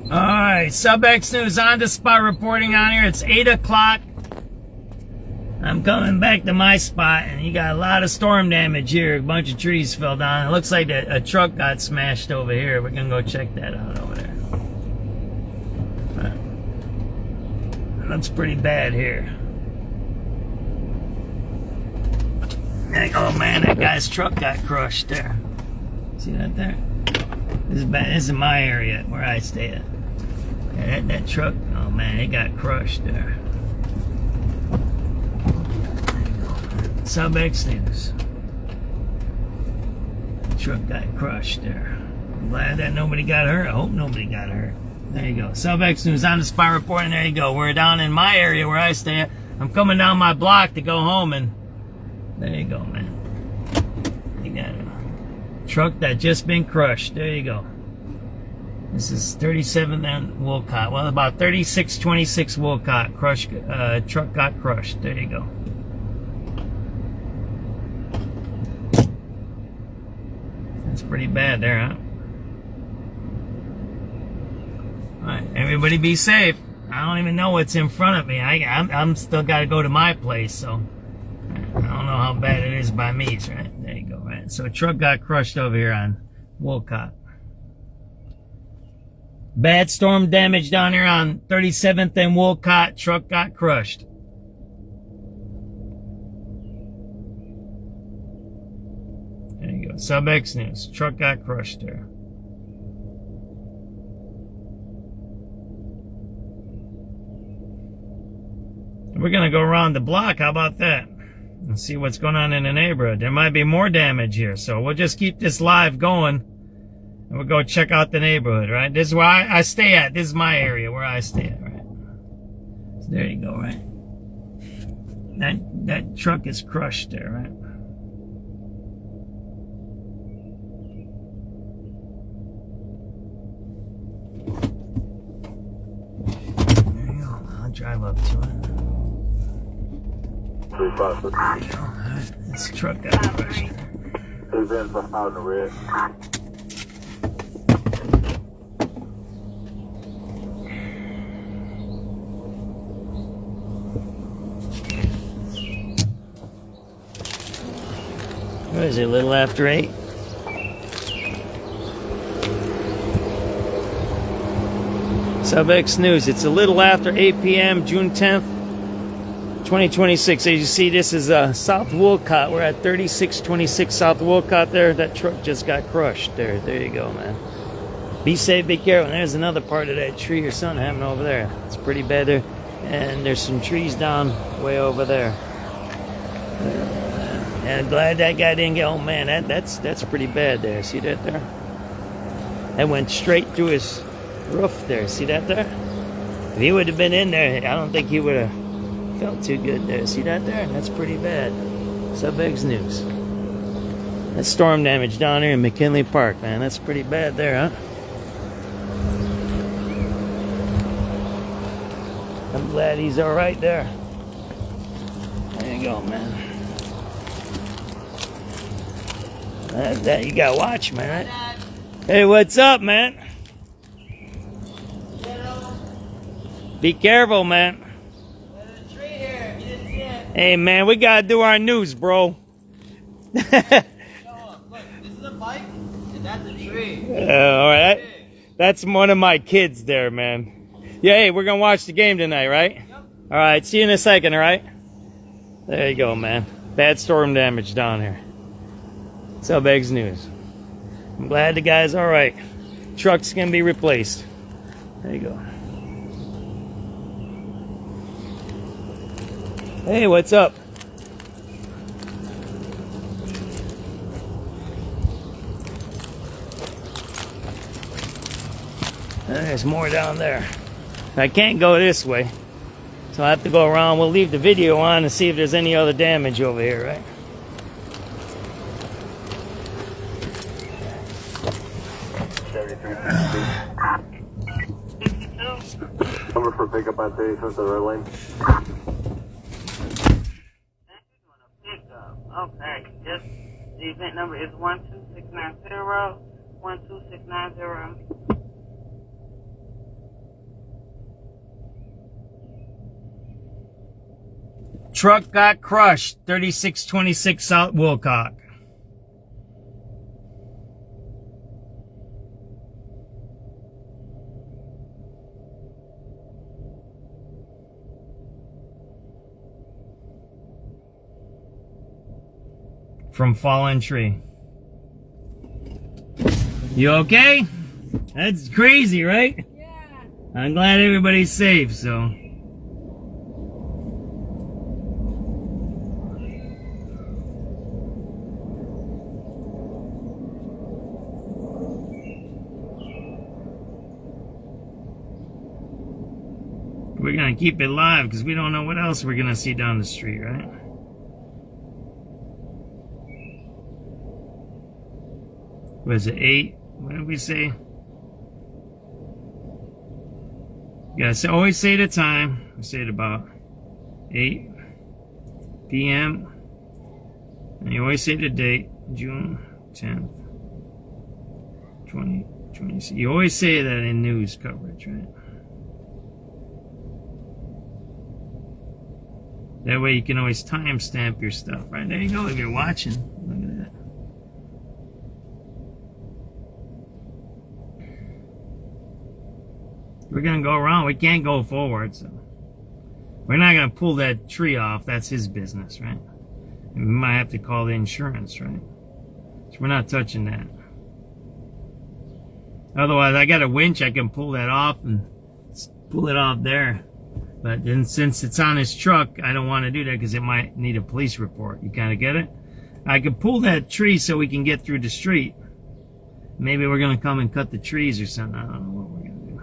Alright, SubX.News on the spot reporting on here. It's 8 o'clock. I'm coming back to my spot, and you got a lot of storm damage here. A bunch of trees fell down. It looks like a truck got smashed over here. We're going to go check that out over there. Looks pretty bad here. Oh man, that guy's truck got crushed there. See that there? This is bad. This is my area where I stay at. Yeah, that truck, oh man, it got crushed there. SubX.News. The truck got crushed there. I'm glad that nobody got hurt. I hope nobody got hurt. There you go. SubX.News on the spot reporting. There you go. We're down in my area where I stay at. I'm coming down my block to go home, and there you go, man. You got a truck that just been crushed. There you go. This is 37th and Wolcott. Well, about 3626 Wolcott. Truck got crushed. There you go. That's pretty bad there, huh? Alright, everybody be safe. I don't even know what's in front of me. I'm still got to go to my place, so I don't know how bad it is by me, right? There you go, right? So a truck got crushed over here on Wolcott. Bad storm damage down here on 37th and Wolcott. Truck got crushed. There you go. SubX.News. Truck got crushed there. We're going to go around the block. How about that? And see what's going on in the neighborhood. There might be more damage here. So we'll just keep this live going. And we'll go check out the neighborhood, right? This is where I stay at. This is my area where I stay at, right? So there you go, right? That truck is crushed there, right? There you go. I'll drive up to it. This truck got crushed. Out in the red. What is it, a little after 8? SubX.News. It's a little after 8 p.m., June 10th. 2026. As you see, this is South Wolcott. We're at 3626 South Wolcott there. That truck just got crushed there. There you go, man. Be safe, be careful. And there's another part of that tree or something happening over there. It's pretty bad there. And there's some trees down way over there. And glad that guy didn't get, oh man, that's pretty bad there. See that there? That went straight through his roof there. See that there? If he would have been in there, I don't think he would have felt too good there. See that there? That's pretty bad. SubX.News. That's storm damage down here in McKinley Park, man. That's pretty bad there, huh? I'm glad he's all right there. There you go, man. That you gotta watch, man. Hey, what's up, man? Be careful, man. Hey man, we gotta do our news, bro. Look, this is a bike, and that's a tree. All right, that's one of my kids there, man. Yeah, hey, we're gonna watch the game tonight, right? Yep. All right, see you in a second, all right? There you go, man. Bad storm damage down here. SubX.News. I'm glad the guy's all right. Truck's gonna be replaced. There you go. Hey, what's up? There's more down there. I can't go this way, so I have to go around. We'll leave the video on and see if there's any other damage over here, right? Number for pickup on 36th the red lane. Okay, yes. The event number is 12690. 12690. Truck got crushed. 3626 South Wolcott. From fallen tree. You okay? That's crazy, right? Yeah. I'm glad everybody's safe, so. We're gonna keep it live because we don't know what else we're gonna see down the street, right? What is it, 8? What did we say? Yeah, so always say the time. We say it about 8 p.m. And you always say the date, June 10th, 2020. You always say that in news coverage, right? That way you can always timestamp your stuff, right? There you go, if you're watching. Look at that. We're gonna go around. We can't go forward, so we're not gonna pull that tree off. That's his business, right? And we might have to call the insurance, right? So we're not touching that. Otherwise, I got a winch. I can pull that off and pull it off there. But then, since it's on his truck, I don't want to do that because it might need a police report. You kind of get it? I can pull that tree so we can get through the street. Maybe we're gonna come and cut the trees or something. I don't know what we're gonna do.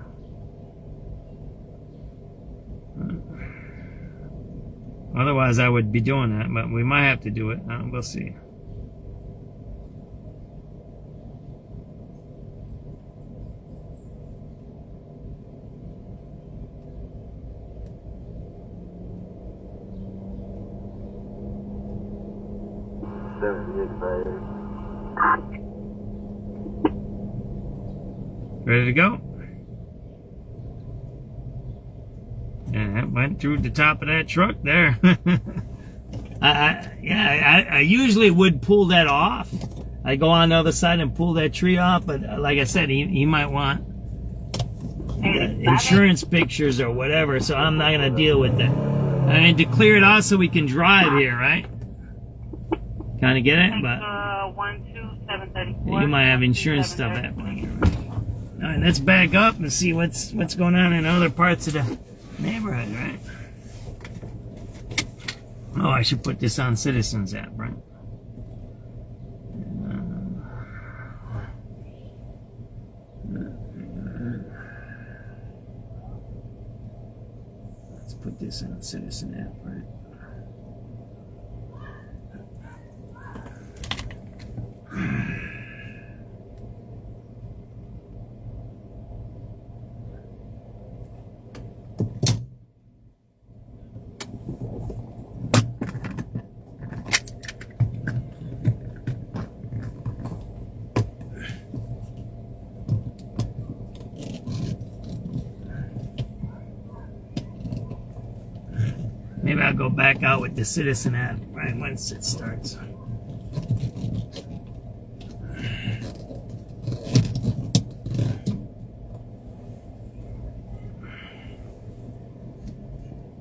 Otherwise, I would be doing that, but we might have to do it. We'll see. Ready to go? And that went through the top of that truck there. I usually would pull that off. I go on the other side and pull that tree off, but like I said, he might want insurance pictures or whatever, so I'm not going to deal with that. I need to clear it out so we can drive here, right? Kind of get it? But 12734. you might have insurance stuff happening here, right? All right, let's back up and see what's going on in other parts of the neighborhood, right? Oh, I should put this on Citizens app, right? Let's put this on Citizen app, right? Maybe I'll go back out with the Citizen app right once it starts.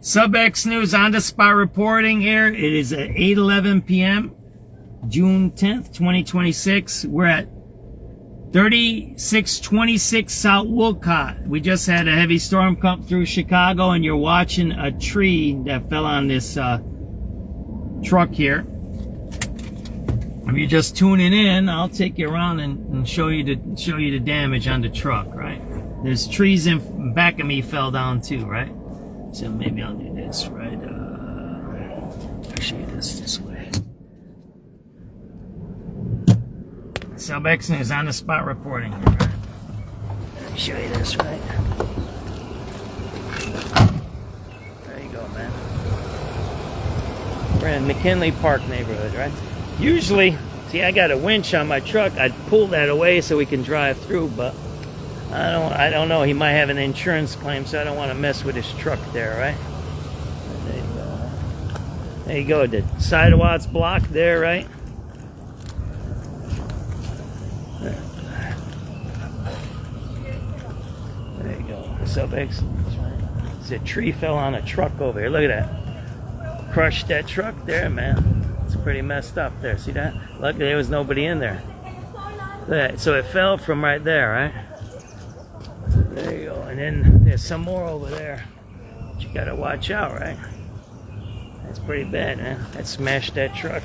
SubX.News on the spot reporting here. It is at 8:11 p.m. June 10th, 2026. We're at 3626 South Wolcott. We just had a heavy storm come through Chicago, and you're watching a tree that fell on this truck here. If you're just tuning in, I'll take you around and show you the damage on the truck, right? There's trees in back of me fell down too, right? So maybe I'll do this, right? I'll show you this way. SubX.News on the spot reporting here, right? Let me show you this, right? There you go, man. We're in McKinley Park neighborhood, right? Usually, see, I got a winch on my truck. I'd pull that away so we can drive through, but I don't know. He might have an insurance claim, so I don't want to mess with his truck there, right? There you go. There you go, the sidewalk's blocked there, right? There you go. SubX. A tree fell on a truck over here. Look at that. Crushed that truck there, man. It's pretty messed up there. See that? Luckily there was nobody in there. Look at that. So it fell from right there, right? There you go. And then there's some more over there. But you gotta watch out, right? That's pretty bad, man. That smashed that truck.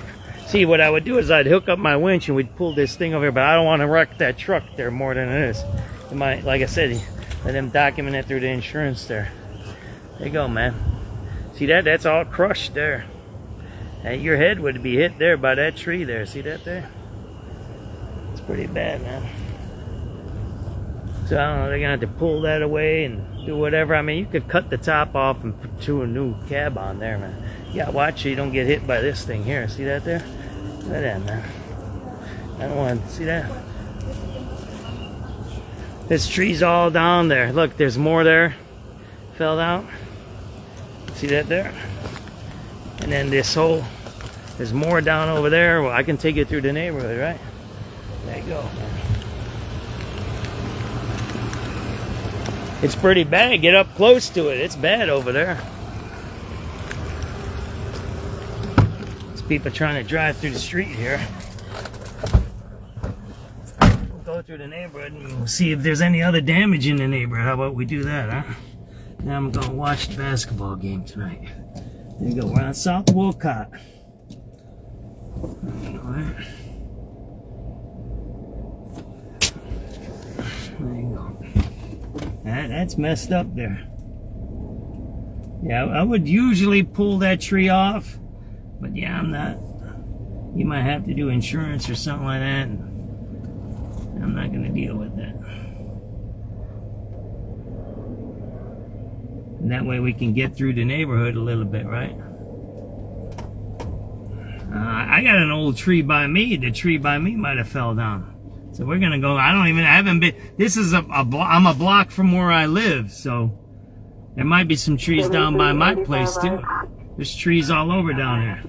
See, what I would do is I'd hook up my winch and we'd pull this thing over here, but I don't want to wreck that truck there more than it is. It might, like I said, let them document it through the insurance there. There you go, man. See that? That's all crushed there. And your head would be hit there by that tree there. See that there? It's pretty bad, man. So I don't know, they're gonna have to pull that away and do whatever. I mean, you could cut the top off and put a new cab on there, man. Yeah, watch so you don't get hit by this thing here. See that there? Look at that, man. I don't want to see that. This tree's all down there. Look, there's more there. Fell out. See that there? And then this whole, there's more down over there. Well, I can take you through the neighborhood, right? There you go, man. It's pretty bad. Get up close to it. It's bad over there. There's people trying to drive through the street here. We'll go through the neighborhood and we'll see if there's any other damage in the neighborhood. How about we do that, huh? Now I'm going to watch the basketball game tonight. There you go. We're on South Wolcott. There you go. That's messed up there. Yeah, I would usually pull that tree off, but yeah, I'm not. You might have to do insurance or something like that. And I'm not going to deal with that. And that way we can get through the neighborhood a little bit, right? I got an old tree by me. The tree by me might have fell down. So we're gonna go. I haven't been. This is I'm a block from where I live, so there might be some trees down by my place too. There's trees all over down here.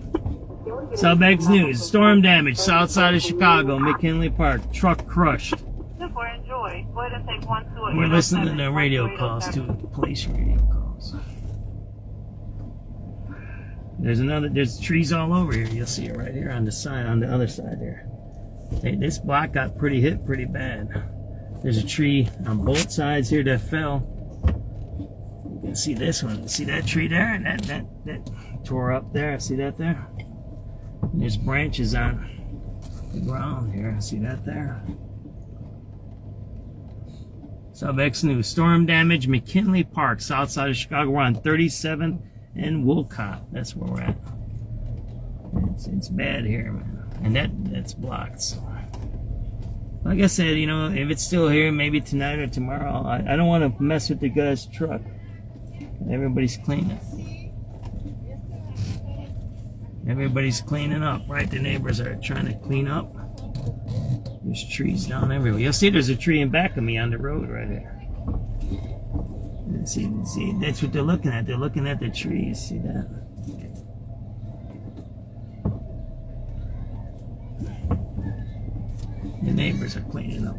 SubX.News. Storm damage. South side of Chicago. McKinley Park. Truck crushed. Enjoy. Go ahead and take 128. We're listening to the radio calls too. Police radio calls. There's trees all over here. You'll see it right here on the side, on the other side there. Hey, this block got hit pretty bad. There's a tree on both sides here that fell. You can see this one. See that tree there? And that tore up there. See that there? And there's branches on the ground here. See that there? SubX.News. Storm damage, McKinley Park, south side of Chicago. We're on 37th and Wolcott. That's where we're at. It's bad here, man. And that's blocked. So, like I said, you know, if it's still here, maybe tonight or tomorrow. I don't want to mess with the guy's truck. Everybody's cleaning. Everybody's cleaning up, right? The neighbors are trying to clean up. There's trees down everywhere. You'll see there's a tree in back of me on the road right there. See, that's what they're looking at. They're looking at the trees. See that? The neighbors are cleaning up.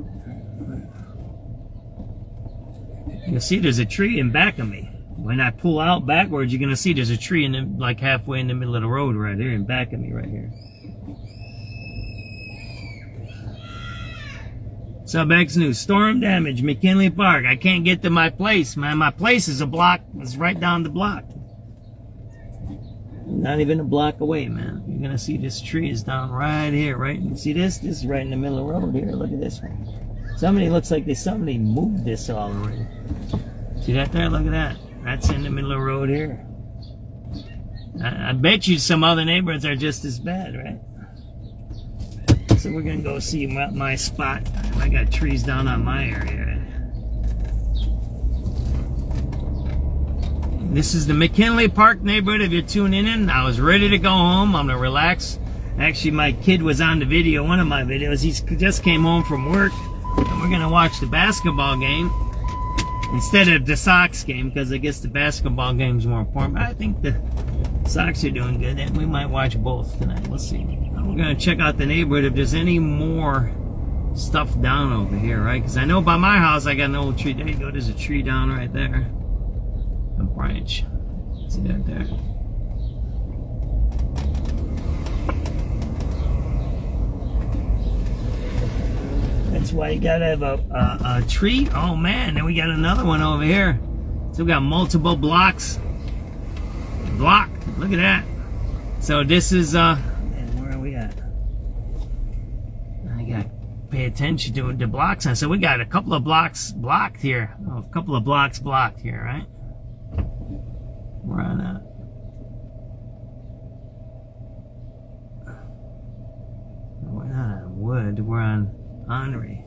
You'll see there's a tree in back of me. When I pull out backwards, you're going to see there's a tree in the, like halfway in the middle of the road right here in back of me right here. SubX.News. Storm damage, McKinley Park. I can't get to my place, man. My place is a block. It's right down the block. Not even a block away, man. You're going to see this tree is down right here, right? You see this? This is right in the middle of the road here. Look at this one. Somebody looks like somebody moved this all already. See that there? Look at that. That's in the middle of the road here. I bet you some other neighborhoods are just as bad, right? So we're going to go see my spot. I got trees down on my area. This is the McKinley Park neighborhood. If you're tuning in, I was ready to go home. I'm going to relax. Actually, my kid was on the video, one of my videos. He just came home from work. And we're going to watch the basketball game. instead of the Sox game, because I guess the basketball game's more important. But I think the Sox are doing good, and we might watch both tonight. We'll see. We're gonna check out the neighborhood if there's any more stuff down over here, right? Because I know by my house I got an old tree. There you go. There's a tree down right there. A branch. See that there? That's why you gotta have a tree. Oh man, then we got another one over here. So we got multiple blocks. Blocked. Look at that. So this is man, where are we at? I gotta pay attention to the blocks. So we got a couple of blocks blocked here. Oh, a couple of blocks blocked here, right? We're on we're not on Wood. We're on Henry.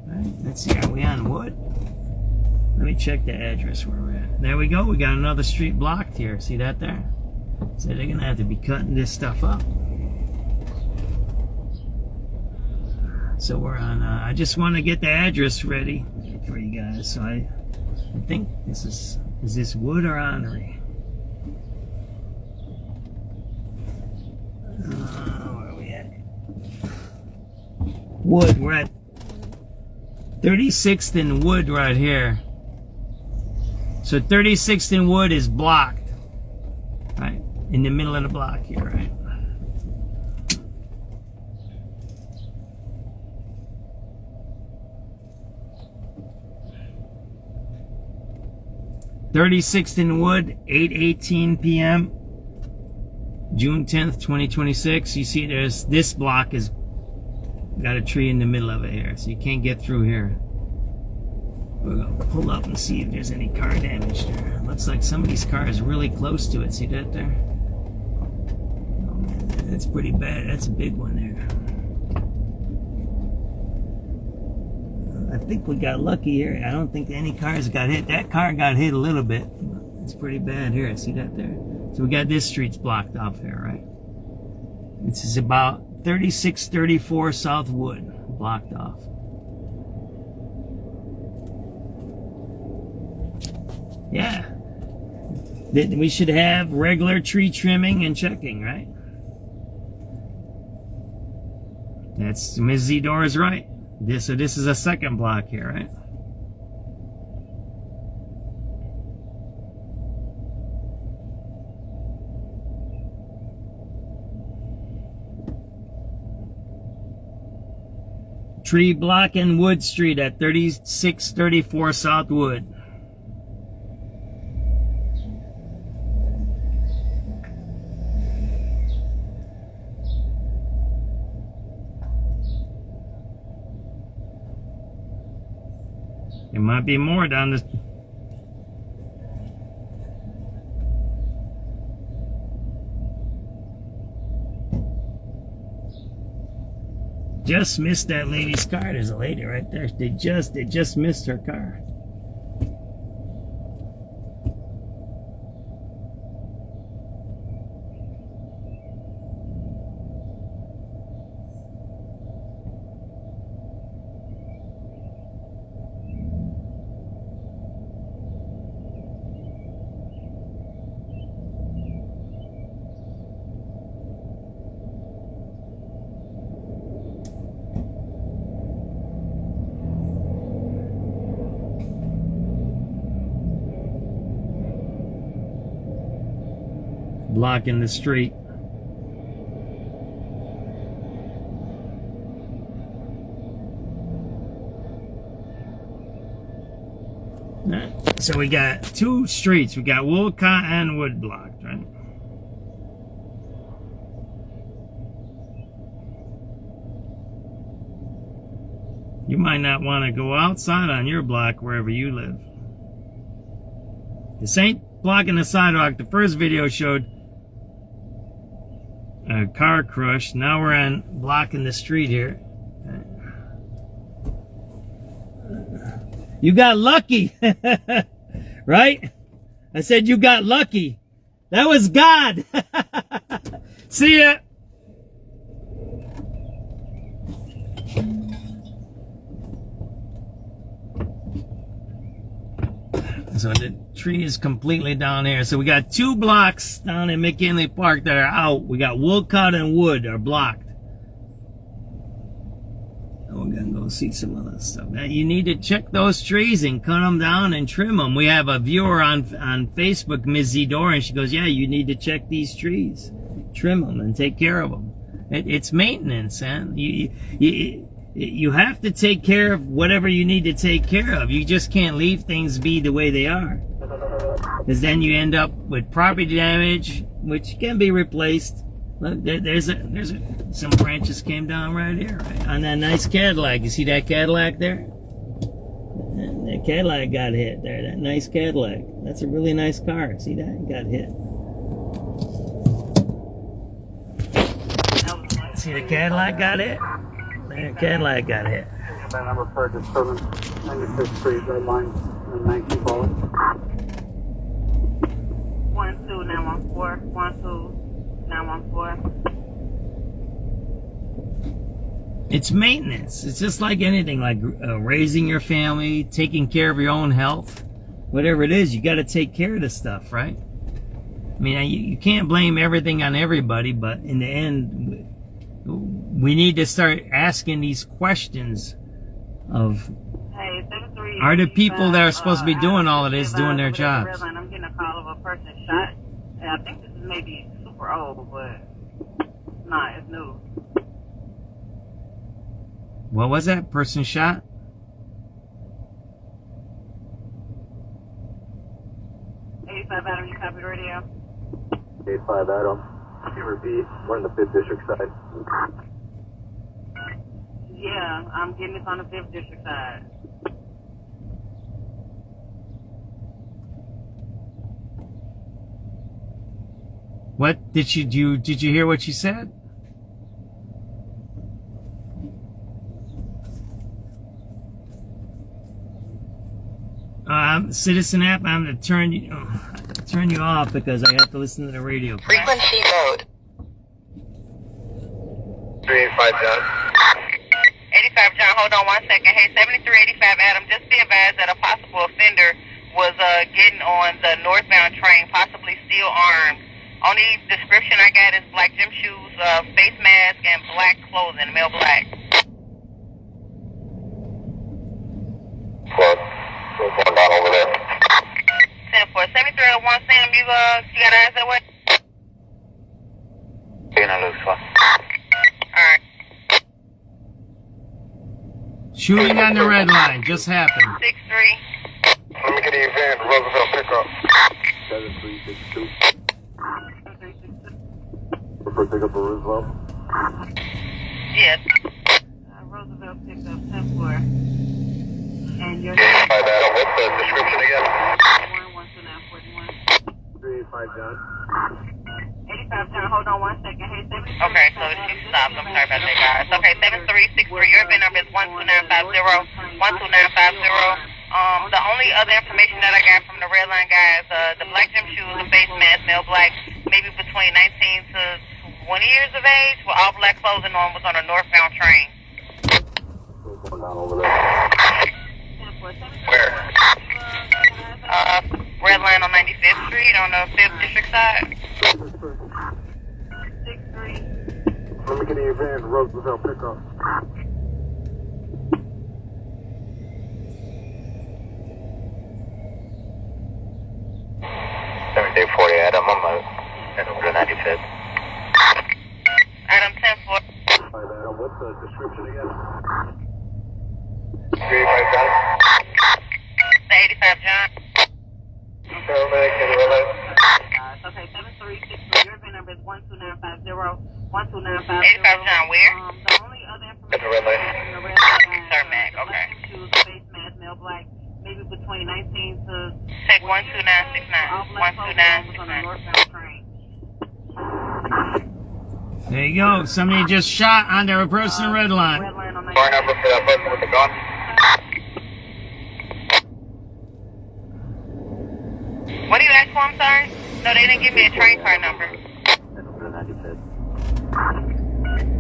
Right, let's see, are we on Wood? Let me check the address where we're at. There we go, we got another street blocked here. See that there? So they're gonna have to be cutting this stuff up. So we're on, I just want to get the address ready for you guys. So I think this is this Wood or Henry? Where are we at? Wood, we're at 36th and Wood right here. So 36th and Wood is blocked, right? In the middle of the block here, right? .36th and Wood, 8:18 p.m. June 10th, 2026. You see there's this block is got a tree in the middle of it here, so you can't get through here. We're gonna pull up and see if there's any car damage there. Looks like somebody's car is really close to it. See that there? Oh man, that's pretty bad. That's a big one there. I think we got lucky here. I don't think any cars got hit. That car got hit a little bit. It's pretty bad here. See that there? So we got this street's blocked off here, right? This is about 3634 South Wood, blocked off. Yeah. We should have regular tree trimming and checking, right? That's Ms. Zedor is right. So this is a second block here, right? Tree block and Wood Street at 3634 South Wood. There might be more down this. Just missed that lady's car. There's a lady right there. They just missed her car. Blocking the street. So we got two streets. We got Wolcott and Wood blocked, right? You might not want to go outside on your block wherever you live. This ain't blocking the sidewalk. The first video showed a car crush. Now we're on blocking the street here. You got lucky. Right? I said you got lucky. That was God. See ya. So the tree is completely down there. So we got 2 blocks down in McKinley Park that are out. We got Wolcott and Wood are blocked. We're gonna go see some of that stuff. Now, you need to check those trees and cut them down and trim them. We have a viewer on Facebook, Ms. Zidor, and she goes, yeah, you need to check these trees. Trim them and take care of them. It's maintenance, man. You have to take care of whatever you need to take care of. You just can't leave things be the way they are. Because then you end up with property damage, which can be replaced. Look, some branches came down right here, right on that nice Cadillac. You see that Cadillac there? That Cadillac got hit there. That nice Cadillac. That's a really nice car. See that? It got hit. See the Cadillac got hit? There, Cadillac got hit. That number for disturbance, 95th Street, red line, 19 Bowling. 12914. 12914. It's maintenance. It's just like anything, like raising your family, taking care of your own health. Whatever it is, you got to take care of the stuff, right? I mean, you can't blame everything on everybody, but in the end, we need to start asking these questions of, are the people that are supposed to be doing all of this doing their jobs? I'm getting a call of a person shot, and I think this is maybe super old, but nah, it's new. What was that? Person shot? Adam, you copy the radio? 85 Adam. Can you repeat? We're in the 5th District side. Yeah, I'm getting this on the 5th District side. What did you do? Did you hear what she said? Citizen app, I'm going to turn you off because I have to listen to the radio. Frequency mode. 385 John. 85 John, hold on 1 second. Hey, 7385 Adam, just be advised that a possible offender was getting on the northbound train, possibly still armed. Only description I got is black gym shoes, face mask, and black clothing, male black. What's going on over there? 10-4, 7301 Sam, you got eyes that way? Being a loose one. Alright. Shooting on the red line just happened. 6-3. Let me get the event, Roosevelt pickup. 7362. For pickup for Roosevelt? Yes. Roosevelt picked up 10-4. And your 85 Adam, what's the description again? 12941. 385 John. 85 John, hold on 1 second. Hey, 73. Okay, so she stopped. I'm sorry about that, guys. Okay, 7363. Your event number is 12950. 12950. The only other information that I got from the red line guys, the black gym shoes, the face mask, male black, maybe between 19 to 20 years of age, with all black clothing on, was on a northbound train. What's going on over there? Where? Red line on 95th Street on the 5th District side. 6-3. Let me get the event, Roosevelt pickup. Day 40 Adam, I'm head over to 95th. Adam 10-4. Adam, what's the description again? 385 John. The 85 John. Paramedic in the relay. Okay, 7363. Your event number is 12950. 12950. 85 John, where? The only other information At the red light. in the red light. Sir Mac, okay. Shoes, face mask, male black, maybe between 19 to Take 12969. 12969. northbound train. There you go. Somebody just shot onto a person red line. Red line on Car number for that person with the gun. What do you ask for? I'm sorry? No, they didn't give me a train car number.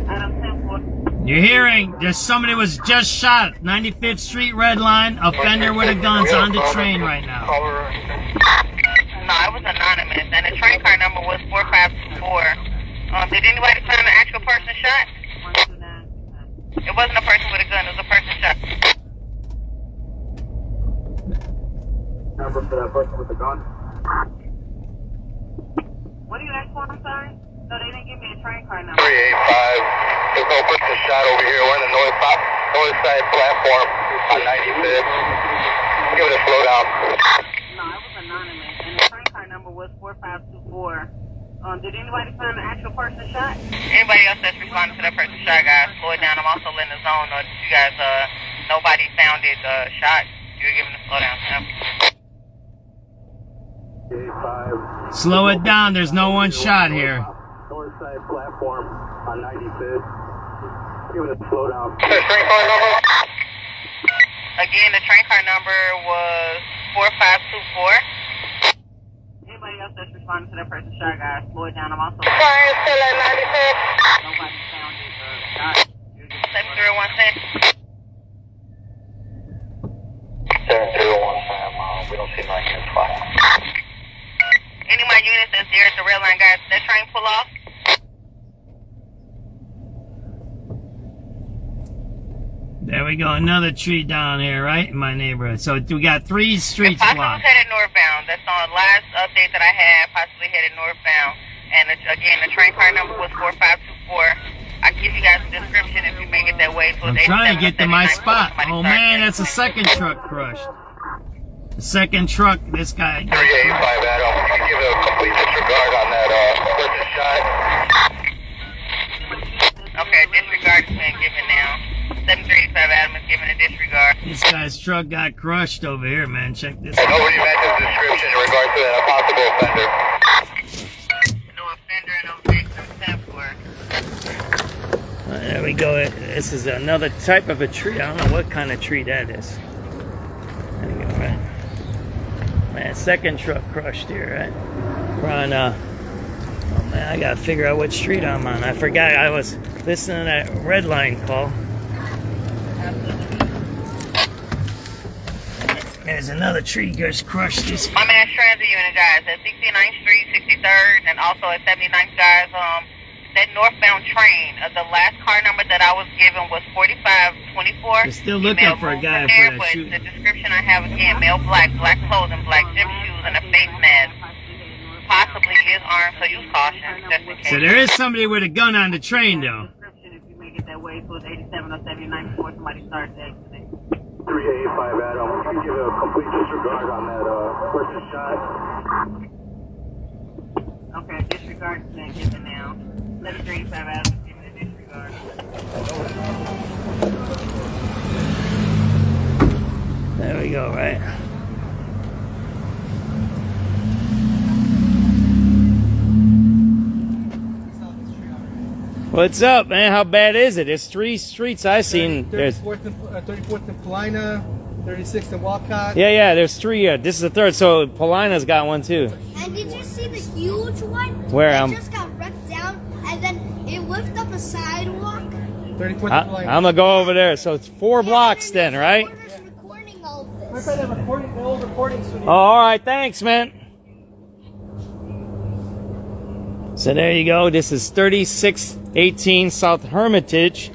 Adam 10-4. You're hearing there's somebody was just shot. 95th Street red line. Offender with a gun's on the train right now. No, it was anonymous, and the train car number was 4524. Did anybody find the actual person shot? 129. It wasn't a person with a gun. It was a person shot. Number for that person with the gun. What do you ask for? I'm sorry. No, they didn't give me a train car number. 385. There's no person shot over here. We're in the north side platform on 95th. Give it a slow down. No, it was anonymous, and the train car number was 4524. Did anybody find the actual person shot? Anybody else that's responding to that person shot, guys, slow it down. I'm also letting the zone know that you guys, nobody found it shot. You're giving a slow down. Yeah. 85. Slow it down. There's no one shot here. North side platform on 95th. Give it a slow down. The train car number? Again, the train car number was 4524. Anybody else that's responding to that person shot, guys, slow it down. I'm also Sorry, still at 95th. nobody found it shot. 7016. 7015. We don't see my units file. Any of my units that's there at the red line, guys, that train pull off? There we go. Another tree down here, right in my neighborhood. So we got 3 streets Possibly blocked. headed northbound. That's on the last update that I had. Possibly headed northbound. And again, the train car number was 4524. I can give you guys a description if you make it that way. So I'm trying to get to my spot. Oh man, that's a second truck crushed. The second truck, this guy. 385 Adam. You can give it a complete disregard on that person shot. Okay, disregard is being given now. 7385 Adam is given a disregard. This guy's truck got crushed over here, man. Check this And out. nobody matches description in regards to that possible offender. No offender and no victim sent for. There we go. This is another type of a tree. I don't know what kind of tree that is. There you go, right? Man, second truck crushed here, right? We're on, oh man, I gotta figure out what street I'm on. I forgot I was listening to that red line call. There's another tree just crushed this. My mass transit unit, guys, at 69th Street, 63rd, and also at 79th, guys, that northbound train, the last car number that I was given was 4524. They're still looking for a guy for that but shooting. the description I have again, male black, black clothing, black gym shoes, and a face mask. Possibly is armed, so use caution, just in case. So there is somebody with a gun on the train, though. Description if you make it that way. So it's 87 or 79 before somebody starts the accident. 385 Adam. You can give it a complete disregard on that person shot. Okay, disregard is being given now. 7385 Adam is giving a disregard. There we go, right? What's up, man? How bad is it? There's 3 streets I've seen. There's 34th and Polina, 36th and Wolcott. yeah, there's 3. This is the 3rd, so Polina's got one too. And did you see the huge one? Where, It just got ripped down, and then it lifted up a sidewalk. 34th and Polina. I'm gonna go over there. So it's 4 blocks then, right? Reporters recording all Right this. by the old recording studio. Oh, all right, thanks, man. So there you go. This is 3618 South Hermitage,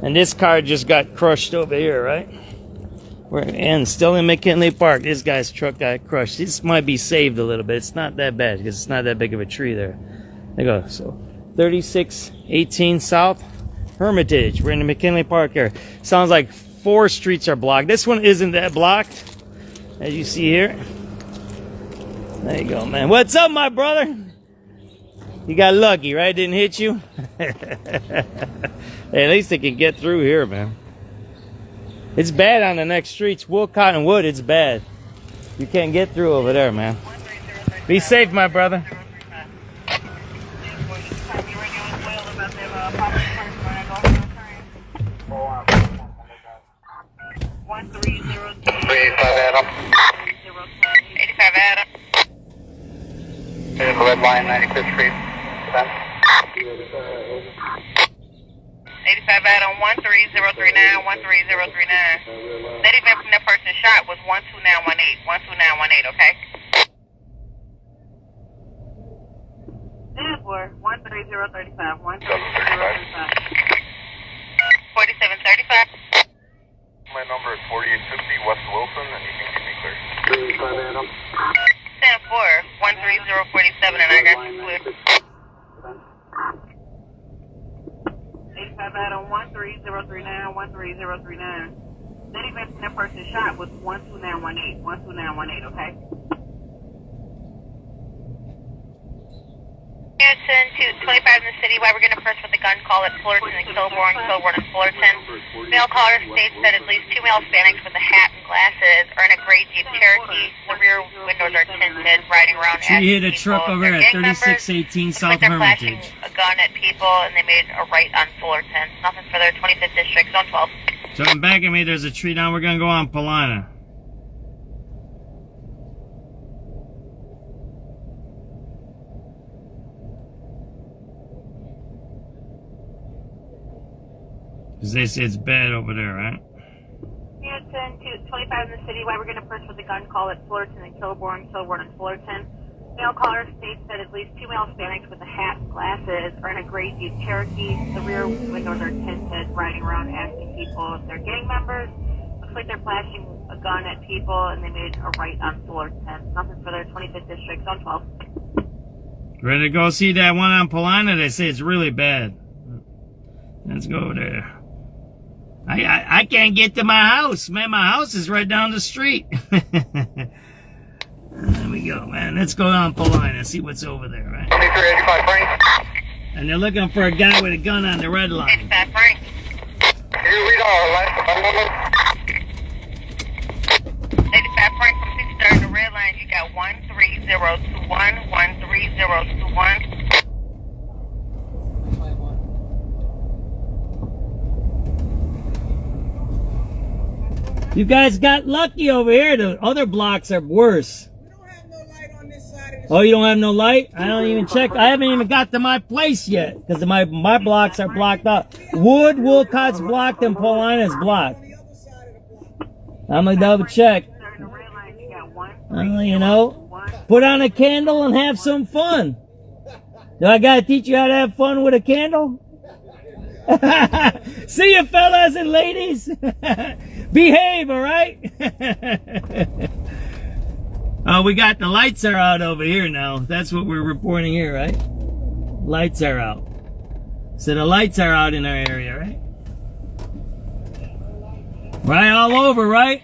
and this car just got crushed over here, right? We're still in McKinley Park. This guy's truck got crushed. This might be saved a little bit. It's not that bad because it's not that big of a tree there. There you go. So 3618 South Hermitage. We're in the McKinley Park here. Sounds like 4 streets are blocked. This one isn't that blocked, as you see here. There you go, man. What's up, my brother? You got lucky, right? Didn't hit you? Hey, at least they can get through here, man. It's bad on the next streets. Wolcott and Wood, it's bad. You can't get through over there, man. Be safe, my brother. Adam. 85 Adam. There's a red line, 95th Street. 85 85 out on 13039, 13039. That event from that person shot was 12918, 12918, okay? 13035, 13035. 4735. My number is 4850 West Wilson, and you can keep me clear. 35 Adam. 104, 13047, and I got you clear. 85 out on 13039, 13039. That event from that person shot was 12918, 12918, okay? Houston to 25 in the city. Why we're going to first with the gun call at Fullerton and Kilbourne, Kilbourne and Fullerton. Male caller states that at least 2 male Hispanics with a hat and glasses are in a gray Jeep Cherokee. The rear windows are tinted, riding around She hit a truck over at 3618 South they're flashing Hermitage. a gun at people, and they made a right on Fullerton. Nothing further. 25th District, Zone 12. So in back of me, there's a tree down. We're gonna go on Polina. Cause they say it's bad over there, right? Houston to 25 in the city. Why we're going to first with the gun call at Fullerton and Kilbourne, Kilbourne and Fullerton. Male caller states that at least 2 male Hispanics with a hat and glasses are in a gray Jeep Cherokee. The rear windows are tinted, riding around asking people if they're gang members. Looks like they're flashing a gun at people, and they made a right on Fullerton. Nothing further. 25th District, Zone 12. Ready to go see that one on Polina? They say it's really bad. Let's go over there. I can't get to my house, man. My house is right down the street. There we go, man. Let's go on Polina and see what's over there, right? 2385 Frank. And they're looking for a guy with a gun on the red line. 85 Frank. Can you read our last phone number? 85 Frank from 6 star in the red line. You got 13021, 13021. You guys got lucky over here. The other blocks are worse. We don't have no light on this side of the Oh, you don't have no light? I don't even check. I haven't even got to my place yet because my blocks are blocked out. Wood, Wolcott's blocked, and Polina's blocked. on the other side of the block. I'm gonna double check. You know, put on a candle and have some fun. Do I gotta teach you how to have fun with a candle? See you, fellas and ladies. Behave, all right? Oh, we got the lights are out over here now. That's what we're reporting here, right? Lights are out. So the lights are out in our area, right? Right all over, right?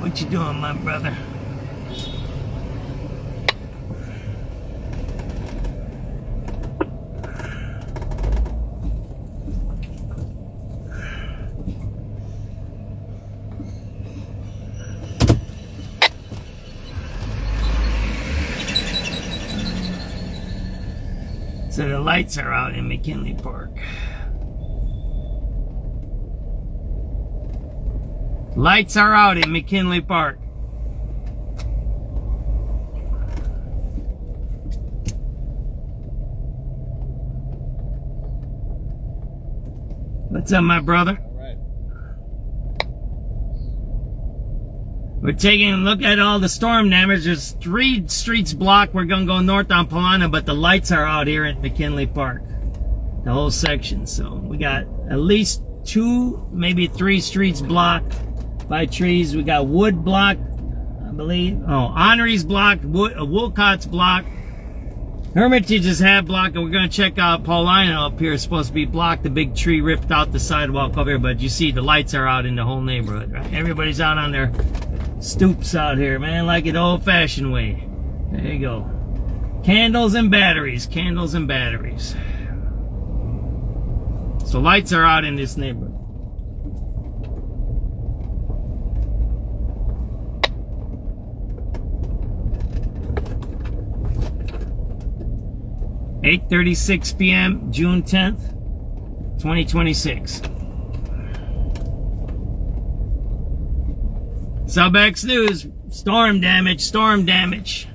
What you doing, my brother? So the lights are out in McKinley Park. Lights are out in McKinley Park. What's up, my brother? We're taking a look at all the storm damage. There's 3 streets blocked. We're going to go north on Polina, but the lights are out here at McKinley Park. The whole section. So we got at least 2, maybe 3 streets blocked by trees. We got Wood blocked, I believe. Oh, Henry's blocked. Wolcott's blocked. Hermitage is half blocked, and we're going to check out Polina up here. It's supposed to be blocked. The big tree ripped out the sidewalk over here, but you see the lights are out in the whole neighborhood, right? Everybody's out on their stoops out here, man, like an old-fashioned way. There you go. Candles and batteries. Candles and batteries. So lights are out in this neighborhood. (8:36 p.m. June 10th, 2026). SubX.News. Storm damage. Storm damage.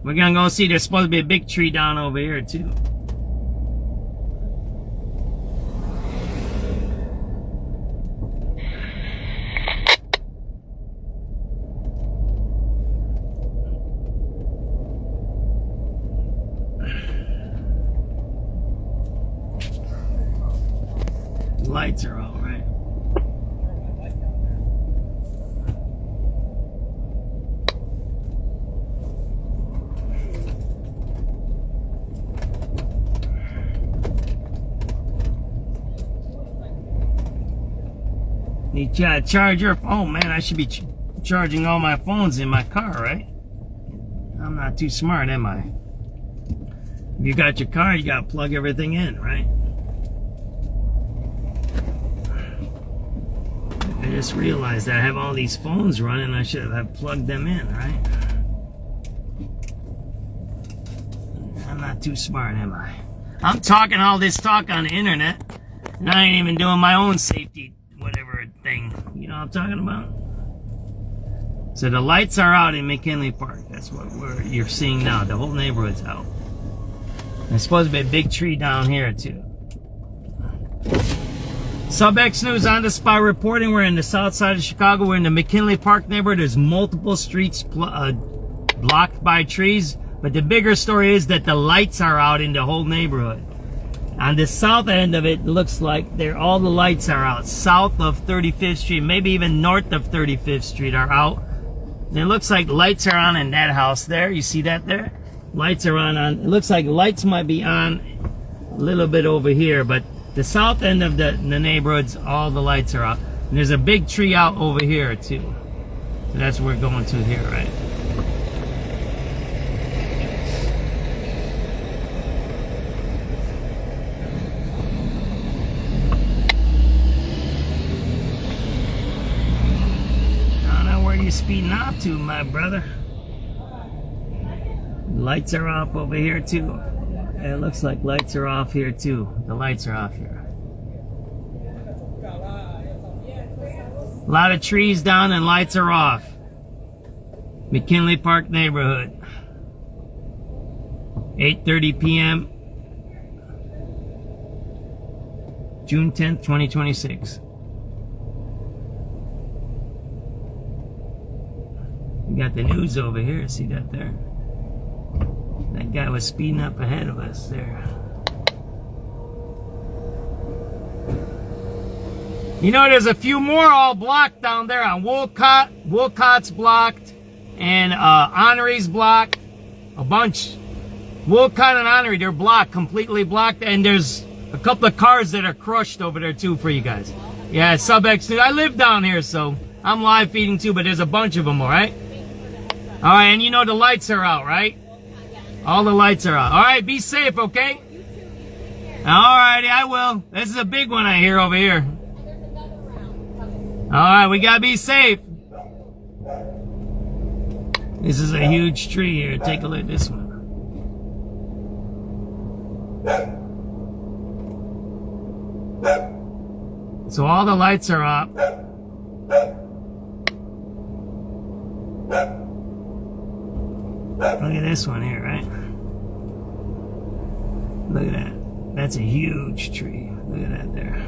We're gonna go see, there's supposed to be a big tree down over here too. The lights are all right. You try to charge your phone, man. I should be charging all my phones in my car, right? I'm not too smart, am I? If you got your car, you gotta plug everything in, right? I just realized that I have all these phones running. I should have plugged them in, right? I'm not too smart, am I? I'm talking all this talk on the internet, and I ain't even doing my own safety whatever thing. You know what I'm talking about? So the lights are out in McKinley Park. That's what you're seeing now. The whole neighborhood's out. There's supposed to be a big tree down here too. SubX.News on the spot reporting. We're in the south side of Chicago. We're in the McKinley Park neighborhood. There's multiple streets blocked by trees. But the bigger story is that the lights are out in the whole neighborhood. On the south end of it, looks like all the lights are out. South of 35th Street, maybe even north of 35th Street are out. And it looks like lights are on in that house there. You see that there? Lights are on. It looks like lights might be on a little bit over here, but the south end of the neighborhoods, all the lights are out. And there's a big tree out over here too. So that's where we're going to here, right? You speeding off to, my brother? Lights are off over here too. It looks like lights are off here too. The lights are off here. A lot of trees down and lights are off. McKinley Park neighborhood. 8:30 p.m. June 10th, 2026. We got the news over here. See that there? That guy was speeding up ahead of us there. You know, there's a few more all blocked down there on Wolcott. Wolcott's blocked. And Honory's blocked. A bunch. Wolcott and Honory, they're blocked. Completely blocked. And there's a couple of cars that are crushed over there too for you guys. Yeah, SubX.News. I live down here, so I'm live feeding too, but there's a bunch of them, alright? Alright, and you know the lights are out, right? All the lights are out. Alright, be safe, okay? Alrighty, I will. This is a big one I hear over here. Alright, we gotta be safe. This is a huge tree here. Take a look at this one. So all the lights are up. Look at this one here, right? Look at that. That's a huge tree. Look at that there.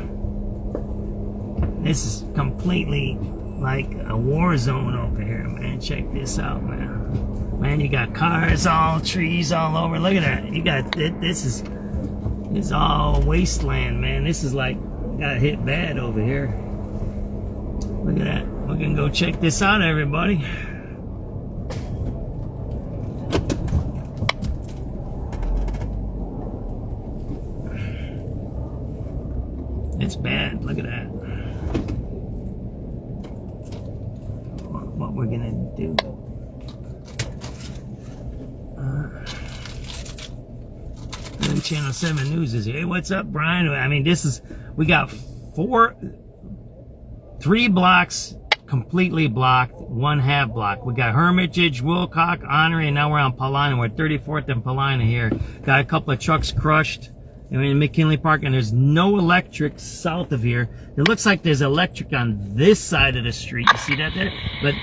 This is completely like a war zone over here, man. Check this out, man. Man, you got cars, all trees all over. Look at that. You got this is all wasteland, man. This is like got hit bad over here. Look at that. We're gonna go check this out, everybody. It's bad. Look at that. What we're gonna do? Channel 7 News is here. Hey, what's up, Brian? I mean, we got 3 blocks completely blocked, 1 half block. We got Hermitage, Wolcott, Honory, and now we're on Polina. We're 34th and Polina here. Got a couple of trucks crushed. And we're in McKinley Park, and there's no electric south of here. It looks like there's electric on this side of the street. You see that there? But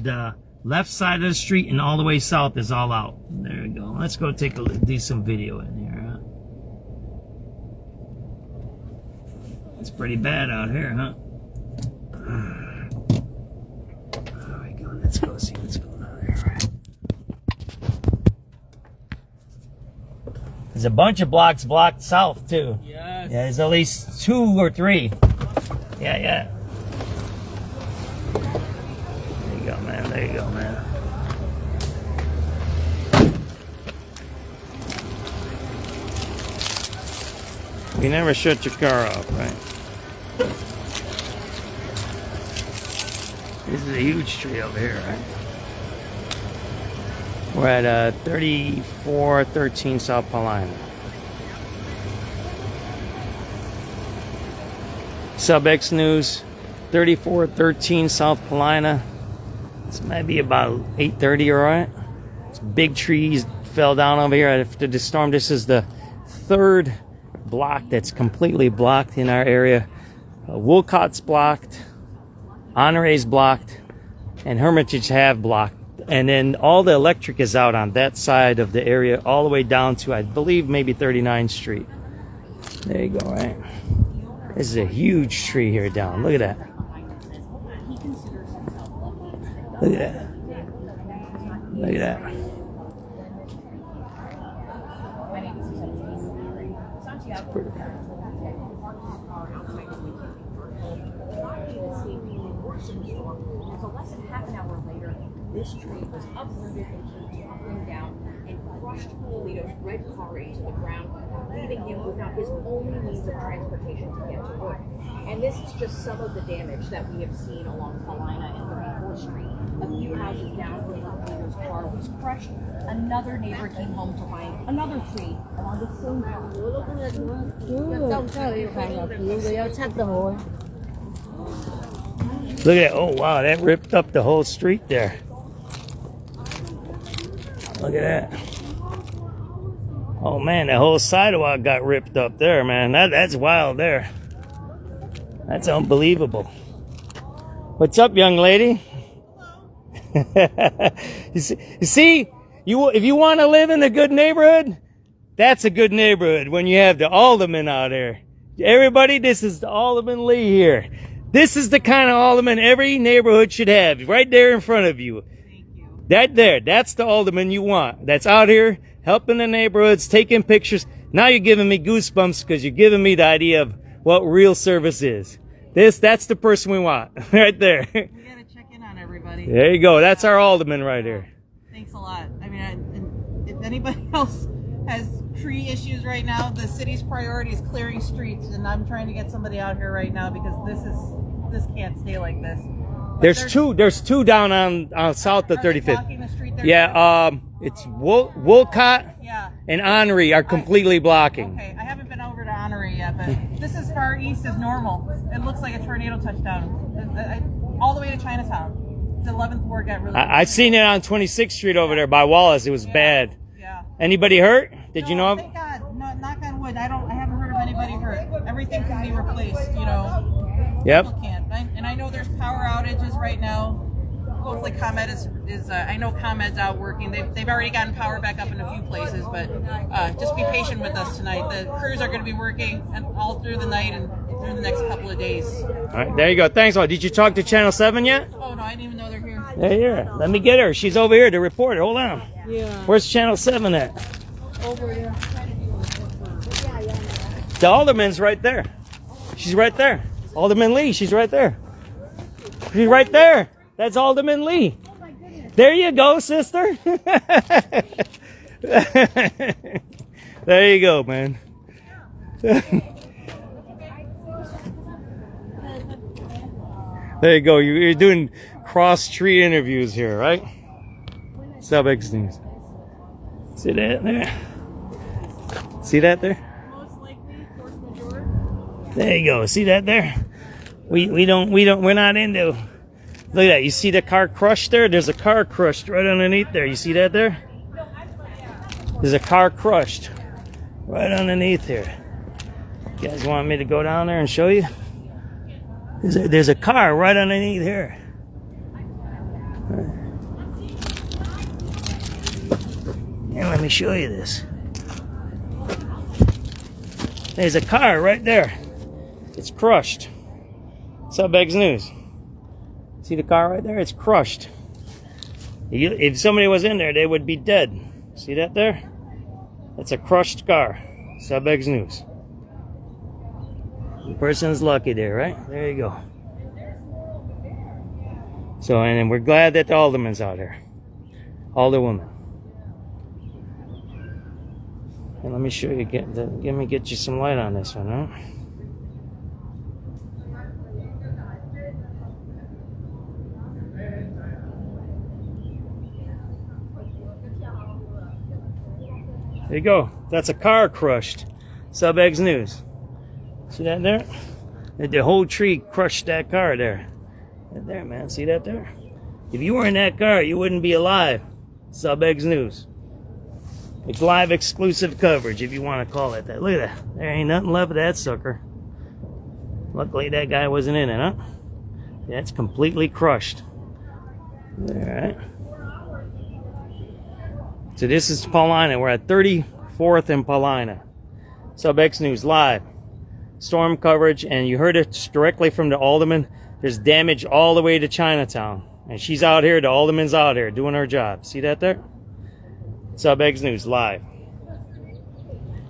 the Left side of the street and all the way south is all out. There we go. Let's go take a look, do some video in here, huh? It's pretty bad out here, huh? There we go. Let's go see what's going on here. There's a bunch of blocks blocked south too. Yes. Yeah, there's at least 2 or 3. Yeah. There you go, man. There you go, man. You never shut your car off, right? This is a huge tree over here, right? We're at 3413 South Polina. SubX.News, 3413 South Polina. This might be about 8:30, all right? It's big trees fell down over here after the storm. This is the 3rd block that's completely blocked in our area. Wolcott's blocked, Honore's blocked, and Hermitage have blocked. And then all the electric is out on that side of the area, all the way down to, I believe, maybe 39th Street. There you go, right? This is a huge tree here down. Look at that. Look at that. Look at that. It's pretty. So less than half an hour later, this tree was uprooted and came tumbling down and crushed Polito's red car into the ground, leaving him without his only means of transportation to get to work. And this is just some of the damage that we have seen along Polina and 34th Street. A few houses down from where Polito's car was crushed. Another neighbor came home to find another tree along the same road. Look at that. Oh, wow. That ripped up the whole street there. Look at that. Oh, man. The whole sidewalk got ripped up there, man. That's wild there. That's unbelievable. What's up, young lady? You see, if you want to live in a good neighborhood, that's a good neighborhood when you have the alderman out there. Everybody, this is the Alderman Lee here. This is the kind of alderman every neighborhood should have, right there in front of you. Thank you. That there, that's the alderman you want. That's out here helping the neighborhoods, taking pictures. Now you're giving me goosebumps because you're giving me the idea of what real service is. That's the person we want, right there. We gotta check in on everybody. There you go. That's our alderman right here. Thanks a lot. I mean, if anybody else has tree issues right now, the city's priority is clearing streets, and I'm trying to get somebody out here right now because this can't stay like this. But There's two down on south of 35th. blocking the street there? Yeah, it's Wolcott Yeah. and Henry are completely blocking. Okay, I haven't been over to Honorary yet, but this is far east as normal. It looks like a tornado touchdown. All the way to Chinatown. The 11th ward got really. I've seen it on 26th Street over there by Wallace. It was bad. Yeah. Anybody hurt? Did you know? Thank God. No, knock on wood. I haven't heard of anybody hurt. Everything can be replaced. You know. Yep. People can't. And I know there's power outages right now. Hopefully ComEd is I know ComEd's out working. They've already gotten power back up in a few places, but just be patient with us tonight. The crews are going to be working all through the night and through the next couple of days. All right, there you go. Thanks. Did you talk to Channel 7 yet? Oh no, I didn't even know they're here. They're here. Let me get her. She's over here, the reporter. Hold on. Yeah. Where's Channel 7 at? Over there. The alderman's right there. She's right there. Alderman Lee, she's right there. She's right there. That's Alderman Lee. There you go, sister. There you go, man. There you go. You're doing cross-tree interviews here, right? SubX.News. See that there? See that there? Most likely, force majeure. There you go. See that there? We're not into. Look at that. You see the car crushed there? There's a car crushed right underneath there. You see that there? There's a car crushed right underneath here. You guys want me to go down there and show you? There's a car right underneath here. Let me show you this. There's a car right there. It's crushed. SubX.News. See the car right there? It's crushed. If somebody was in there, they would be dead. See that there? That's a crushed car. SubX.News. The person's lucky there, right? There you go. So, and we're glad that the alderman's out here. Alderwoman. And let me show you, get you some light on this one, huh? There you go. That's a car crushed. SubX.News. See that there? The whole tree crushed that car there. Right there, man. See that there? If you were in that car, you wouldn't be alive. SubX.News. It's live exclusive coverage, if you want to call it that. Look at that. There ain't nothing left of that sucker. Luckily, that guy wasn't in it, huh? That's completely crushed. Alright. So this is Polina. We're at 34th and Polina. SubX.News live. Storm coverage, and you heard it directly from the alderman. There's damage all the way to Chinatown. And she's out here, the alderman's out here doing her job. See that there? SubX.News live.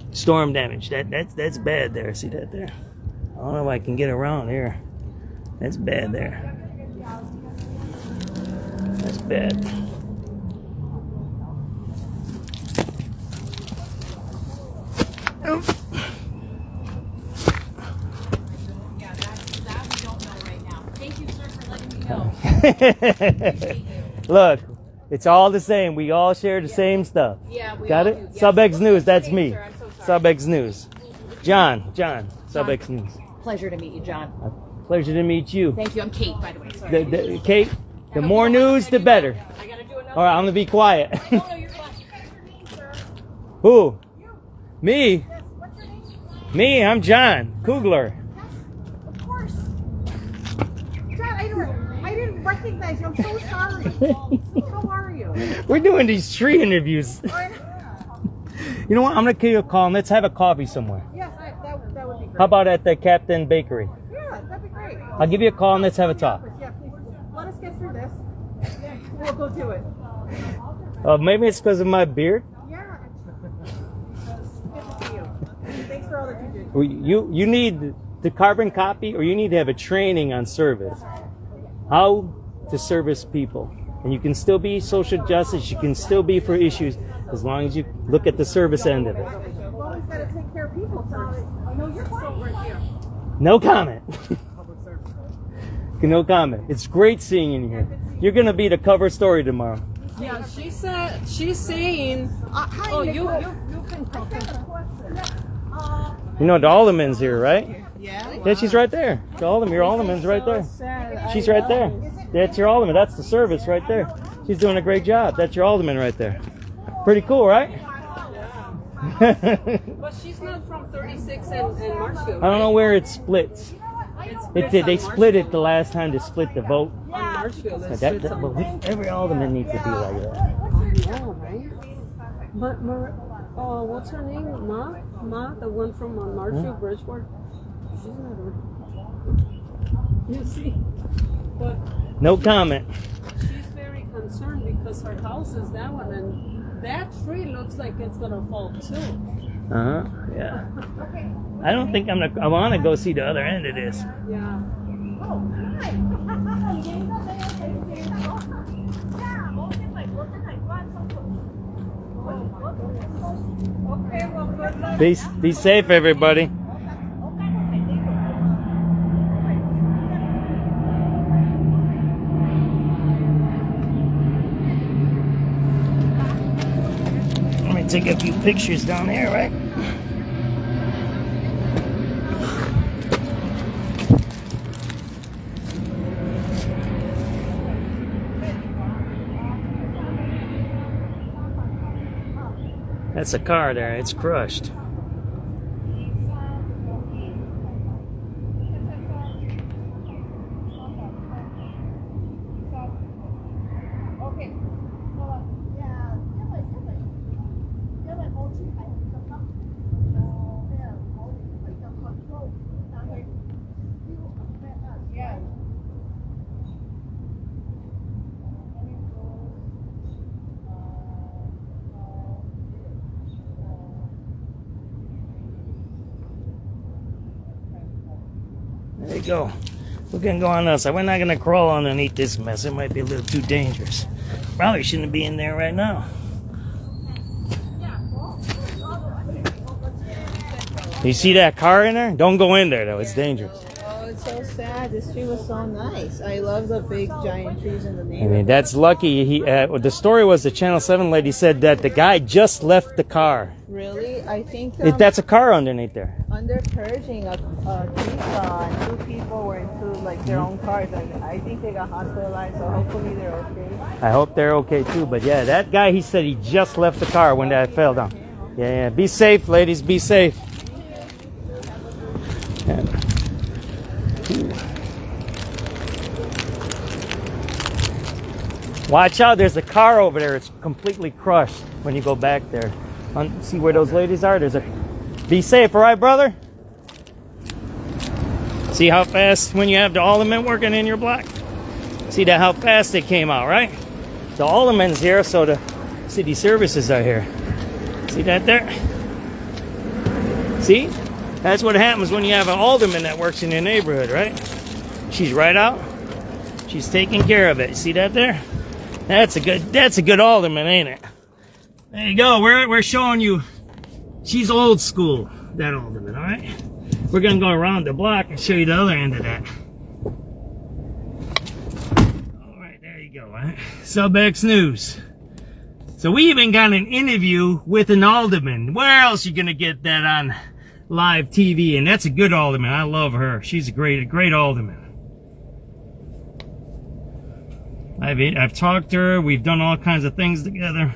Storm damage. That's bad there. See that there? I don't know if I can get around here. That's bad there. That's bad. Oh. Yeah, that we don't know right now. Thank you, sir, for letting me know. Look, it's all the same. We all share the same stuff. Yeah, we got all it? do. SubX.News, that's Thank you, me. sir. I'm so sorry. SubX.News. John, SubX.News. Pleasure to meet you, John. Pleasure to meet you. Thank you. I'm Kate, by the way. Sorry. Kate, the more news, the better. I gotta do another. All right, I'm gonna be quiet. No, you're fine. Who? Me? Me? I'm John Kugler. Of course. John, I didn't recognize you. I'm so sorry. How are you? We're doing these tree interviews. You know what? I'm gonna give you a call and let's have a coffee somewhere. Yes, that would be great. How about at the Captain Bakery? Yeah, that'd be great. I'll give you a call and let's have a talk. Yeah, please. Let us get through this. We'll go do it. Maybe it's because of my beard. Yeah. Good to see you. Thanks for all that you did. You need the carbon copy, or you need to have a training on service. How to service people. And you can still be social justice, you can still be for issues, as long as you look at the service end of it. Well, we've got to take care of people first. I know you're so right here. No comment. No comment. It's great seeing you here. You're going to be the cover story tomorrow. Yeah, she's saying. Hi, Oh, Nick. you can talk. You know, the alderman's here, right? Yeah. Yeah, she's right there. The alderman, your alderman's right there. She's right there. That's your alderman. That's the service right there. She's doing a great job. That's your alderman right there. Pretty cool, right? But she's not from 36 and Marshfield. I don't know where it splits. They split it the last time to split the vote. On Marshfield. But every alderman needs to be like that. I know, right? But what's her name? Ma, the one from Marshfield, Bridgeport. She's not her. You see, but No comment. she's very concerned because her house is that one, and that tree looks like it's gonna fall too. Yeah. I don't think I want to go see the other end of this. Yeah. Be safe, everybody. Let me take a few pictures down here, right? That's a car there. It's crushed. There you go. We're gonna go on outside. We're not gonna crawl underneath this mess. It might be a little too dangerous. Probably shouldn't be in there right now. You see that car in there? Don't go in there though. It's dangerous. Oh, it's so sad. This tree was so nice. I love the big giant trees in the I neighborhood. mean, that's lucky. The story was the Channel 7 lady said that the guy just left the car. Really? I think That's a car underneath there. under purging, a tree saw and 2 people were into like their own cars, and I think they got hospitalized. So hopefully they're okay. I hope they're okay too. But yeah, that guy, he said he just left the car when that fell down. Yeah. Be safe, ladies. Be safe. Yeah. Watch out, there's a car over there. It's completely crushed when you go back there. See where those ladies are? Be safe, all right, brother? See how fast when you have the alderman working in your block? See that how fast they came out, right? The alderman's here, so the city services are here. See that there? See? That's what happens when you have an alderman that works in your neighborhood, right? She's right out. She's taking care of it. See that there? That's a good alderman, ain't it? There you go. We're showing you. She's old school, that alderman, all right? We're gonna go around the block and show you the other end of that. All right, there you go. Right? SubX.News. So we even got an interview with an alderman. Where else you gonna get that on live TV? And that's a good alderman. I love her. She's a great alderman. I've talked to her. We've done all kinds of things together.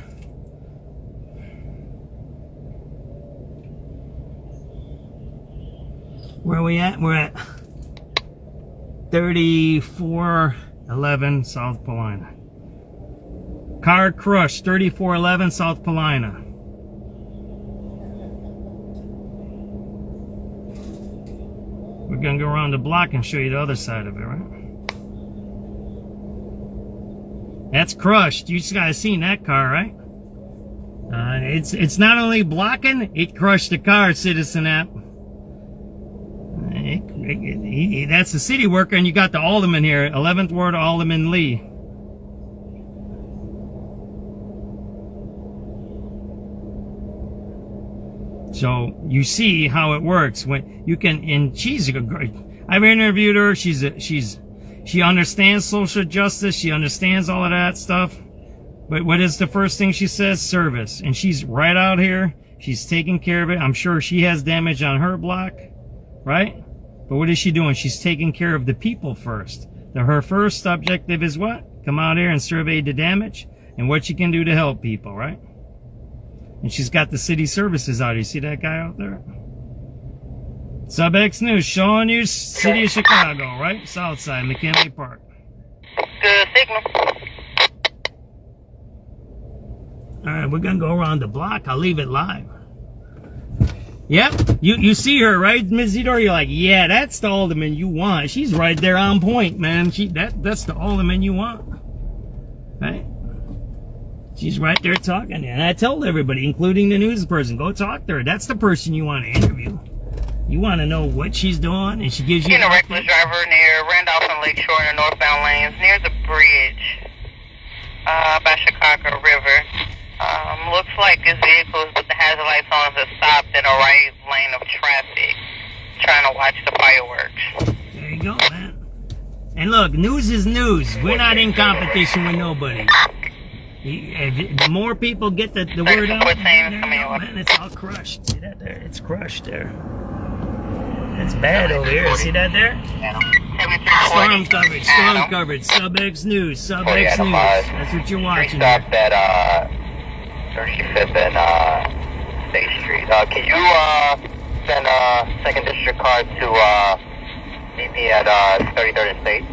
Where are we at? We're at 3411 South Polina. Car crushed, 3411 South Polina. We're gonna go around the block and show you the other side of it, right? That's crushed. You just gotta seen that car, right? It's not only blocking, it crushed the car, Citizen App. That's the city worker, and you got the alderman here, 11th Ward Alderman Lee. So you see how it works when you can. And she's a great. I've interviewed her. She understands social justice. She understands all of that stuff. But what is the first thing she says? Service. And she's right out here. She's taking care of it. I'm sure she has damage on her block, right? But what is she doing? She's taking care of the people first. Her first objective is what? Come out here and survey the damage and what she can do to help people, right? And she's got the city services out. You see that guy out there? SubX.News showing you city of Chicago, right? Southside, McKinley Park. Good signal. All right, we're gonna go around the block. I'll leave it live. Yep, you see her, right, Ms. Zidor? You're like, yeah, that's the alderman you want. She's right there on point, man. That's the alderman you want, right? She's right there talking. And I told everybody, including the news person, go talk to her. That's the person you want to interview. You want to know what she's doing, and she gives you... a reckless driver near Randolph and Lakeshore in the northbound lanes, near the bridge by Chicago River. Looks like this vehicle with the hazard lights on has stopped in a right lane of traffic, trying to watch the fireworks. There you go, man. And look, news is news. We're not in competition with nobody. The more people get the word out, man, it's all crushed. See that there? It's crushed there. It's bad over here. See that there? Storm coverage. SubX.News. SubX.News. That's what you're watching. Stopped at 35th and State Street. Can you send a 2nd District car to meet me at 33rd and State?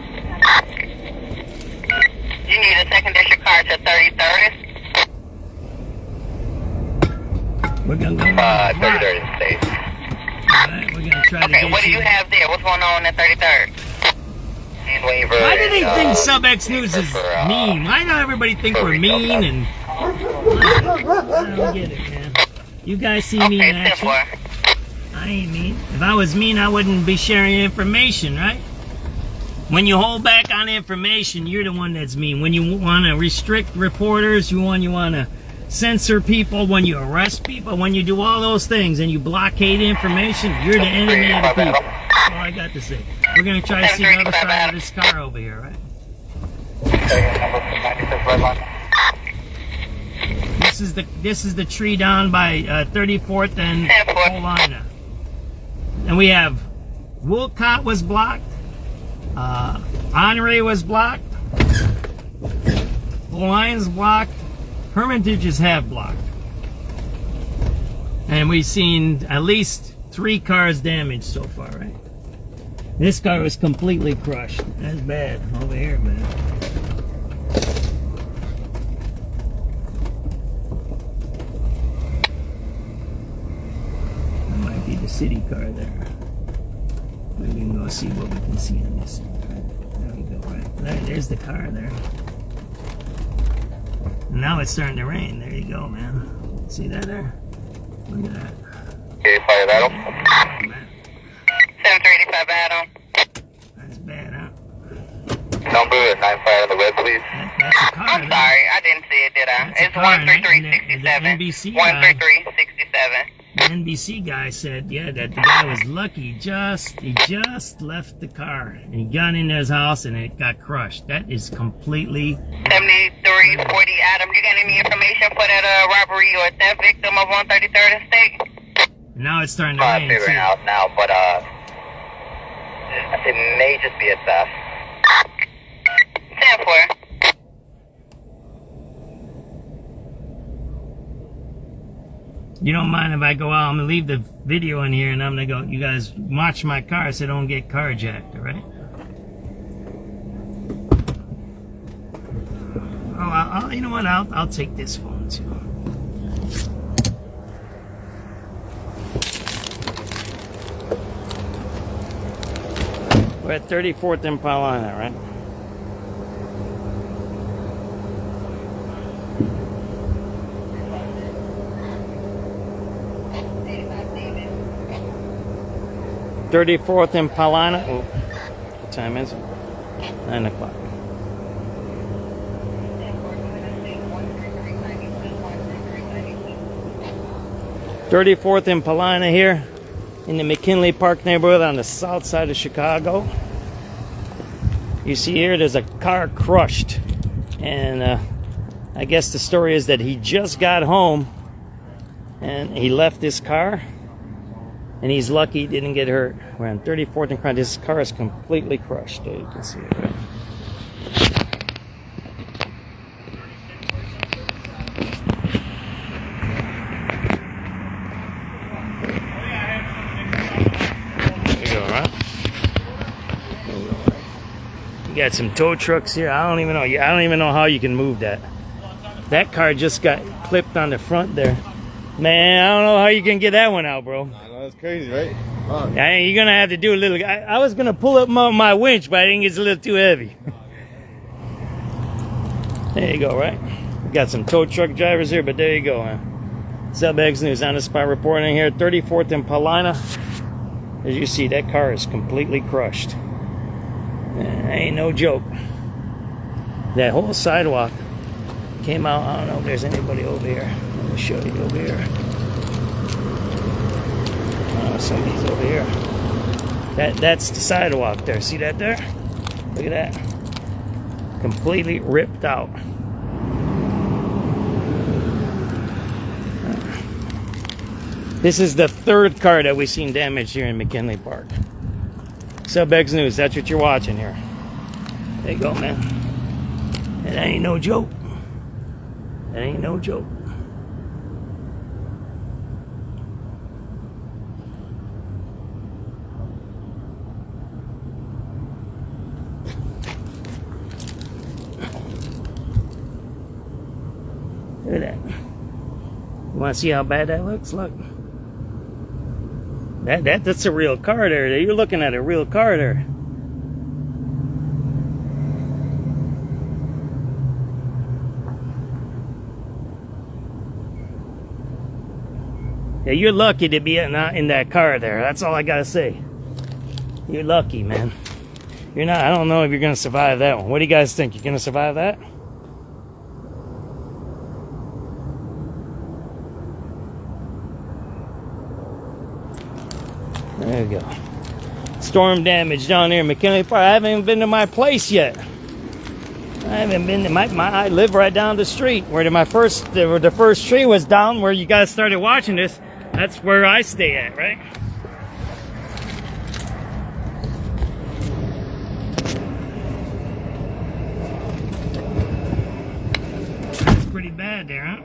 You need a 2nd District car to 33rd? We're gonna go 33rd and State. Alright, we're gonna try to get what do you have there? What's going on at 33rd? Why do they think SubX.News is mean? Why do everybody think we're mean and... I don't get it, man. You guys see me in action. I ain't mean. If I was mean, I wouldn't be sharing information, right? When you hold back on information, you're the one that's mean. When you want to restrict reporters, you want to censor people, when you arrest people, when you do all those things and you blockade information, you're the enemy of the people. That's all I got to say. We're going to try to see the other side of this car over here, right? This is the tree down by 34th and Polina. And we have Wolcott was blocked. Honore was blocked. Polina's blocked. Hermitages have blocked. And we've seen at least 3 cars damaged so far, right? This car was completely crushed. That's bad over here, man. That might be the city car there. We can go see what we can see on this. There we go, right? There's the car there. Now it's starting to rain. There you go, man. See that there? Look at that. Okay, fire that up. 7385 Adam. That's bad, huh? Number 95 on the red, please. That's a car. I'm sorry, I didn't see it, did I? That's It's 13367. NBC guy. 13367. The NBC guy said, yeah, that the guy was lucky. He just left the car. And he got into his house and it got crushed. That is completely... 7340 Adam, you got any information for that robbery or theft victim of 133rd and State? Now it's starting to I'm rain. figuring too. out now, but it may just be a theft. 10-4. You don't mind if I go out? I'm gonna leave the video in here and I'm gonna go. You guys watch my car so I don't get carjacked, all right? Oh, you know what? I'll take this phone too. We're at 34th and Polina, right? and Polina. Oh, what time is it? 9 o'clock. 34th and Polina here in the McKinley Park neighborhood on the south side of Chicago. You see here there's a car crushed, and I guess the story is that he just got home and he left this car and he's lucky he didn't get hurt. We're on 34th and Polina. This car is completely crushed. There you can see it, right? You got some tow trucks here. I don't even know how you can move that. That car just got clipped on the front there. Man, I don't know how you can get that one out, bro. I know, that's crazy, right? You're gonna have to do a little. I was gonna pull up my winch, but I think it's a little too heavy. There you go, right? We got some tow truck drivers here, but there you go, man. SubX.News on the spot reporting here, 34th and Polina. As you see, that car is completely crushed. Ain't no joke. That whole sidewalk came out. I don't know if there's anybody over here. Let me show you over here. Somebody's over here. That's the sidewalk there. See that there? Look at that. Completely ripped out. This is the 3rd car that we've seen damaged here in McKinley Park. SubX.News, that's what you're watching here. There you go, man. That ain't no joke. That ain't no joke. Look at that. You want to see how bad that looks? Look. That's a real car there. You're looking at a real car there. Yeah, you're lucky to be not in that car there. That's all I gotta say. You're lucky, man. You're not. I don't know if you're gonna survive that one. What do you guys think? You're gonna survive that? There you go. Storm damage down here in McKinley Park. I haven't even been to my place yet. I haven't been to I live right down the street where the first tree was down where you guys started watching this. That's where I stay at, right? Pretty bad there, huh?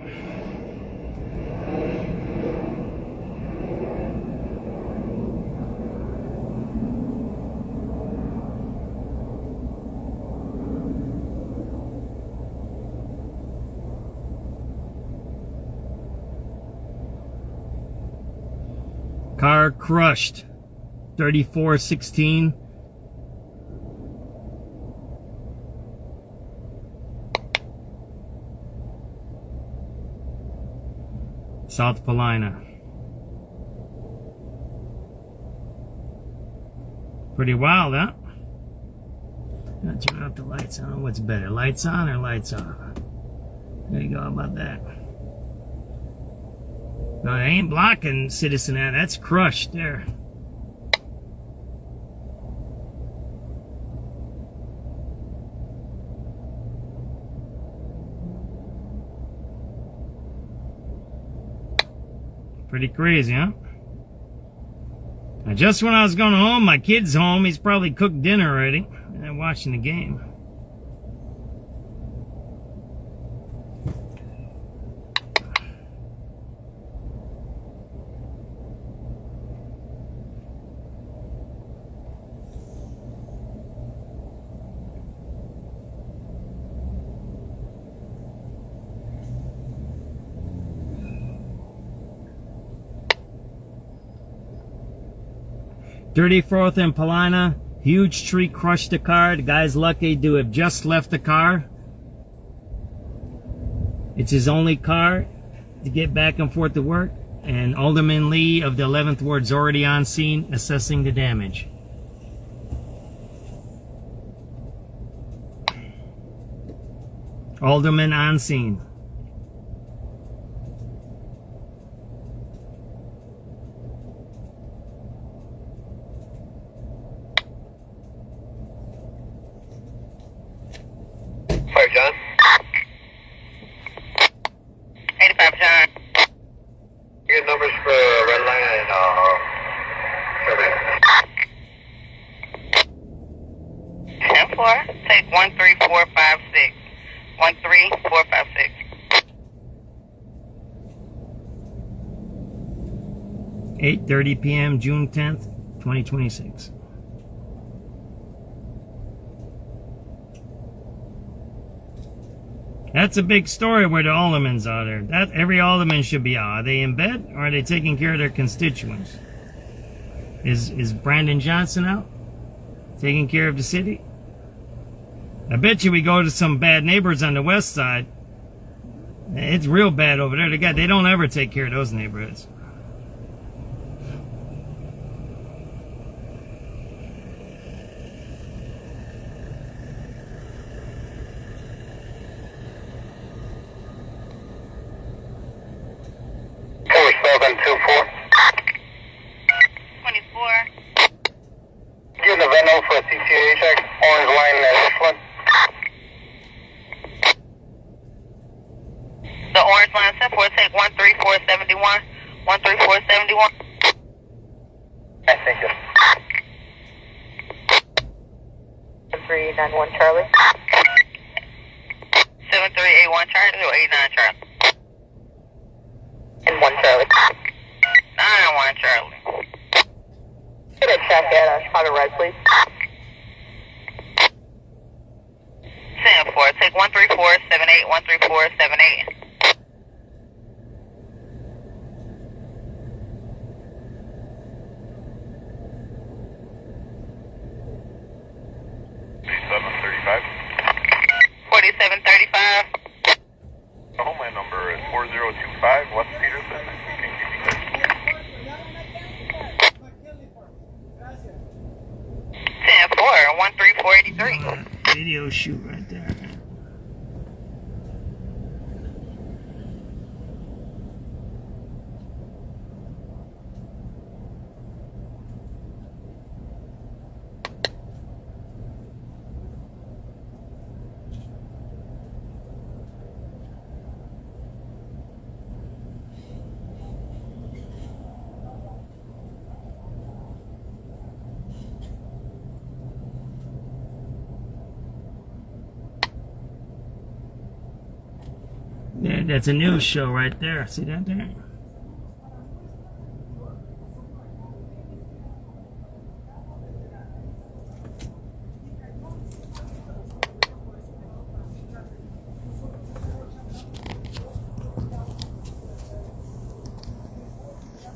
Car crushed. 3416. South Polina. Pretty wild, huh? I'm gonna turn off the lights. I don't know what's better, lights on or lights off. There you go. How about that? No, I ain't blocking Citizen Ave. That's crushed there. Pretty crazy, huh? Now, just when I was going home, my kid's home. He's probably cooked dinner already. And I'm watching the game. .34th and Polina, huge tree crushed the car. The guy's lucky to have just left the car. It's his only car to get back and forth to work. And Alderman Lee of the 11th Ward's already on scene assessing the damage. Alderman on scene. John. 85, John. Your numbers for red line and survey. 10-4. Take 13456. 13456. .30 p.m. June 10th, 2026. That's a big story where the aldermans are there. That every alderman should be out. Are they in bed or are they taking care of their constituents? Is Brandon Johnson out? Taking care of the city? I bet you we go to some bad neighbors on the west side. It's real bad over there. They don't ever take care of those neighborhoods. The orange line 10-4, take 13471. 13471. Thank you. 7391 Charlie. 7381 Charlie or 89 Charlie? And 1 Charlie. 91 Charlie. Get a check at Chicago Red, please. 10-4, take 13478. 13478. Homeland number is 4025 West Peterson. 483. Video shoot right there. Yeah, that's a news show right there. See that there?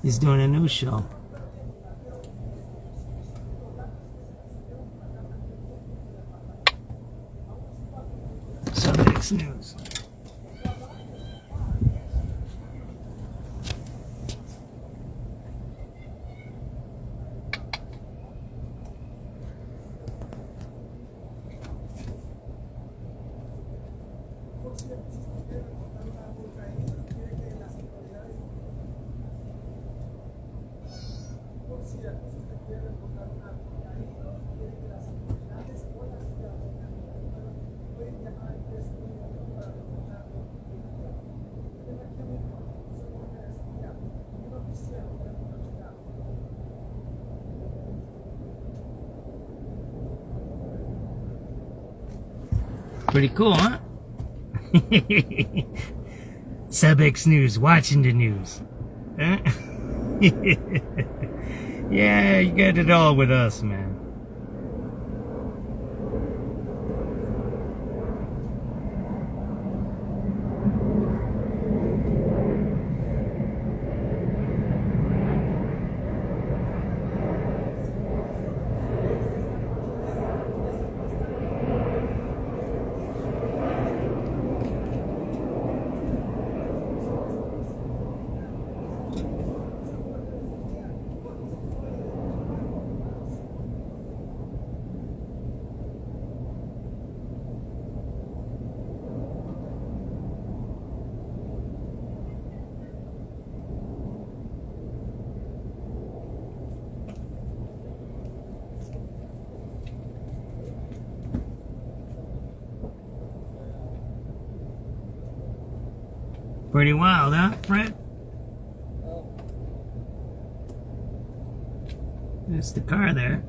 He's doing a news show. SubX.News. Pretty cool, huh? SubX.News, watching the news. Huh? Yeah, you get it all with us, man. Pretty wild, huh, Fred? That's the car there.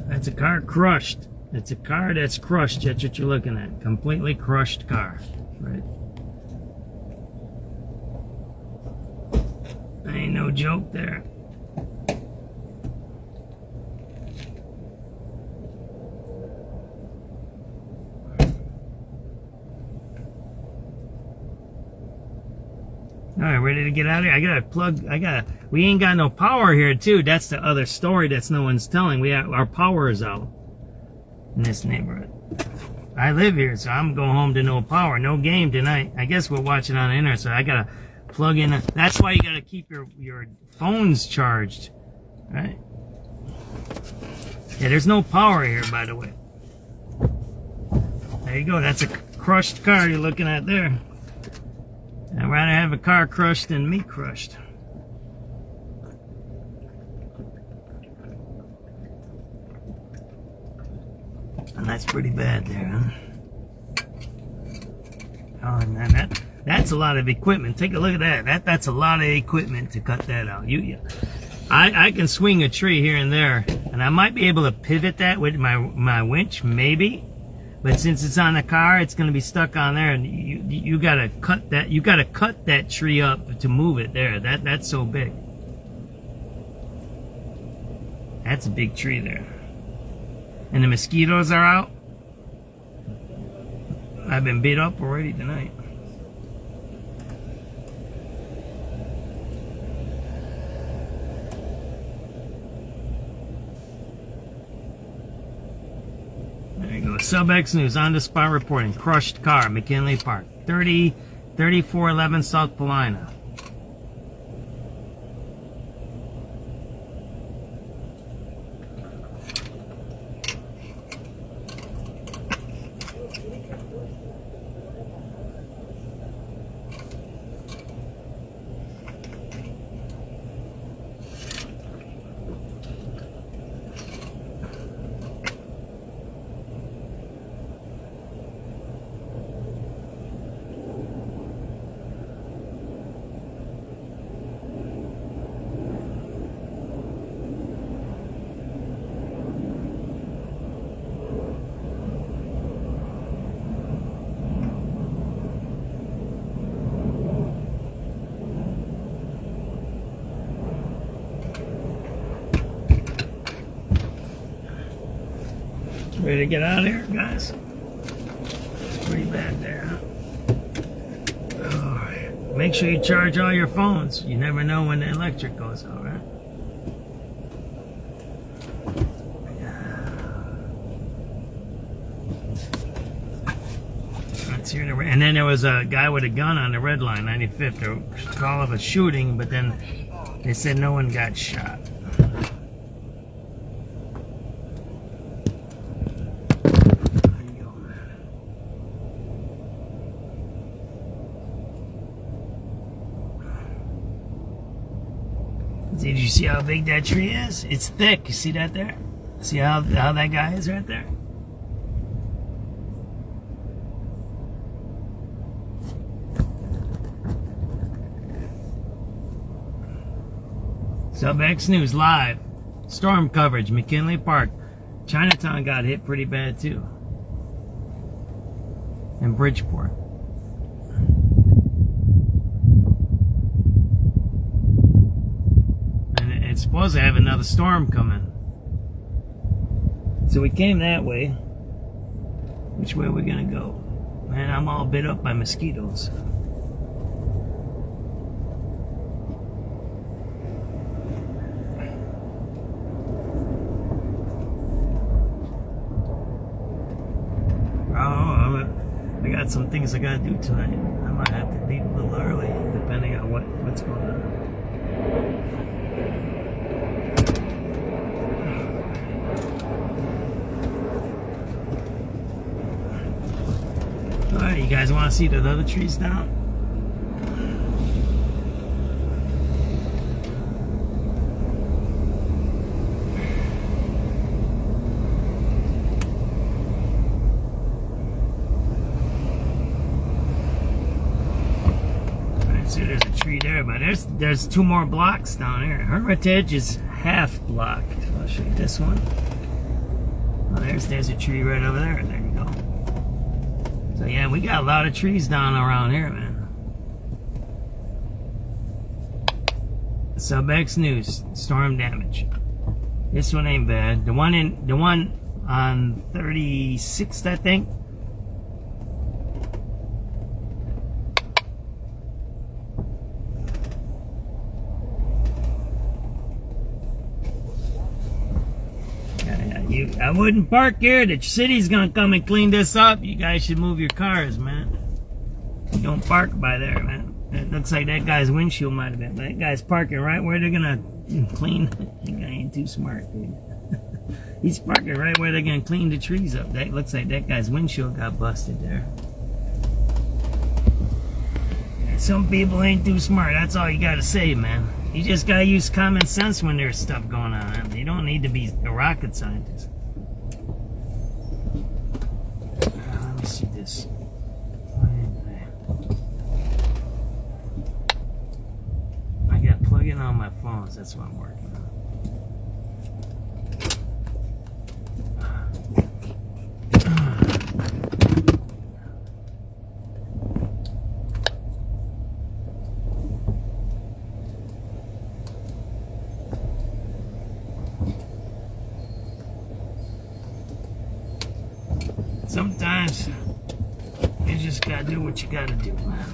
That's a car crushed. It's a car that's crushed. That's what you're looking at. Completely crushed car. Right? Ain't no joke there. Alright, ready to get out of here? We ain't got no power here too. That's the other story that's no one's telling. Our power is out in this neighborhood. I live here, so I'm going home to no power. No game tonight. I guess we're watching on the internet, so I gotta plug in. That's why you gotta keep your phones charged. Right? Yeah, there's no power here, by the way. There you go. That's a crushed car you're looking at there. I'd rather have a car crushed than me crushed. And that's pretty bad there, huh? Oh, man, that's a lot of equipment. Take a look at that. That's a lot of equipment to cut that out. I can swing a tree here and there, and I might be able to pivot that with my winch, maybe. But since it's on the car, it's going to be stuck on there, and you gotta cut that. You gotta cut that tree up to move it there. That's so big. That's a big tree there. And the mosquitoes are out. I've been beat up already tonight. There you go. SubX.News on the spot reporting. Crushed car, McKinley Park. 3411 South Polina. Ready to get out of here, guys? It's pretty bad there, huh? Oh, make sure you charge all your phones. You never know when the electric goes out, right? That's here. And then there was a guy with a gun on the red line, 95th. They were call of a shooting, but then they said no one got shot. Did you see how big that tree is? It's thick. You see that there? See how that guy is right there? SubX.News live. Storm coverage, McKinley Park. Chinatown got hit pretty bad too. And Bridgeport. And it's supposed to have another storm coming. So we came that way. Which way are we gonna go? Man, I'm all bit up by mosquitoes. I got some things I gotta do tonight. I might have to leave a little early, depending on what's going on. Alright, you guys want to see the other trees down? See, there's a tree there, but there's two more blocks down here. Hermitage is half blocked. I'll show you this one. Oh, there's a tree right over there. There you go. So yeah, we got a lot of trees down around here, man. SubX.News, storm damage. This one ain't bad. The one on 36th, I think. I wouldn't park here. The city's gonna come and clean this up. You guys should move your cars, man. Don't park by there, man. It looks like that guy's windshield might have been. That guy's parking right where they're gonna clean. That guy ain't too smart, dude. He's parking right where they're gonna clean the trees up. That looks like that guy's windshield got busted there. Some people ain't too smart. That's all you gotta say, man. You just gotta use common sense when there's stuff going on. You don't need to be a rocket scientist. Let me see this. I got plug-in on my phones. That's what I'm working on. Sometimes you just gotta do what you gotta do, man.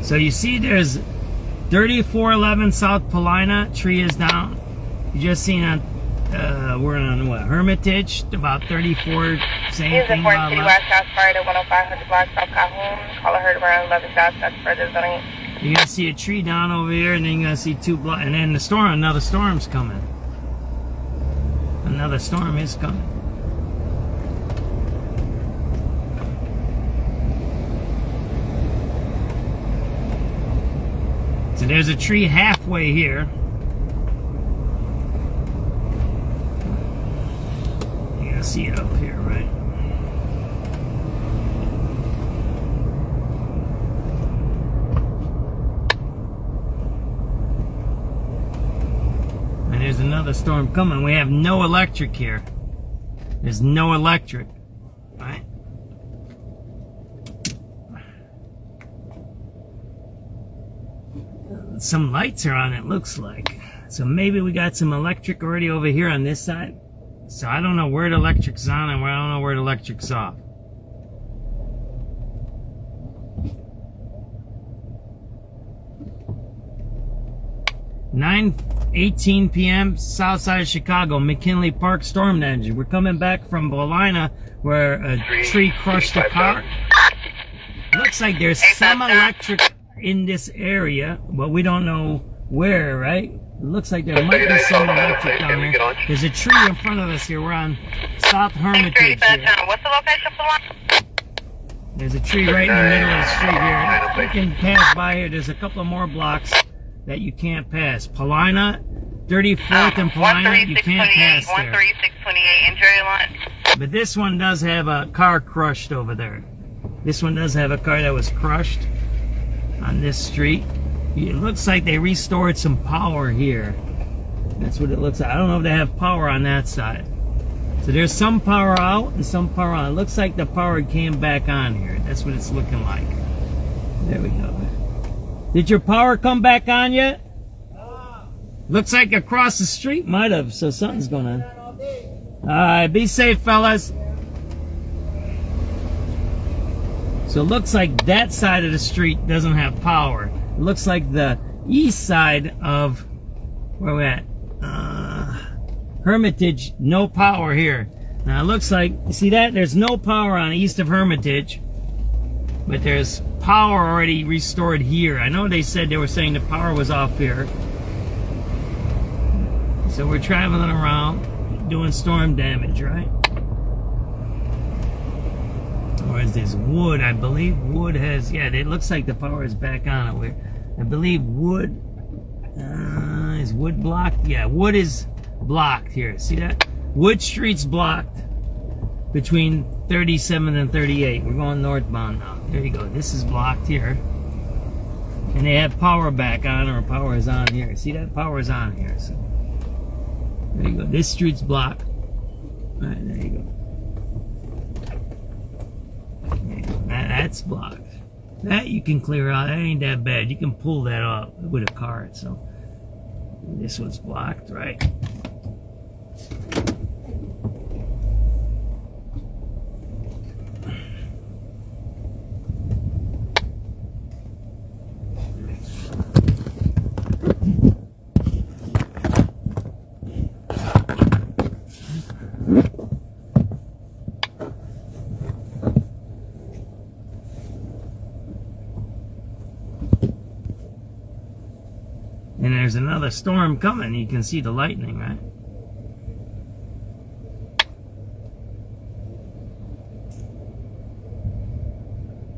So you see there's 3411 South Polina, tree is down. You just seen on, we're on what, Hermitage, about 34, same thing. City West, South Florida, 10500 block, South Calhoun. Call heard around 11 South, that's further zoning. You're gonna see a tree down over here, and then you're gonna see two blocks, and then the storm, another storm's coming. Another storm is coming. So there's a tree halfway here. You're gonna see it up here, right? There's another storm coming. We have no electric here. There's no electric, right? some lights are on, it looks like. So maybe we got some electric already over here on this side. So I don't know where the electric's on and I don't know where the electric's off. (9:18 p.m. Southside of Chicago, McKinley Park storm damage. We're coming back from Polina where a tree crushed a car. Looks like there's some electric in this area, but we don't know where, right? It looks like there might be some electric down there. There's a tree in front of us here. We're on South Hermitage here. What's the location for one? There's a tree right in the middle of the street here. You can pass by here. There's a couple more blocks that you can't pass. Polina, 34th and Polina, you can't pass there. 13628 injury line. But this one does have a car crushed over there. This one does have a car that was crushed on this street. It looks like they restored some power here. That's what it looks like. I don't know if they have power on that side. So there's some power out and some power on. It looks like the power came back on here. That's what it's looking like. There we go. Did your power come back on yet? Looks like across the street might have, so something's going on. Alright, be safe, fellas. So it looks like that side of the street doesn't have power. It looks like the east side of, where we at? Hermitage, no power here. Now it looks like, you see that? There's no power on east of Hermitage. But there's power already restored here. I know they said they were saying the power was off here. So we're traveling around doing storm damage, right? Or is this Wood? I believe Wood has, yeah, it looks like the power is back on it. I believe Wood, is Wood blocked? Yeah, Wood is blocked here. See that? Wood Street's blocked between 37 and 38. We're going northbound now. There you go. This is blocked here. And they have power back on, or power is on here. See that? Power is on here. So there you go. This street's blocked. Alright, there you go. Yeah, that's blocked. That you can clear out. That ain't that bad. You can pull that off with a cart. So this one's blocked, right? And there's another storm coming. You can see the lightning, right?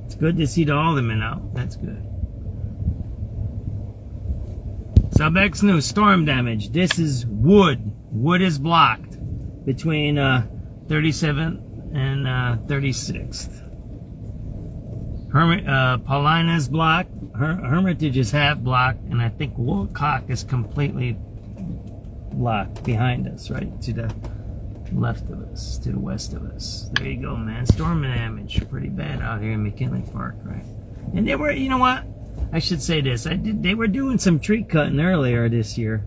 It's good to see the alderman out. That's good. SubX.News, storm damage. This is Wood. Wood is blocked between 37th and 36th. Polina is blocked. Hermitage is half blocked, and I think Wolcott is completely blocked behind us, right to the left of us, to the west of us. There you go, man. Storm damage, pretty bad out here in McKinley Park, right? And they were, you know what? I should say this. They were doing some tree cutting earlier this year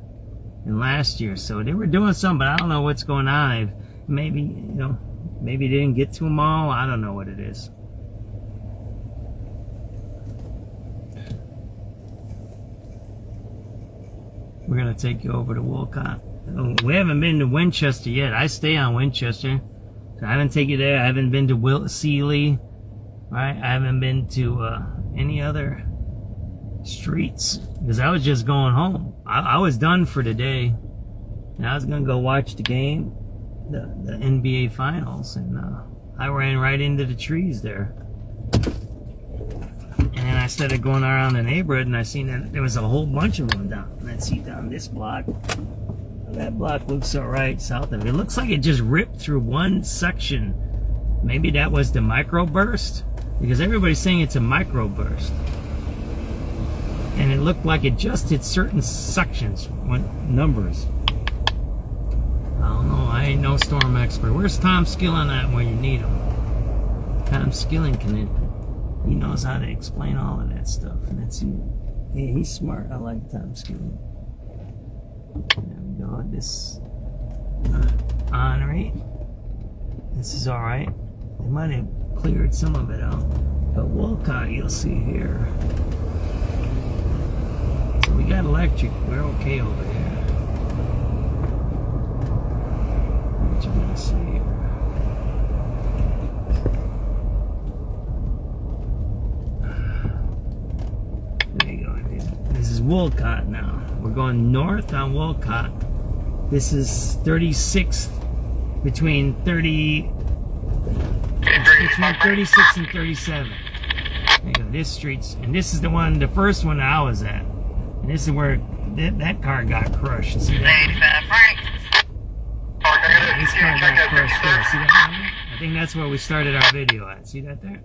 and last year, so they were doing some, but I don't know what's going on. Maybe, you know, maybe they didn't get to them all. I don't know what it is. We're going to take you over to Wolcott. We haven't been to Winchester yet. I stay on Winchester. So I haven't taken you there. I haven't been to Sealy. Right? I haven't been to any other streets. Because I was just going home. I was done for the day. And I was going to go watch the game. The NBA Finals. And I ran right into the trees there. And then I started going around the neighborhood, and I seen that there was a whole bunch of them down. And I see down this block. That block looks alright south of it. It looks like it just ripped through one section. Maybe that was the microburst, because everybody's saying it's a microburst. And it looked like it just hit certain sections, numbers. I don't know. I ain't no storm expert. Where's Tom Skilling at when you need him? Tom Skilling he knows how to explain all of that stuff. And let's see. Yeah, he's smart. I like Tom Skinner. There we go. This on right. This is all right. They might have cleared some of it out, but Wolcott, you'll see here. So we got electric. We're okay over here. What you gonna see here? There you go. This is Wolcott now. We're going north on Wolcott. This is 36th between 36 and 37. There you go. This street's, and this is the first one I was at. And this is where that car got crushed. See that? This car got crushed there. See that? I think that's where we started our video at. See that there?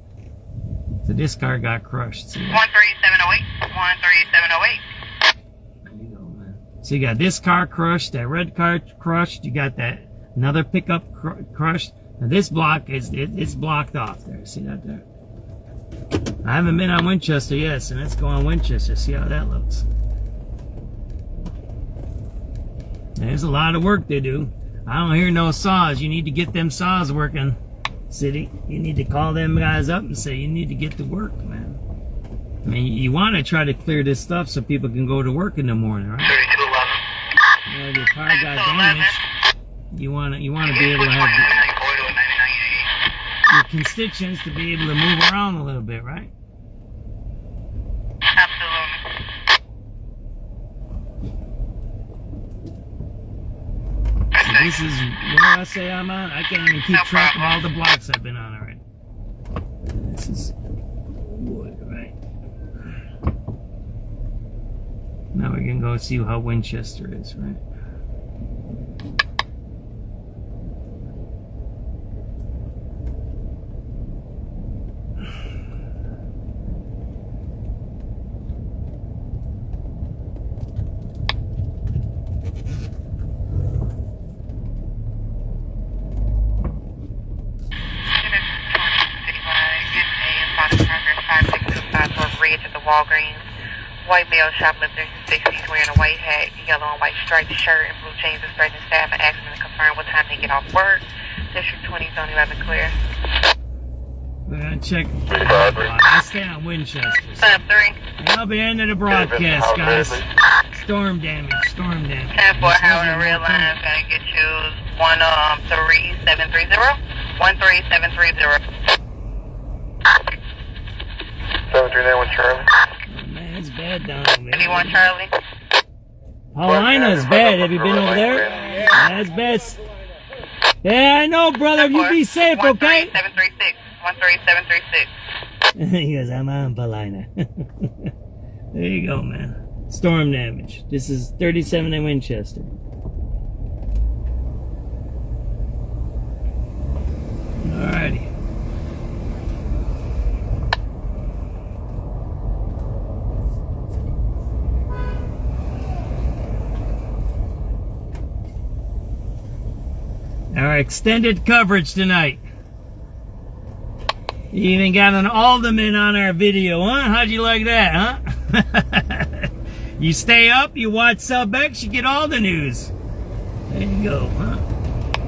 So this car got crushed. See that? 13708. 13708. There you go, man. So you got this car crushed, that red car crushed. You got that another pickup crushed. Now this block it's blocked off there. See that there? I haven't been on Winchester yet, so let's go on Winchester. See how that looks. There's a lot of work to do. I don't hear no saws. You need to get them saws working, city. You need to call them guys up and say you need to get to work, man. I mean, you want to try to clear this stuff so people can go to work in the morning, right? 3211. You know, if your car got damaged, you want to be able to have your constituents to be able to move around a little bit, right? Absolutely. So this is where I say I'm on. I can't even keep track of all the blocks I've been on already. This is wood, right? Now we can go see how Winchester is, right? Walgreens. White male shoplifter, 60s, wearing a white hat, yellow and white striped shirt, and blue jeans, and threatening staff and asking them to confirm what time they get off work. District 20, zone 11 clear. We're gonna check. I stay on Winchester. Step 3. That'll be the end of the broadcast, guys. Storm damage, storm damage. 10-4, Howard, red line is gonna get you 13730. 13730. 739 Charlie. Oh, man, it's bad down over there. 81 Charlie. Paulina's bad. Have you been over there? That's bad. Yeah, I know, brother. You be safe, okay? 13736. 13736. He goes, I'm on Polina. There you go, man. Storm damage. This is 37 in Winchester. Alrighty. Our extended coverage tonight. You even got an alderman on our video, huh? How'd you like that, huh? You stay up, you watch SubX, you get all the news. There you go, huh?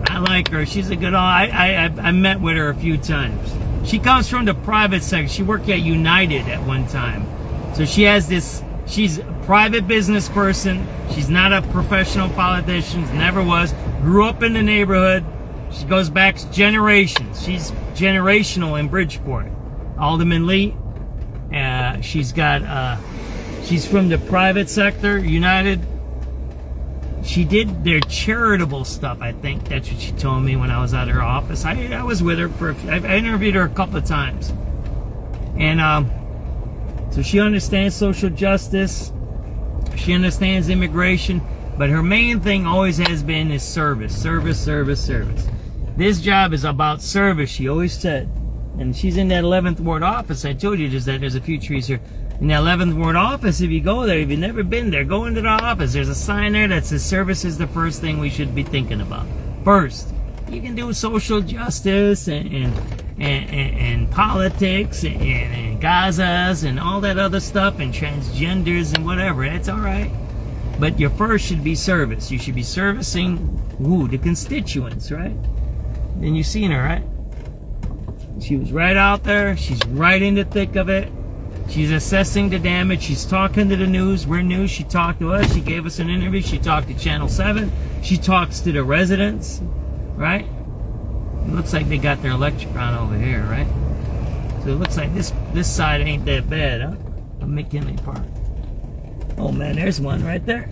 I like her. She's a good. I met with her a few times. She comes from the private sector. She worked at United at one time. So she has this. She's a private business person. She's not a professional politician. Never was. Grew up in the neighborhood. She goes back generations. She's generational in Bridgeport. Alderman Lee. She's from the private sector, United. She did their charitable stuff, I think. That's what she told me when I was at her office. I was with her I interviewed her a couple of times. And so she understands social justice. She understands immigration. But her main thing always has been is service. Service, service, service. This job is about service, she always said. And she's in that 11th Ward office. I told you just that there's a few trees here. In the 11th Ward office, if you go there, if you've never been there, go into the office. There's a sign there that says service is the first thing we should be thinking about. First, you can do social justice and and politics and Gazas and all that other stuff and transgenders and whatever. It's all right. But your first should be service. You should be servicing the constituents, right? And you've seen her, right? She was right out there. She's right in the thick of it. She's assessing the damage. She's talking to the news. We're news. She talked to us. She gave us an interview. She talked to Channel 7. She talks to the residents, right? It looks like they got their electric on over here, right? So it looks like this side ain't that bad, huh? Of McKinley Park. Oh man, there's one right there.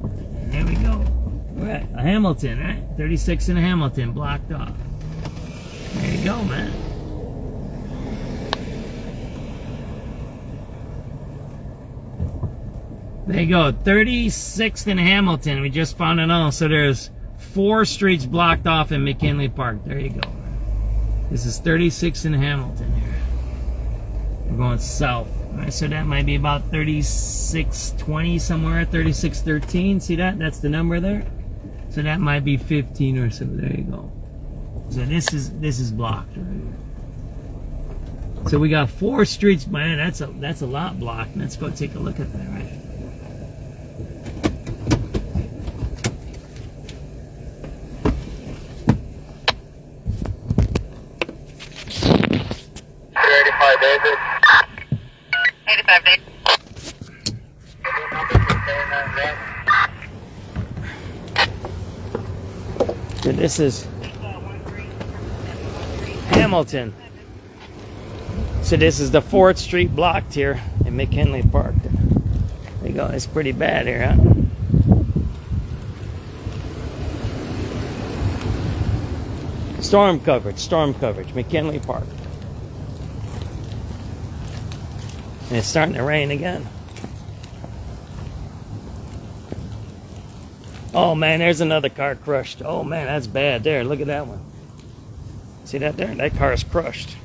There we go. We're at a Hamilton, right? 36 in a Hamilton, blocked off. There you go, man. There you go, 36th in Hamilton. We just found it out. So there's 4 streets blocked off in McKinley Park. There you go. This is 36th in Hamilton here. We're going south. All right, so that might be about 3620 somewhere, 3613. See that? That's the number there. So that might be 15 or so. There you go. So this is blocked right here. So we got 4 streets. Man, that's a lot blocked. Let's go take a look at that, right? So this is Hamilton. So this is the 4th Street blocked here in McKinley Park. There you go. It's pretty bad here, huh? Storm coverage, McKinley Park. And it's starting to rain again. Oh man, there's another car crushed. Oh man, that's bad there. Look at that one. See that there? That car is crushed.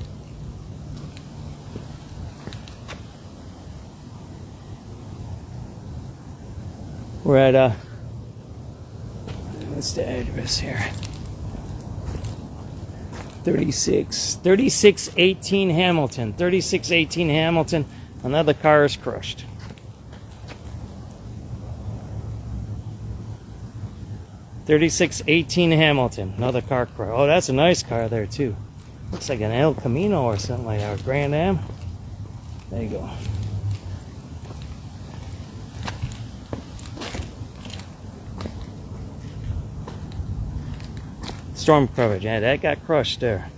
We're at what's the address here? 3618 Hamilton. 3618 Hamilton. Another car is crushed. 3618 Hamilton. Another car crushed. Oh, that's a nice car there too. Looks like an El Camino or something like that. Or Grand Am. There you go. Storm coverage. Yeah, that got crushed there.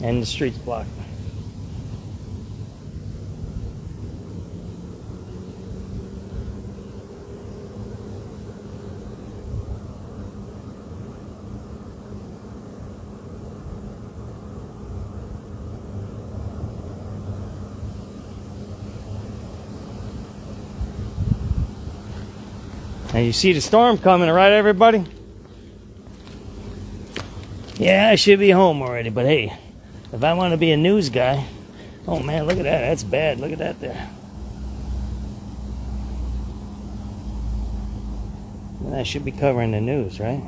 And the street's blocked. Now you see the storm coming, right, everybody? Yeah, I should be home already, but hey, if I want to be a news guy, oh man, look at that. That's bad. Look at that there. And that should be covering the news, right?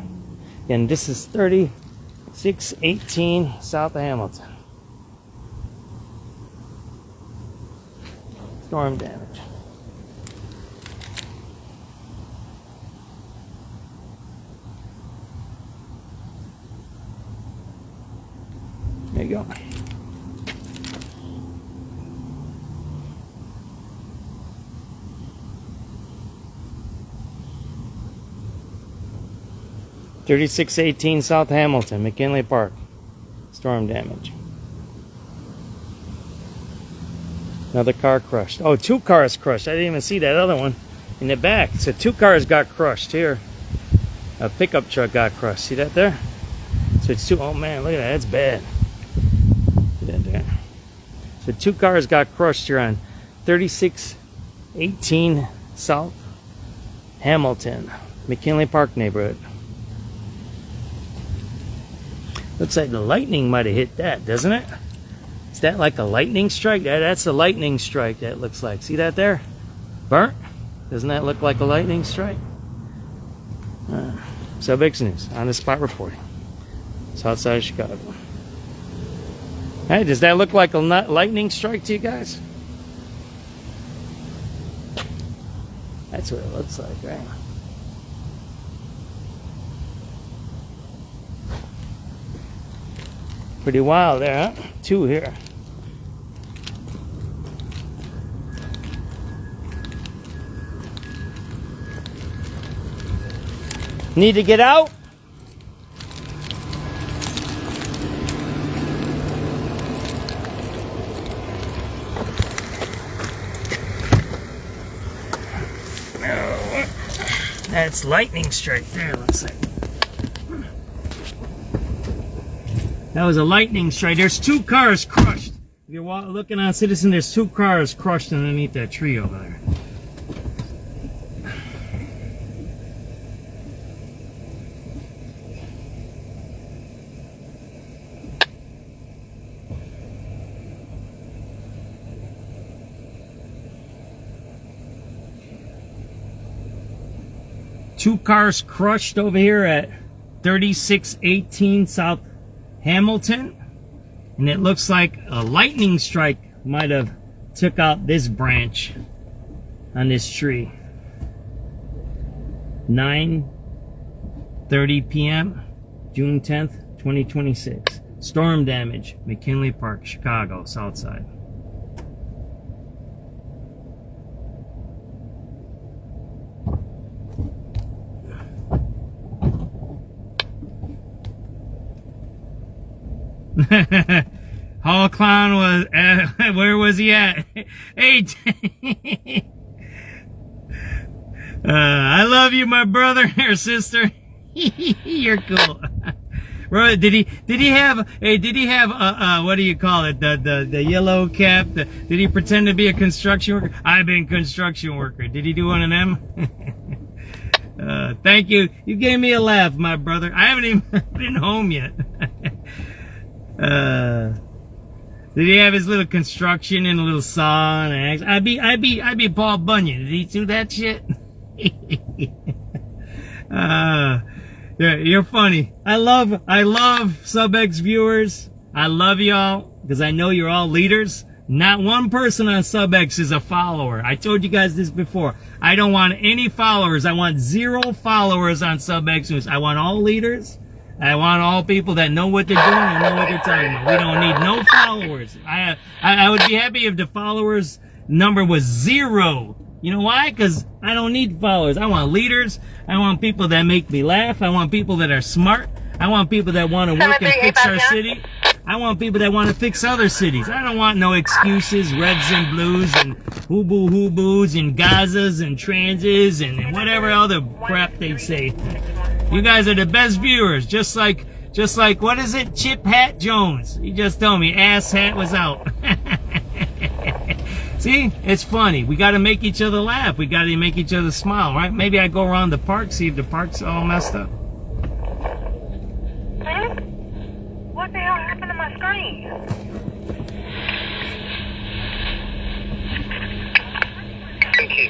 And this is 3618 South Hamilton. Storm damage. There you go. (3618) South Hamilton, McKinley Park. Storm damage. Another car crushed. Oh, 2 cars crushed. I didn't even see that other one in the back. So 2 cars got crushed here. A pickup truck got crushed. See that there? So it's 2. Oh man, look at that. That's bad. There. So 2 cars got crushed here on 3618 South Hamilton, McKinley Park neighborhood. Looks like the lightning might have hit that, doesn't it? Is that like a lightning strike? That's a lightning strike, that looks like. See that there? burnt. Doesn't that look like a lightning strike? SubX.News, on the spot reporting. Southside of Chicago. Hey, does that look like a lightning strike to you guys? That's what it looks like, right? Pretty wild there, huh? 2 here. Need to get out? That's lightning strike there, looks like. That was a lightning strike. There's 2 cars crushed. If you're looking on Citizen, there's 2 cars crushed underneath that tree over there. Two cars crushed over here at 3618 South Hamilton, and it looks like a lightning strike might have took out this branch on this tree. 9:30 p.m. June 10th, 2026. Storm damage, McKinley Park, Chicago, Southside. Hall Clown was where was he at? Hey, I love you, my brother or sister. You're cool. Bro, did he have what do you call it, the yellow cap, did he pretend to be a construction worker? I've been construction worker. Did he do one of them? Thank you, you gave me a laugh, my brother. I haven't even been home yet. Did he have his little construction and a little saw and an axe? I'd be Paul Bunyan. Did he do that shit? Yeah, you're funny. I love SubX viewers. I love y'all because I know you're all leaders. Not one person on SubX is a follower. I told you guys this before. I don't want any followers. I want 0 followers on SubX. I want all leaders. I want all people that know what they're doing and know what they're talking about. We don't need no followers. I would be happy if the followers number was 0. You know why? Because I don't need followers. I want leaders. I want people that make me laugh. I want people that are smart. I want people that want to work and fix our city. I want people that want to fix other cities. I don't want no excuses, reds and blues and hooboo-hooboos and Gazas and transes and whatever other crap they say. You guys are the best viewers, just like what is it, Chip Hat Jones? He just told me ass hat was out. See, it's funny. We got to make each other laugh. We got to make each other smile, right? Maybe I go around the park, see if the park's all messed up. Huh? What the hell happened to my screen? Thank you.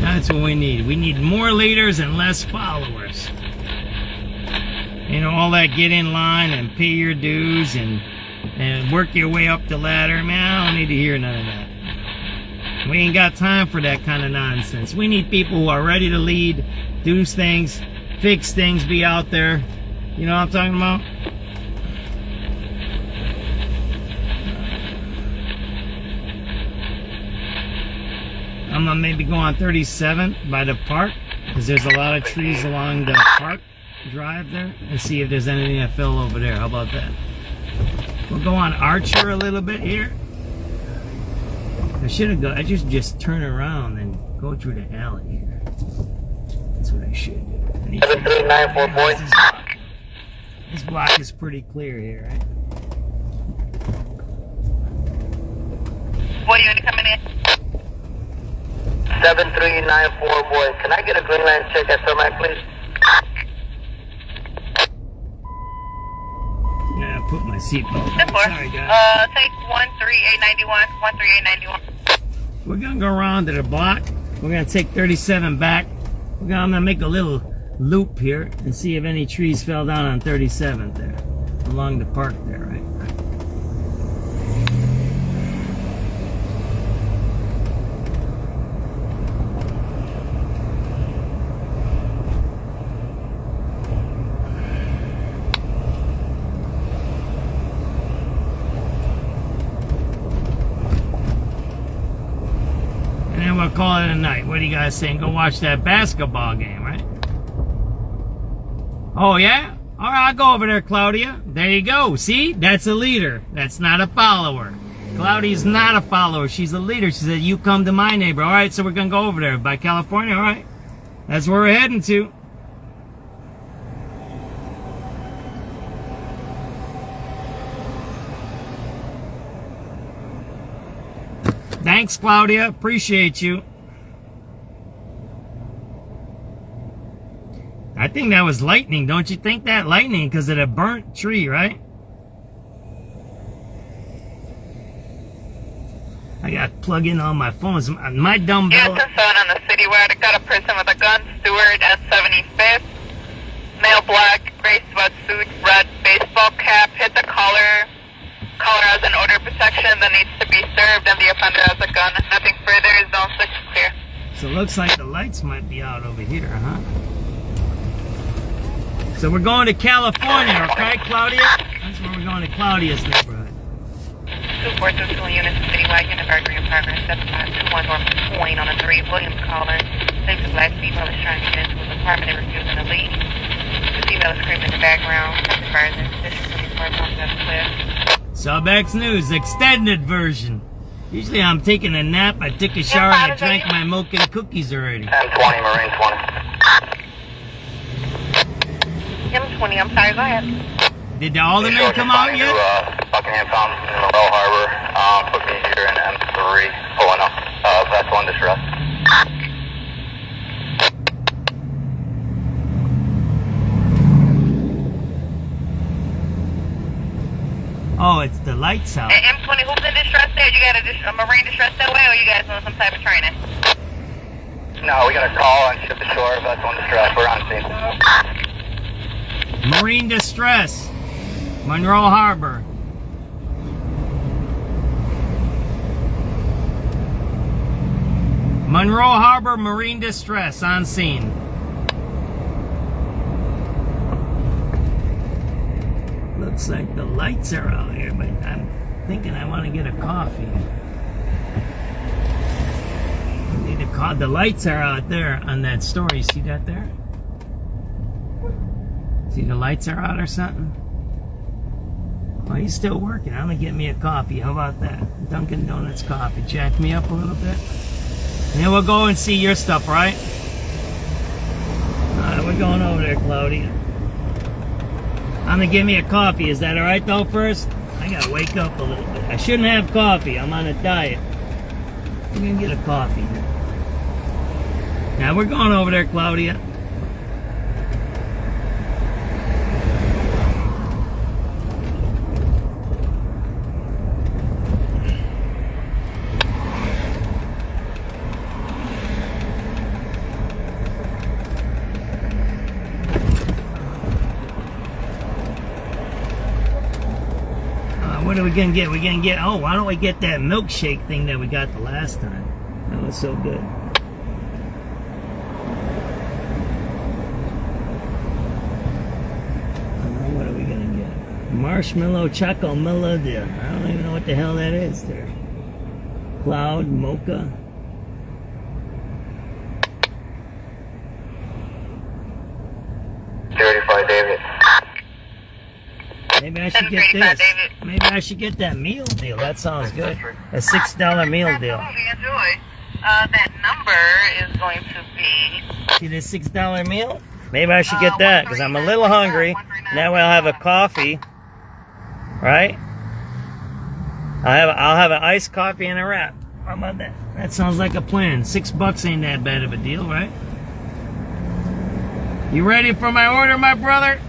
That's what we need. We need more leaders and less followers. You know, all that get in line and pay your dues and work your way up the ladder. Man, I don't need to hear none of that. We ain't got time for that kind of nonsense. We need people who are ready to lead, do things, fix things, be out there. You know what I'm talking about? I'm gonna maybe go on 37th by the park, because there's a lot of trees along the park drive there, and see if there's anything that fell over there. How about that? We'll go on Archer a little bit here. I should have I just turn around and go through the alley here. That's what I should do. 7394 boys. This block is pretty clear here, right? Boy, you coming in? 7394 boys. Can I get a green line check at Southside, please? put my seatbelt on. Sorry, guys. Take 13891. 13891. We're gonna go around to the block. We're gonna take 37 back. I'm gonna make a little loop here and see if any trees fell down on 37th there, along the park there, right? And then we'll call it a night. What are you guys saying? Go watch that basketball game, right? Oh, yeah? All right, I'll go over there, Claudia. There you go. See? That's a leader. That's not a follower. Claudia's not a follower. She's a leader. She said, you come to my neighbor. All right, so we're going to go over there by California. All right. That's where we're heading to. Thanks, Claudia. Appreciate you. I think that was lightning. Don't you think that? Lightning because of the burnt tree, right? I got to plug in all my phones. My dumbbell. Houston 7 on the citywide. I got a person with a gun. Stewart at 75th. Male black, gray sweatsuit, red baseball cap. Hit the collar. Caller has an order of protection that needs to be served, and the offender has a gun. Nothing further. Zone 6 is clear. So it looks like the lights might be out over here, huh? So we're going to California, okay, Claudia? That's where we're going, to Claudia's neighborhood. 242 units of citywide, unit burglary in progress. 7521 North Point on a 3. Williams caller. Thinks a black female is trying to get into his apartment and refusing to leave. The female is screaming in the background. Fires in position 24 pounds out of clear. SubX.News, extended version. Usually I'm taking a nap, I took a shower, and I drank my milk and cookies already. M20, Marine 20. M20, I'm sorry, go ahead. Did the alderman come out yet? Buckingham Fountain in the Low Harbor. Put me here in M3, pulling up. Vessel in distress. Oh, it's the lights out. M20, who's in distress there? You got a Marine distress that way, or you guys doing some type of training? No, we got a call on ship to shore. Vessel in distress. We're on scene. Marine distress. Monroe Harbor. Monroe Harbor Marine distress on scene. Looks like the lights are out here, but I'm thinking I want to get a coffee. I need a the lights are out there on that story. See that there? See the lights are out or something? Oh, he's still working. I'm gonna get me a coffee. How about that? Dunkin' Donuts coffee. Jack me up a little bit. And then we'll go and see your stuff, right? Alright, we're going over there, Claudia. I'm gonna get me a coffee. Is that alright though first? I gotta wake up a little bit. I shouldn't have coffee. I'm on a diet. I'm gonna get a coffee. Now we're going over there, Claudia. What are we gonna get? We're gonna get, oh, why don't we get that milkshake thing that we got the last time? That was so good. What are we gonna get? Marshmallow Choco Melody. I don't even know what the hell that is there. Cloud Mocha. David. Maybe I should get this. Maybe I should get that meal deal. That sounds good. A $6 meal deal. Enjoy. That number is going to be... See this $6 meal? Maybe I should get that because I'm a little hungry. Now I'll have a coffee, right? I'll have an iced coffee and a wrap. How about that? That sounds like a plan. $6 ain't that bad of a deal, right? You ready for my order, my brother?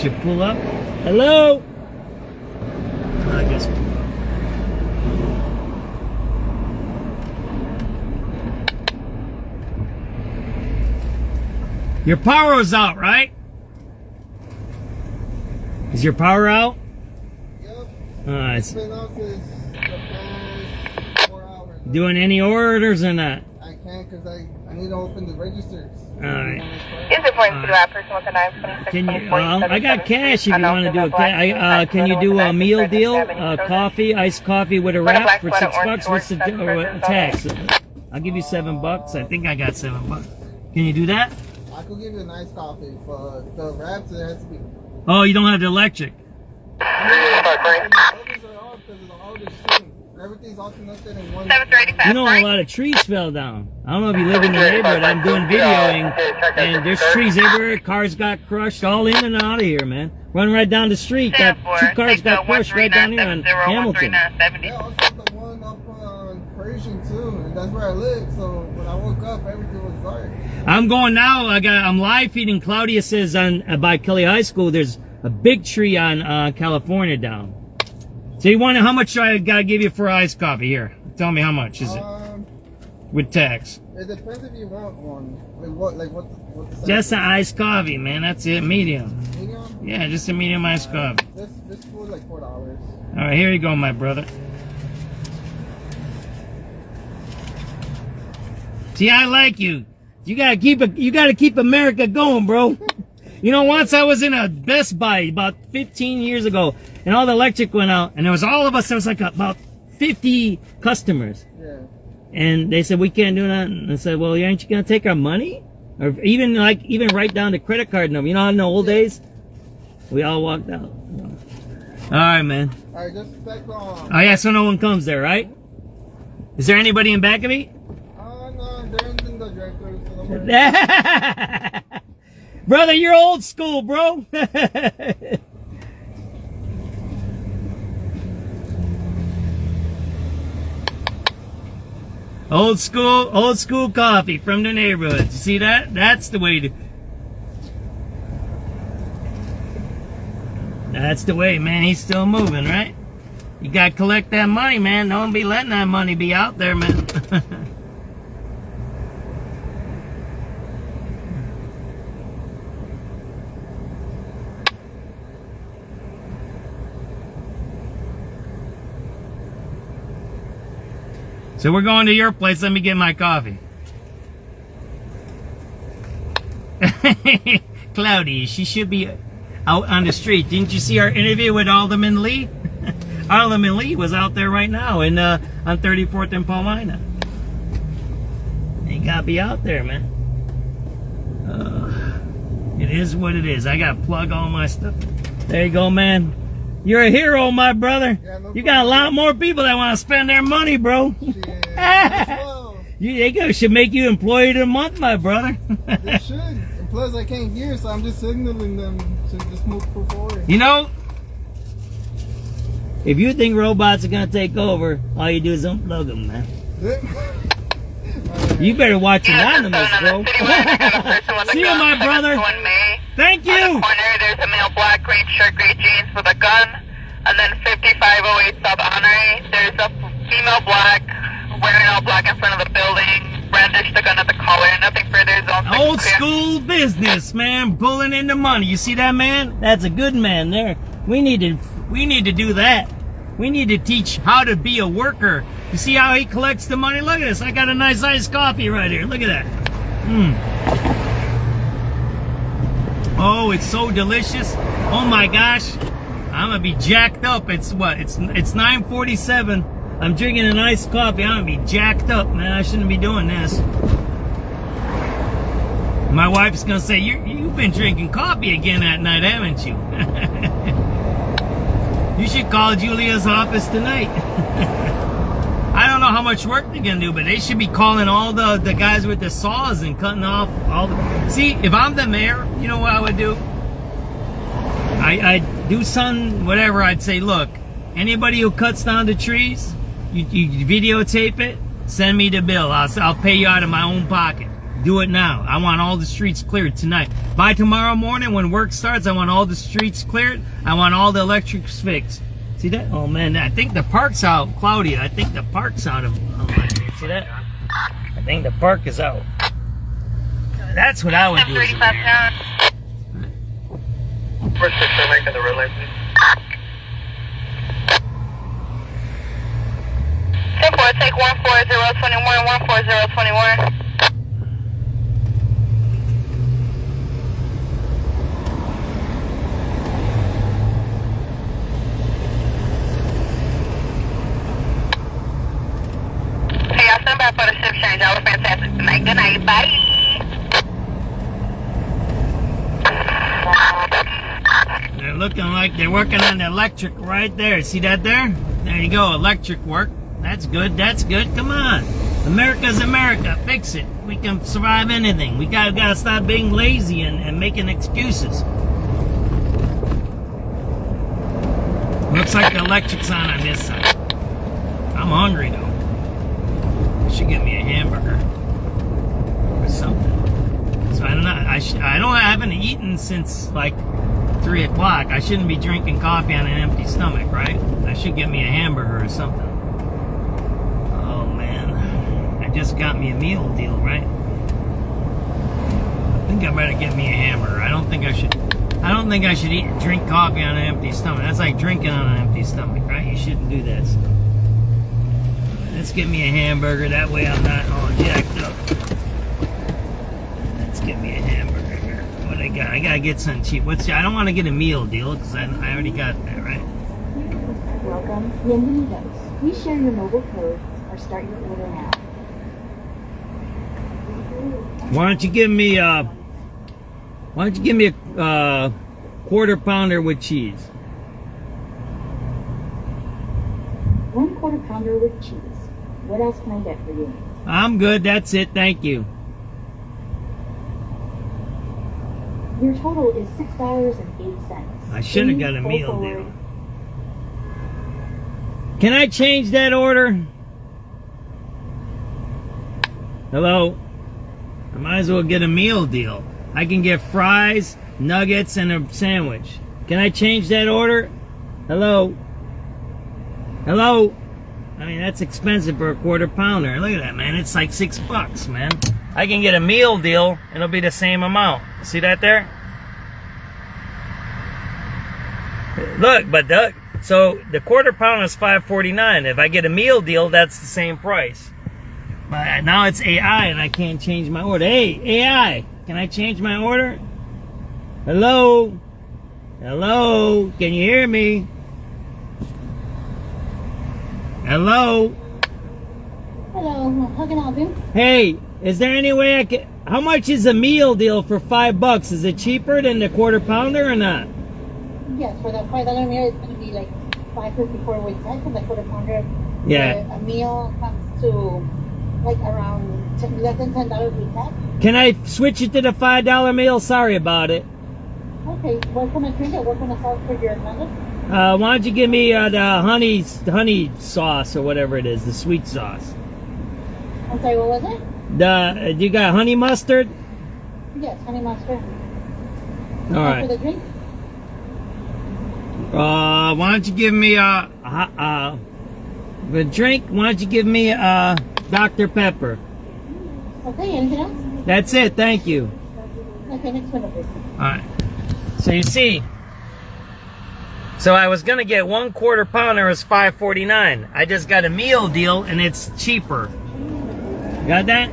should pull up. Hello? I guess pull up. Your power is out, right? Is your power out? Yep. Alright. It's been out since the past 4 hours. Doing any orders or not? I can't because I need to open the registers. Alright. Is it point to that person with the 926? Can you, I got cash if you want to do a cash. Can you do a meal deal? Coffee, iced coffee with a wrap for $6? What's the tax? I'll give you $7. I think I got $7. Can you do that? I could give you a nice coffee, but the wraps, it has to be. Oh, you don't have the electric. Everything's all connected in one. You know, a lot of trees fell down. I don't know if you live in the neighborhood. I'm doing videoing, and there's trees everywhere. Cars got crushed, all in and out of here, man. Run right down the street. Got 2 cars got crushed right down here on Hamilton. Yeah, also the one up on Persian too, and that's where I live. So when I woke up, everything was dark. I'm going now. I'm live feeding. Claudia says on by Kelly High School, there's a big tree on California down. So you want how much I gotta give you for iced coffee? Here, tell me how much is it with tax? It depends if you want one. Like what the size Just is. an iced coffee, man. That's it, medium. Medium? Yeah, just a medium iced coffee. This food like $4. All right, here you go, my brother. See, I like you. You gotta keep America going, bro. You know, once I was in a Best Buy about 15 years ago, and all the electric went out, and there was all of us. There was like about 50 customers, Yeah. and they said we can't do nothing. And I said, well, aren't you gonna take our money, or even write down the credit card number? You know, in the old days, we all walked out. All right, man. All right, just back on. Oh yeah, so no one comes there, right? Is there anybody in back of me? No, they're in the directory, so don't worry. Brother, you're old school, bro. Old school coffee from the neighborhood. You see that? That's the way to. That's the way, man. He's still moving, right? You gotta collect that money, man. Don't be letting that money be out there, man. So we're going to your place. Let me get my coffee. Cloudy, she should be out on the street. Didn't you see our interview with Alderman Lee? Alderman Lee was out there right now on 34th and Polina. You gotta be out there, man. It is what it is. I gotta plug all my stuff. There you go, man. You're a hero, my brother. Yeah, no you got a lot more people that want to spend their money, bro. They should make you employee of the month, my brother. They should. And plus, I can't hear, so I'm just signaling them to just move forward. You know, if you think robots are gonna take over, all you do is unplug them, man. You better watch Anonymous, bro. See you, my brother. Thank you. On the corner, there's a male black, green shirt, gray jeans with a gun. And then 5508 South Honorary, there's a female black wearing all black in front of the building, brandished the gun at the collar, nothing further is on. Old school business, man, pulling in the money. You see that man? That's a good man there. We need to do that. We need to teach how to be a worker. You see how he collects the money? Look at this. I got a nice iced coffee right here. Look at that. Oh, it's so delicious. Oh my gosh. I'm gonna be jacked up. It's what? It's 9:47. I'm drinking a nice coffee. I'm gonna be jacked up, man. I shouldn't be doing this. My wife's gonna say, you've been drinking coffee again at night, haven't you? You should call Julia's office tonight. I don't know how much work they're gonna do, but they should be calling all the guys with the saws and cutting off all the... See, if I'm the mayor, you know what I would do? I'd do something, whatever. I'd say, look, anybody who cuts down the trees, you videotape it, send me the bill. I'll pay you out of my own pocket. Do it now. I want all the streets cleared tonight. By tomorrow morning when work starts, I want all the streets cleared. I want all the electrics fixed. See that? Oh man, I think the park's out, Claudia. I think the park's out of alignment. See that? I think the park is out. That's what I would do. First 6 are making the red light, please. 10-4, take 14021, 14021. Hey, I'll stand by for the shift change. Y'all were fantastic tonight. Good night. Bye. They're looking like they're working on the electric right there. See that there? There you go, electric work. That's good, that's good. Come on. America's America. Fix it. We can survive anything. We gotta stop being lazy and making excuses. Looks like the electric's on this side. I'm hungry though. I should get me a hamburger or something. So I don't know. I haven't eaten since like 3 o'clock. I shouldn't be drinking coffee on an empty stomach, right? I should get me a hamburger or something. Oh man, I just got me a meal deal, right? I think I better get me a hamburger. I don't think I should drink coffee on an empty stomach. That's like drinking on an empty stomach, right? You shouldn't do that. Let's get me a hamburger. That way I'm not all jacked up. Let's get me a hamburger here. What I got? I gotta get something cheap. I don't want to get a meal deal because I already got that, right? Welcome. Bienvenidos. Please share your mobile code or start your order now. Why don't you give me a quarter pounder with cheese? 1 quarter pounder with cheese. What else can I get for you? I'm good. That's it. Thank you. Your total is $6.08. I should have got a meal deal. Can I change that order? Hello? I might as well get a meal deal. I can get fries, nuggets, and a sandwich. Can I change that order? Hello? Hello? I mean, that's expensive for a quarter pounder. Look at that, man. It's like $6, man. I can get a meal deal, and it'll be the same amount. See that there? Look, so the quarter pounder is $5.49. If I get a meal deal, that's the same price. But now it's AI, and I can't change my order. Hey, AI, can I change my order? Hello? Hello? Can you hear me? Hello? Hello, how can I help you? Hey, is there any way I can... How much is a meal deal for $5? Is it cheaper than the quarter pounder or not? Yes, for the $5 meal, it's going to be like $5.54 with tax, and the quarter pounder. Yeah. A meal comes to like around less than $10 with tax. Can I switch it to the $5 meal? Sorry about it. Okay, what kind of drink or what kind of sauce for your nugget? Why don't you give me the honey sauce or whatever it is, the sweet sauce. I'm sorry, what was it? You got honey mustard? Yes, honey mustard. All right. For the drink? Why don't you give me the drink? Why don't you give me Dr. Pepper? Okay, anything else? That's it. Thank you. Okay, next one, please. All right. So you see. So I was gonna get 1 quarter pounder, is $5.49. I just got a meal deal and it's cheaper. Got that?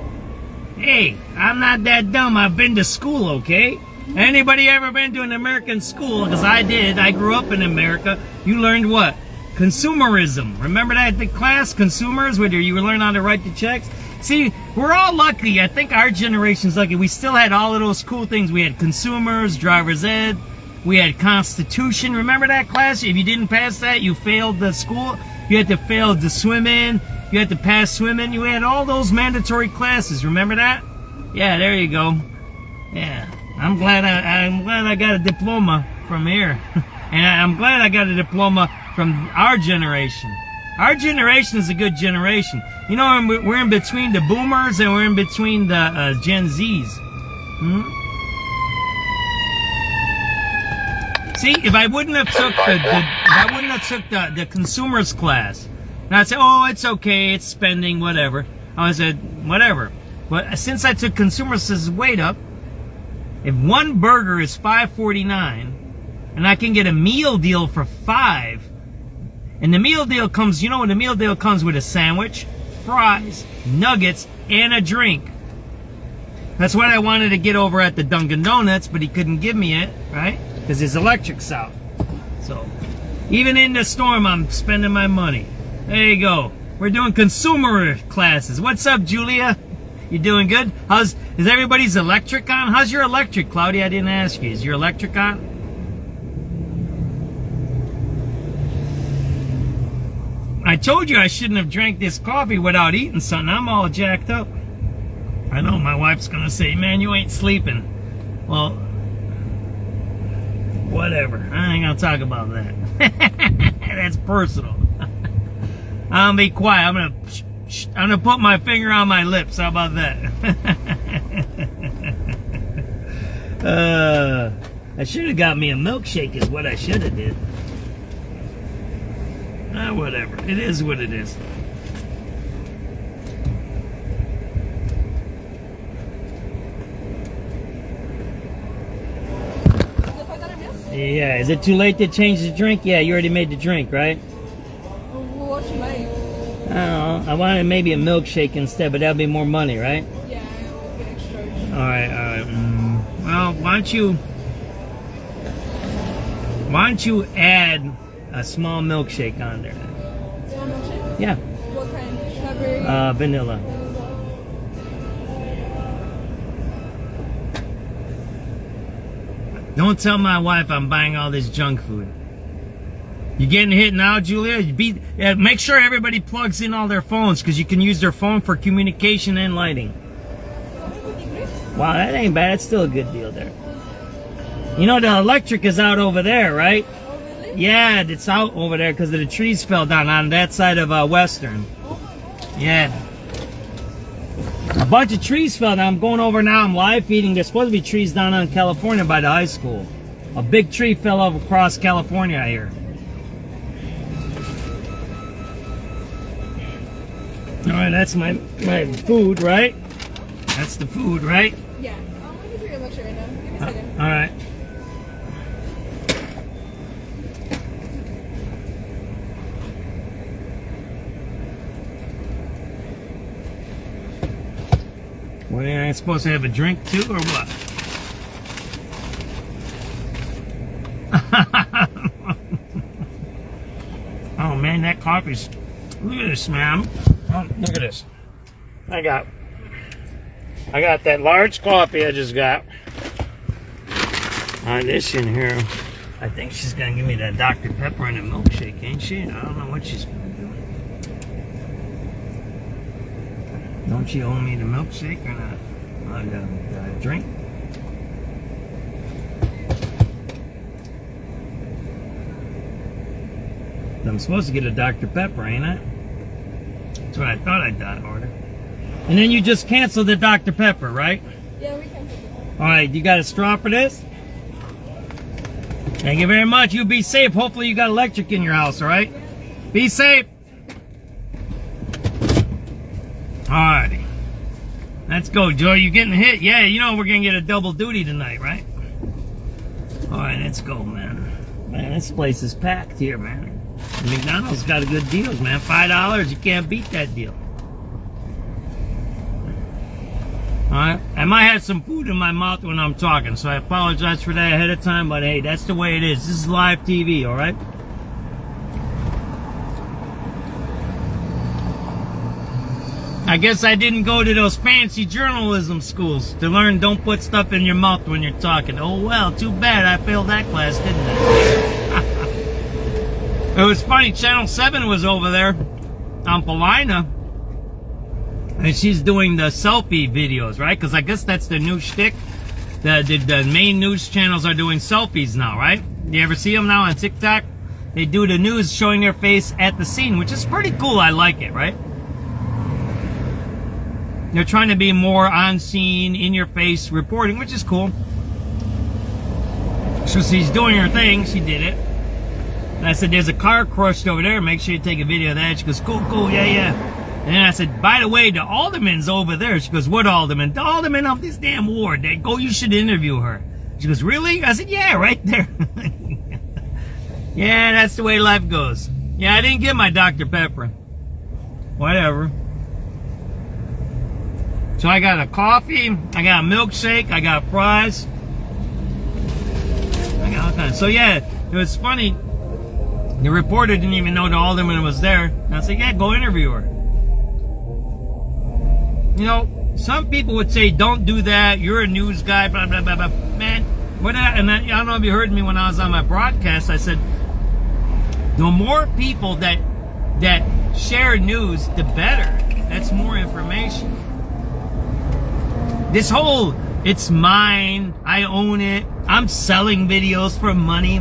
Hey, I'm not that dumb. I've been to school, okay? Anybody ever been to an American school? Because I did. I grew up in America. You learned what? Consumerism. Remember that the class, consumers, where you learn how to write the checks? See, we're all lucky. I think our generation's lucky. We still had all of those cool things. We had consumers, driver's ed. We had Constitution. Remember that class? If you didn't pass that, you failed the school. You had to fail to swim in. You had to pass swimming. You had all those mandatory classes. Remember that? Yeah, there you go. Yeah, I'm glad I got a diploma from here, and I'm glad I got a diploma from our generation. Our generation is a good generation. You know, we're in between the boomers and we're in between the Gen Zs. See, if I wouldn't have took the consumers class, and I'd say, oh, it's okay, it's spending, whatever. I said, whatever. But since I took consumers, says, wait up. If one burger is $5.49, and I can get a meal deal for $5, and the meal deal comes, you know what the meal deal comes with? A sandwich, fries, nuggets, and a drink. That's what I wanted to get over at the Dunkin' Donuts, but he couldn't give me it, right? Because his electric's out. So, even in the storm, I'm spending my money. There you go. We're doing consumer classes. What's up, Julia? You doing good? Is everybody's electric on? How's your electric, Claudia? I didn't ask you. Is your electric on? I told you I shouldn't have drank this coffee without eating something. I'm all jacked up. I know my wife's gonna say, man, you ain't sleeping. Well, whatever. I ain't gonna talk about that. That's personal. I'll be quiet. I'm gonna put my finger on my lips. How about that? I should have got me a milkshake is what I should have did. Whatever. It is what it is. Yeah, is it too late to change the drink? Yeah, you already made the drink, right? What you make? I don't know. I wanted maybe a milkshake instead, but that'll be more money, right? Yeah, I'll get extra. Alright. Well, why don't you add a small milkshake on there? Small milkshake? Yeah. What kind? Strawberry? Vanilla. Don't tell my wife I'm buying all this junk food. You getting hit now, Julia? Make sure everybody plugs in all their phones because you can use their phone for communication and lighting. Wow, that ain't bad. It's still a good deal there. You know, the electric is out over there, right? Oh, really? Yeah, it's out over there because the trees fell down on that side of Western. Yeah. A bunch of trees fell down. I'm going over now. I'm live feeding. There's supposed to be trees down in California by the high school. A big tree fell over across California, I hear. Alright, that's my food, right? That's the food, right? Yeah. I'm going to do your lecture right now. Give me a second. Alright. Well, am I supposed to have a drink too, or what? Oh man, that coffee's... Look at this, man. Oh, look at this. I got that large coffee I just got. This in here. I think she's gonna give me that Dr. Pepper and a milkshake, ain't she? I don't know what she's gonna do. Don't you owe me the milkshake or not? I got a drink. I'm supposed to get a Dr. Pepper, ain't I? That's what I thought I'd order. And then you just cancel the Dr. Pepper, right? Yeah, we can. Alright, you got a straw for this? Thank you very much. You be safe. Hopefully you got electric in your house, alright? Be safe. Alrighty. Let's go, Joy. You getting hit? Yeah, you know we're gonna get a double duty tonight, right? Alright, let's go, man. Man, this place is packed here, man. McDonald's got a good deals, man. $5, you can't beat that deal. Alright, I might have some food in my mouth when I'm talking, so I apologize for that ahead of time, but hey, that's the way it is. This is live TV, alright? I guess I didn't go to those fancy journalism schools to learn don't put stuff in your mouth when you're talking. Oh well, too bad I failed that class, didn't I? It was funny, Channel 7 was over there on Polina, and she's doing the selfie videos, right? Because I guess that's the new shtick. The main news channels are doing selfies now, right? You ever see them now on TikTok? they do the news showing their face at the scene, which is pretty cool. I like it, right? They're trying to be more on scene, in your face reporting, which is cool. So she's doing her thing. She did it. And I said, there's a car crushed over there. Make sure you take a video of that. She goes, cool, cool, yeah, yeah. And then I said, by the way, the alderman's over there. She goes, what alderman? The alderman of this damn ward. They go, you should interview her. She goes, really? I said, yeah, right there. Yeah, that's the way life goes. Yeah, I didn't get my Dr. Pepper. Whatever. So I got a coffee, I got a milkshake, I got fries. I got all kinds. So yeah, it was funny. The reporter didn't even know the alderman was there. And I said, yeah, go interview her. You know, some people would say, don't do that. You're a news guy, blah, blah, blah, blah. Man, I don't know if you heard me when I was on my broadcast. I said, the more people that share news, the better. That's more information. This whole, it's mine, I own it, I'm selling videos for money.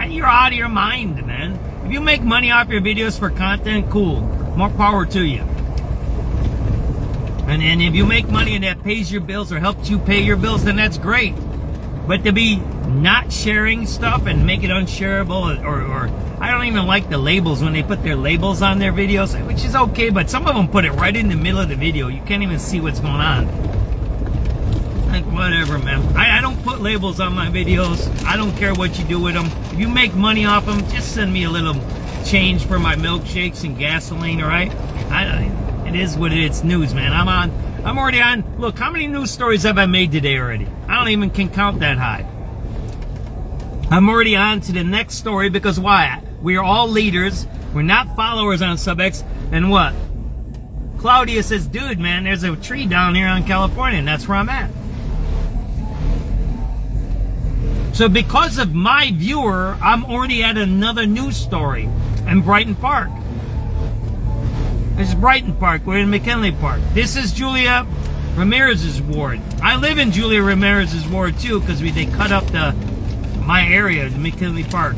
You're out of your mind, man. If you make money off your videos for content, cool. More power to you. And if you make money and that pays your bills or helps you pay your bills, then that's great. But to be not sharing stuff and make it unshareable, or I don't even like the labels when they put their labels on their videos, which is okay, but some of them put it right in the middle of the video. You can't even see what's going on. Like, whatever, man. I don't put labels on my videos. I don't care what you do with them. If you make money off them, just send me a little change for my milkshakes and gasoline, all right? It is what it is. News, man. I'm already on. Look, how many news stories have I made today already? I don't even can count that high. I'm already on to the next story because why? We are all leaders. We're not followers on SubX. And what? Claudia says, dude, man, there's a tree down here in California, and that's where I'm at. So because of my viewer, I'm already at another news story in Brighton Park. This is Brighton Park. We're in McKinley Park. This is Julia Ramirez's ward. I live in Julia Ramirez's ward too because they cut up my area, the McKinley Park.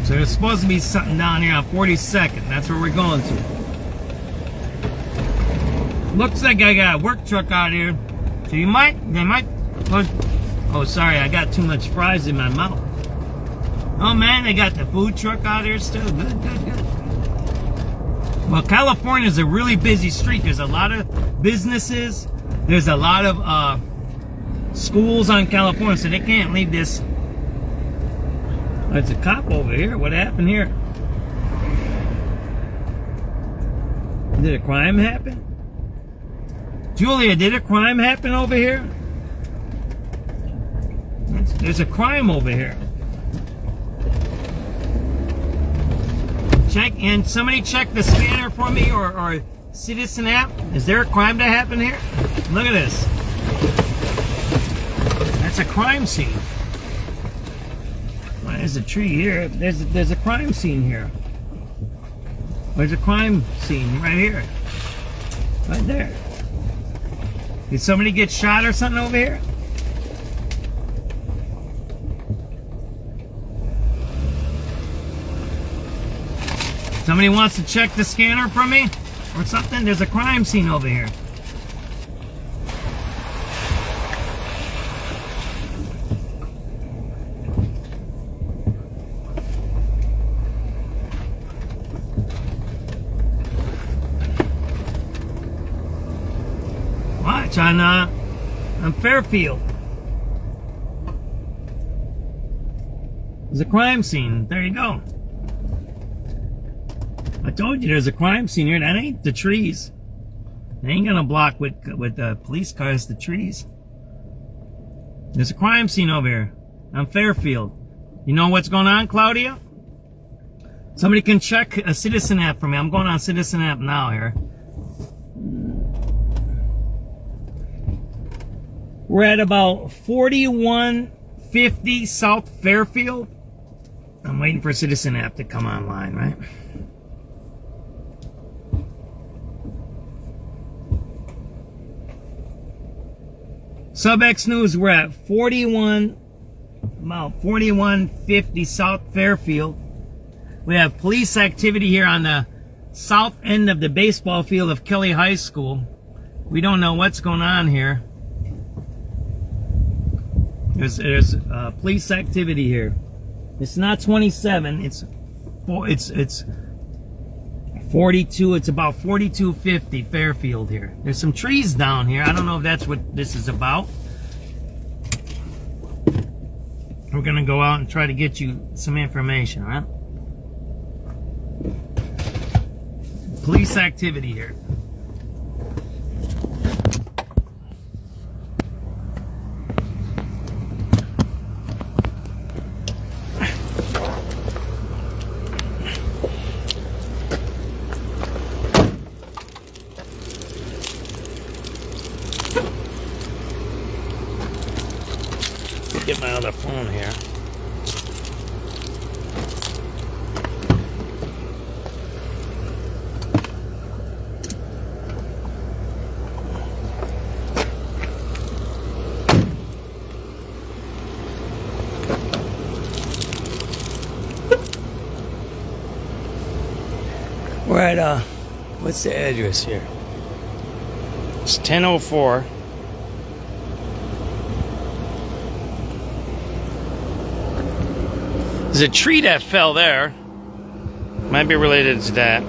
So there's supposed to be something down here on 42nd. That's where we're going to. Looks like I got a work truck out here. So they might put, oh sorry, I got too much fries in my mouth. Oh man, they got the food truck out here still. Good, good, good. Well, California is a really busy street. There's a lot of businesses. There's a lot of schools on California, so they can't leave this. There's a cop over here. What happened here? Did a crime happen? Julia, did a crime happen over here? There's a crime over here. Check, and somebody check the scanner for me or Citizen app. Is there a crime that happened here? Look at this. That's a crime scene. Well, there's a tree here. There's a crime scene here. There's a crime scene right here. Right there. Did somebody get shot or something over here? Somebody wants to check the scanner for me or something? There's a crime scene over here. Watch on Fairfield. There's a crime scene. There you go. I told you there's a crime scene here. That ain't the trees. They ain't gonna block with police cars the trees. There's a crime scene over here on Fairfield. You know what's going on, Claudia? Somebody can check a Citizen app for me. I'm going on Citizen app now here. We're at about 4150 South Fairfield. I'm waiting for Citizen app to come online, right? SubX.News, we're at 41 about 4150 South Fairfield. We have police activity here on the south end of the baseball field of Kelly High School. We don't know what's going on here. There's police activity here. It's not 27. It's 42. It's about 4250 Fairfield here. There's some trees down here. I don't know if that's what this is about. We're gonna go out and try to get you some information, right? Police activity here. Get my other phone here. We're at, what's the address here? It's 1004. There's a tree that fell there. Might be related to that.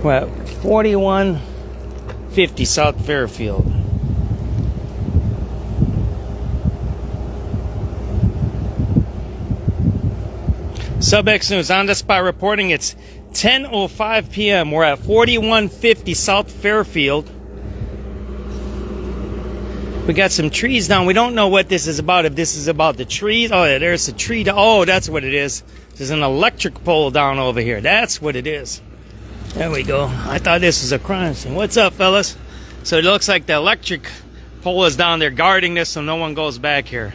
Well, 4150 South Fairfield. SubX.News on the spot reporting. It's 10:05 p.m. We're at 4150 South Fairfield. We got some trees down. We don't know what this is about. If this is about the trees. Oh, yeah, there's a tree. Oh, that's what it is. There's an electric pole down over here. That's what it is. There we go. I thought this was a crime scene. What's up, fellas? So it looks like the electric pole is down there guarding this so no one goes back here.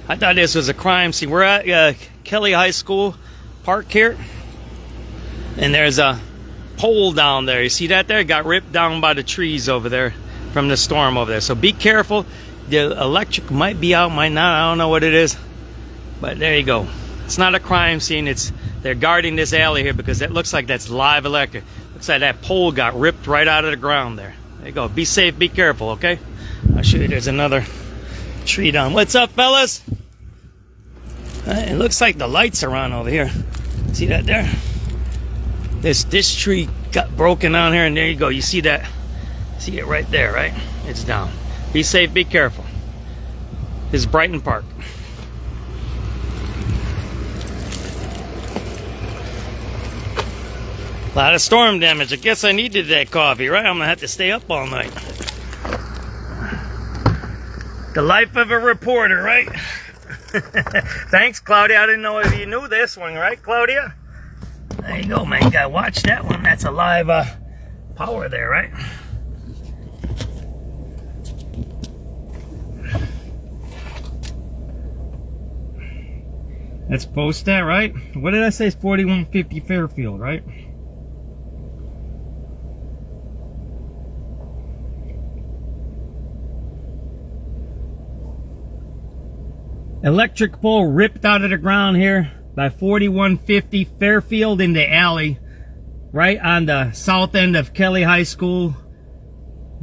I thought this was a crime scene. We're at Kelly High School Park here. And there's a pole down there. You see that there? It got ripped down by the trees over there from the storm over there. So be careful. The electric might be out, might not. I don't know what it is. But there you go. It's not a crime scene. They're guarding this alley here because it looks like that's live electric. Looks like that pole got ripped right out of the ground there. There you go. Be safe, be careful, okay? I'll show you. There's another tree down. What's up, fellas? It looks like the lights are on over here. See that there? This tree got broken down here, and there you go. You see that? See it right there, right? It's down. Be safe, be careful. This is Brighton Park. A lot of storm damage. I guess I needed that coffee, right? I'm gonna have to stay up all night. The life of a reporter, right? Thanks, Claudia. I didn't know if you knew this one, right, Claudia? There you go, man. You gotta watch that one. That's a live power there, right? Let's post that, right? What did I say? It's 4150 Fairfield, right? Electric pole ripped out of the ground here by 4150 Fairfield in the alley, right on the south end of Kelly High School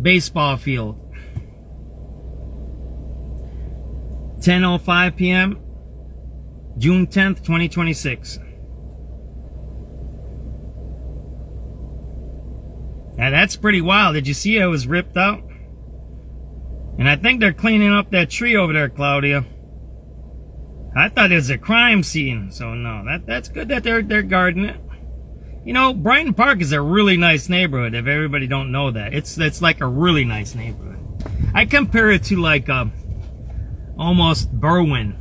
baseball field. 10:05 p.m. June 10th, 2026. Now that's pretty wild. Did you see it was ripped out? And I think they're cleaning up that tree over there, Claudia. I thought it was a crime scene, so no, that's good that they're guarding it. You know, Brighton Park is a really nice neighborhood. If everybody don't know that, it's like a really nice neighborhood. I compare it to like almost Berwyn.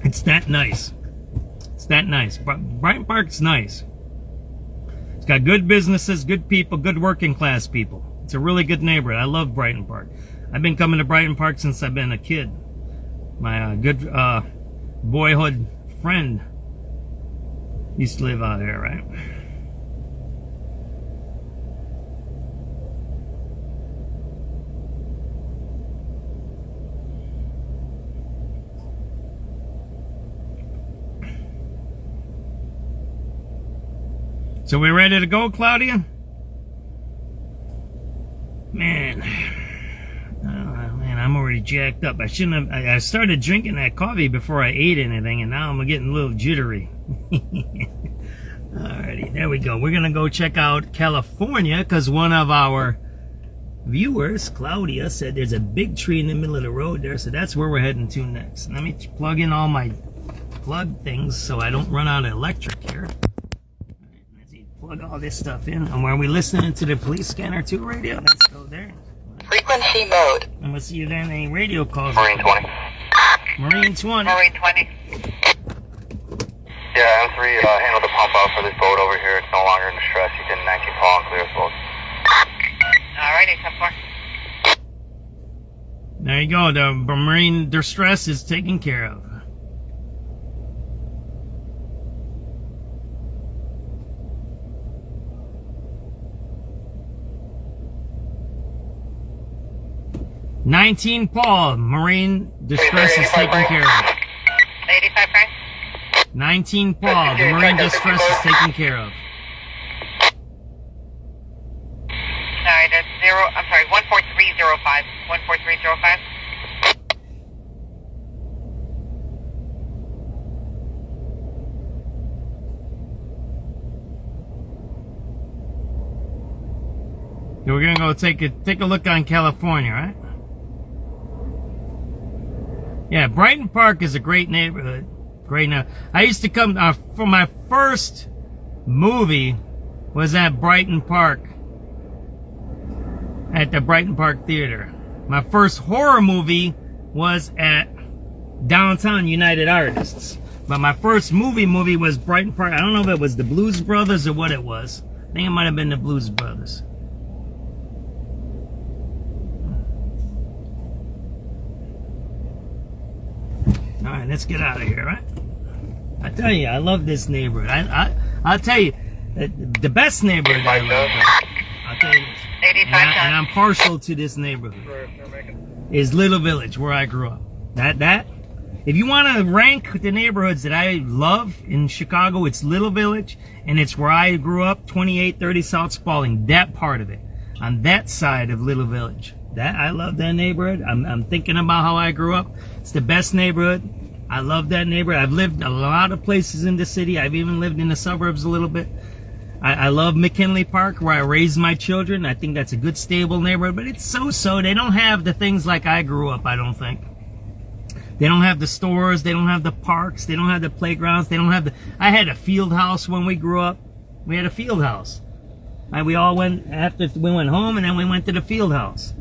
It's that nice. It's that nice. Brighton Park's nice. It's got good businesses, good people, good working class people. It's a really good neighborhood. I love Brighton Park. I've been coming to Brighton Park since I've been a kid. My good boyhood friend used to live out here, right? So we ready to go, Claudia? Man. Oh, man, I'm already jacked up. I shouldn't have. I started drinking that coffee before I ate anything, and now I'm getting a little jittery. Alrighty, there we go. We're gonna go check out California because one of our viewers, Claudia, said there's a big tree in the middle of the road there, so that's where we're heading to next. Let me plug in all my plug things so I don't run out of electric here. Alright, let's see, plug all this stuff in. And are we listening to the police scanner 2 radio? Let's go there. Frequency mode. And we'll see you then. Any radio calls? Marine 20. Marine 20. Marine 20. Yeah, M3, handle the pump out for this boat over here. It's no longer in distress. You can 19 call and clear this boat. Alrighty, 10-4. There you go. The marine distress is taken care of. $19 Paul, marine distress is taken care of. 85 Frank. 19 Paul, the marine distress is taken care of. Sorry, that's 14305. 14305. We're gonna go take a look on California, right? Yeah, Brighton Park is a great neighborhood. Great now. I used to come for my first movie was at Brighton Park, at the Brighton Park Theater. My first horror movie was at Downtown United Artists. But my first movie was Brighton Park. I don't know if it was the Blues Brothers or what it was. I think it might have been the Blues Brothers. All right, let's get out of here, right? I tell you, I love this neighborhood. I'll tell you, the best neighborhood I love, I'll tell you this, 85 and I'm partial to this neighborhood, is Little Village, where I grew up. That, if you want to rank the neighborhoods that I love in Chicago, it's Little Village, and it's where I grew up, 2830 South Spalding, that part of it, on that side of Little Village. That, I love that neighborhood. I'm thinking about how I grew up. It's the best neighborhood. I love that neighborhood. I've lived a lot of places in the city. I've even lived in the suburbs a little bit. I love McKinley Park, where I raised my children. I think that's a good, stable neighborhood, but it's so-so. They don't have the things like I grew up, I don't think. They don't have the stores. They don't have the parks. They don't have the playgrounds. They don't have the... I had a field house when we grew up. We had a field house. We all went, after we went home, and then we went to the field house.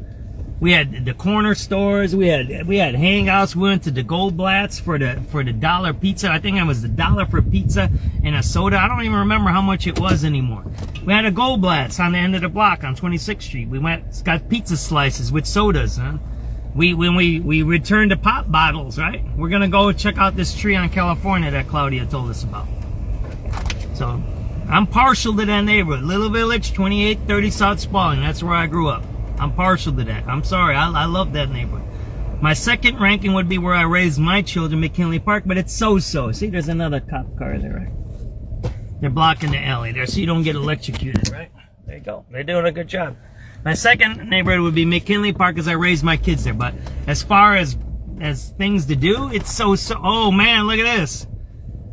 We had the corner stores. We had hangouts. We went to the Goldblatt's for the dollar pizza. I think it was the $1 for pizza and a soda. I don't even remember how much it was anymore. We had a Goldblatt's on the end of the block on 26th Street. We got pizza slices with sodas, huh? When we returned to pop bottles, right? We're gonna go check out this tree on California that Claudia told us about. So I'm partial to that neighborhood. Little Village, 2830 South Spalding. That's where I grew up. I'm partial to that. I'm sorry. I love that neighborhood. My second ranking would be where I raised my children, McKinley Park, but it's so-so. See, there's another cop car there, right? They're blocking the alley there so you don't get electrocuted, right? There you go. They're doing a good job. My second neighborhood would be McKinley Park, as I raised my kids there. But as far as things to do, it's so-so. Oh, man, look at this.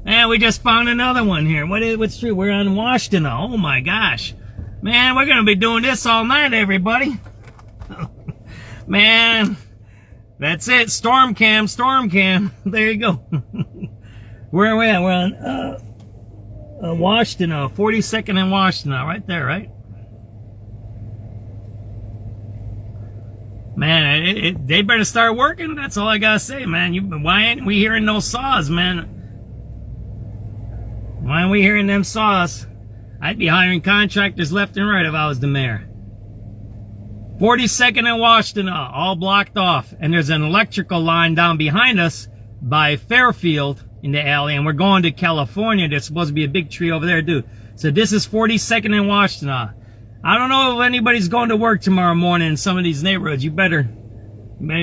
Man, we just found another one here. What's true? We're on Washington. Oh, my gosh. Man, we're going to be doing this all night, everybody. Man, that's it. Storm cam. There you go. Where are we at? We're on Washington, 42nd and Washington, right there, right? Man, they better start working. That's all I gotta say, man. Why ain't we hearing no saws, man? Why aren't we hearing them saws? I'd be hiring contractors left and right if I was the mayor. 42nd and Washington, all blocked off. And there's an electrical line down behind us by Fairfield in the alley. And we're going to California. There's supposed to be a big tree over there, dude. So this is 42nd and Washington. I don't know if anybody's going to work tomorrow morning in some of these neighborhoods. You better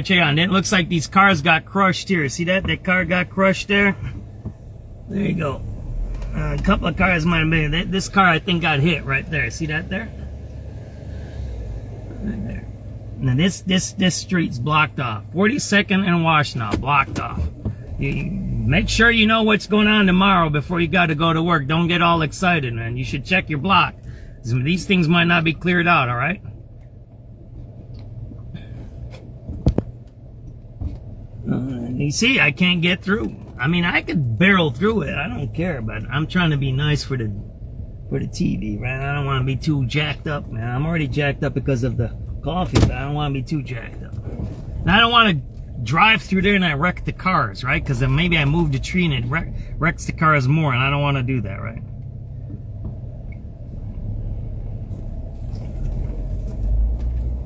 check out. And it looks like these cars got crushed here. See that? That car got crushed there. There you go. A couple of cars might have been. This car, I think, got hit right there. See that there? Right there. Now this street's blocked off. 42nd and Washtenaw, blocked off. You make sure you know what's going on tomorrow before you got to go to work. Don't get all excited, man. You should check your block. These things might not be cleared out, all right? You see, I can't get through. I mean, I could barrel through it. I don't care, but I'm trying to be nice for the TV, right? I don't want to be too jacked up, man. I'm already jacked up because of the coffee, but I don't want to be too jacked up. And I don't want to drive through there and I wreck the cars, right? Because then maybe I moved a tree and it wrecks the cars more, and I don't want to do that, right?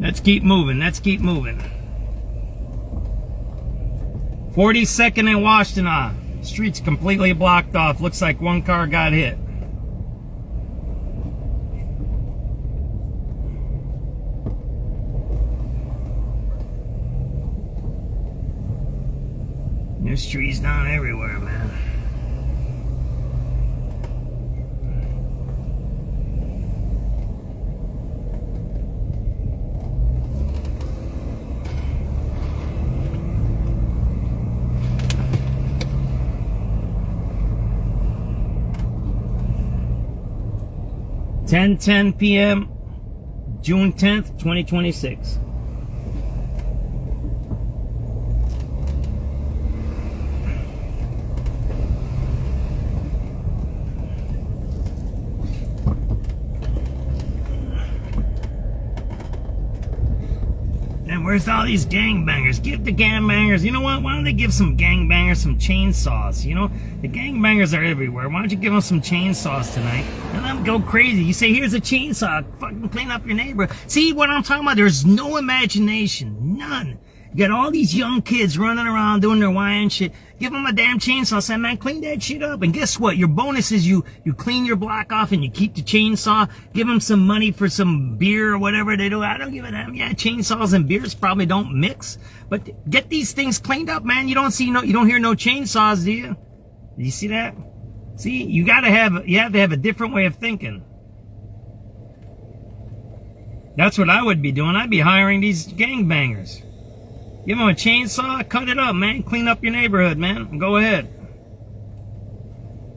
Let's keep moving. Let's keep moving. 42nd and Washtenaw. Street's completely blocked off. Looks like one car got hit. There's trees down everywhere, man. (10:10 p.m. June 10th, 2026). And where's all these gangbangers? Give the gangbangers, you know what? Why don't they give some gangbangers some chainsaws? You know, the gangbangers are everywhere. Why don't you give them some chainsaws tonight and let them go crazy? You say, here's a chainsaw, fucking clean up your neighborhood. See what I'm talking about? There's no imagination, none. You got all these young kids running around doing their whine shit. Give them a damn chainsaw. Say, man, clean that shit up. And guess what? Your bonus is you clean your block off and you keep the chainsaw. Give them some money for some beer or whatever they do. I don't give a damn. Yeah, chainsaws and beers probably don't mix. But get these things cleaned up, man. You don't hear no chainsaws, do you? Do you see that? See, you have to have a different way of thinking. That's what I would be doing. I'd be hiring these gangbangers. Give them a chainsaw, cut it up, man. Clean up your neighborhood, man. Go ahead.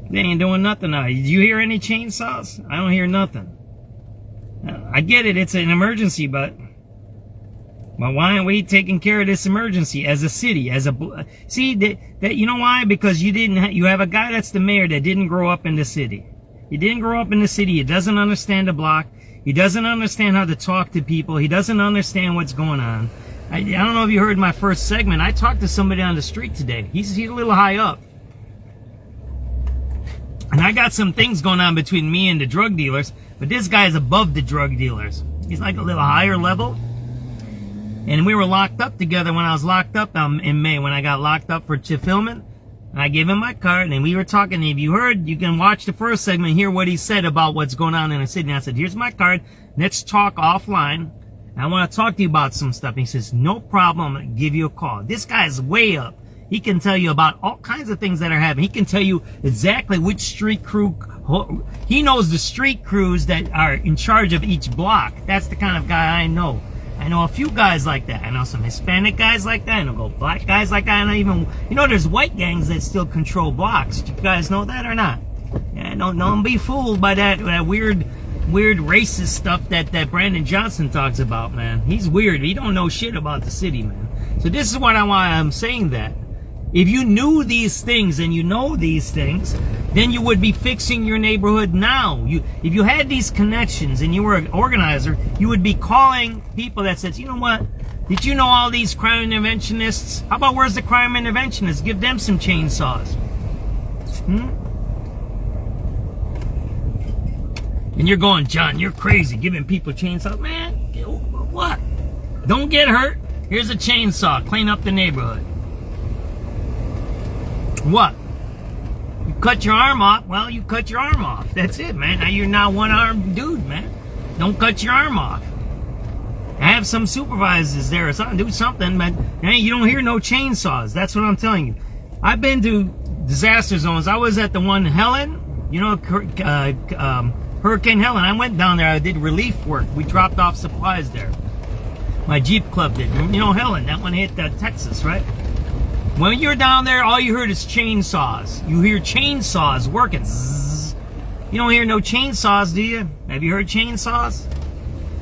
They ain't doing nothing now. Did you hear any chainsaws? I don't hear nothing. I get it, it's an emergency, but why aren't we taking care of this emergency as a city? See that you know why? Because you have a guy that's the mayor that didn't grow up in the city. He didn't grow up in the city. He doesn't understand the block. He doesn't understand how to talk to people. He doesn't understand what's going on. I don't know if you heard my first segment. I talked to somebody on the street today. He's a little high up. And I got some things going on between me and the drug dealers, but this guy's above the drug dealers. He's like a little higher level. And we were locked up together when I was locked up in May, when I got locked up for filming. And I gave him my card, and we were talking. If you heard, you can watch the first segment, hear what he said about what's going on in the city. And I said, here's my card. Let's talk offline. I want to talk to you about some stuff. And he says, no problem. I'm going to give you a call. This guy's way up. He can tell you about all kinds of things that are happening. He can tell you exactly which street crew. He knows the street crews that are in charge of each block. That's the kind of guy I know. I know a few guys like that. I know some Hispanic guys like that. I know black guys like that. I know even, there's white gangs that still control blocks. Do you guys know that or not? Yeah, don't be fooled by that weird racist stuff that Brandon Johnson talks about, man. He's weird. He don't know shit about the city, man. So this is why I'm saying that. If you knew these things and you know these things, then you would be fixing your neighborhood now. If you had these connections and you were an organizer, you would be calling people that says, you know what? Did you know all these crime interventionists? How about where's the crime interventionists? Give them some chainsaws. And you're going, John, you're crazy, giving people chainsaws. Man, what? Don't get hurt. Here's a chainsaw. Clean up the neighborhood. What? You cut your arm off? Well, you cut your arm off. That's it, man. Now you're not one-armed dude, man. Don't cut your arm off. Have some supervisors there or something. Do something, but you don't hear no chainsaws. That's what I'm telling you. I've been to disaster zones. I was at the one in Helen. You know, Hurricane Helen. I went down there. I did relief work. We dropped off supplies there. My Jeep Club did. You know, Helen, that one hit Texas, right? When you're down there, all you heard is chainsaws. You hear chainsaws working. Zzz. You don't hear no chainsaws, do you? Have you heard chainsaws?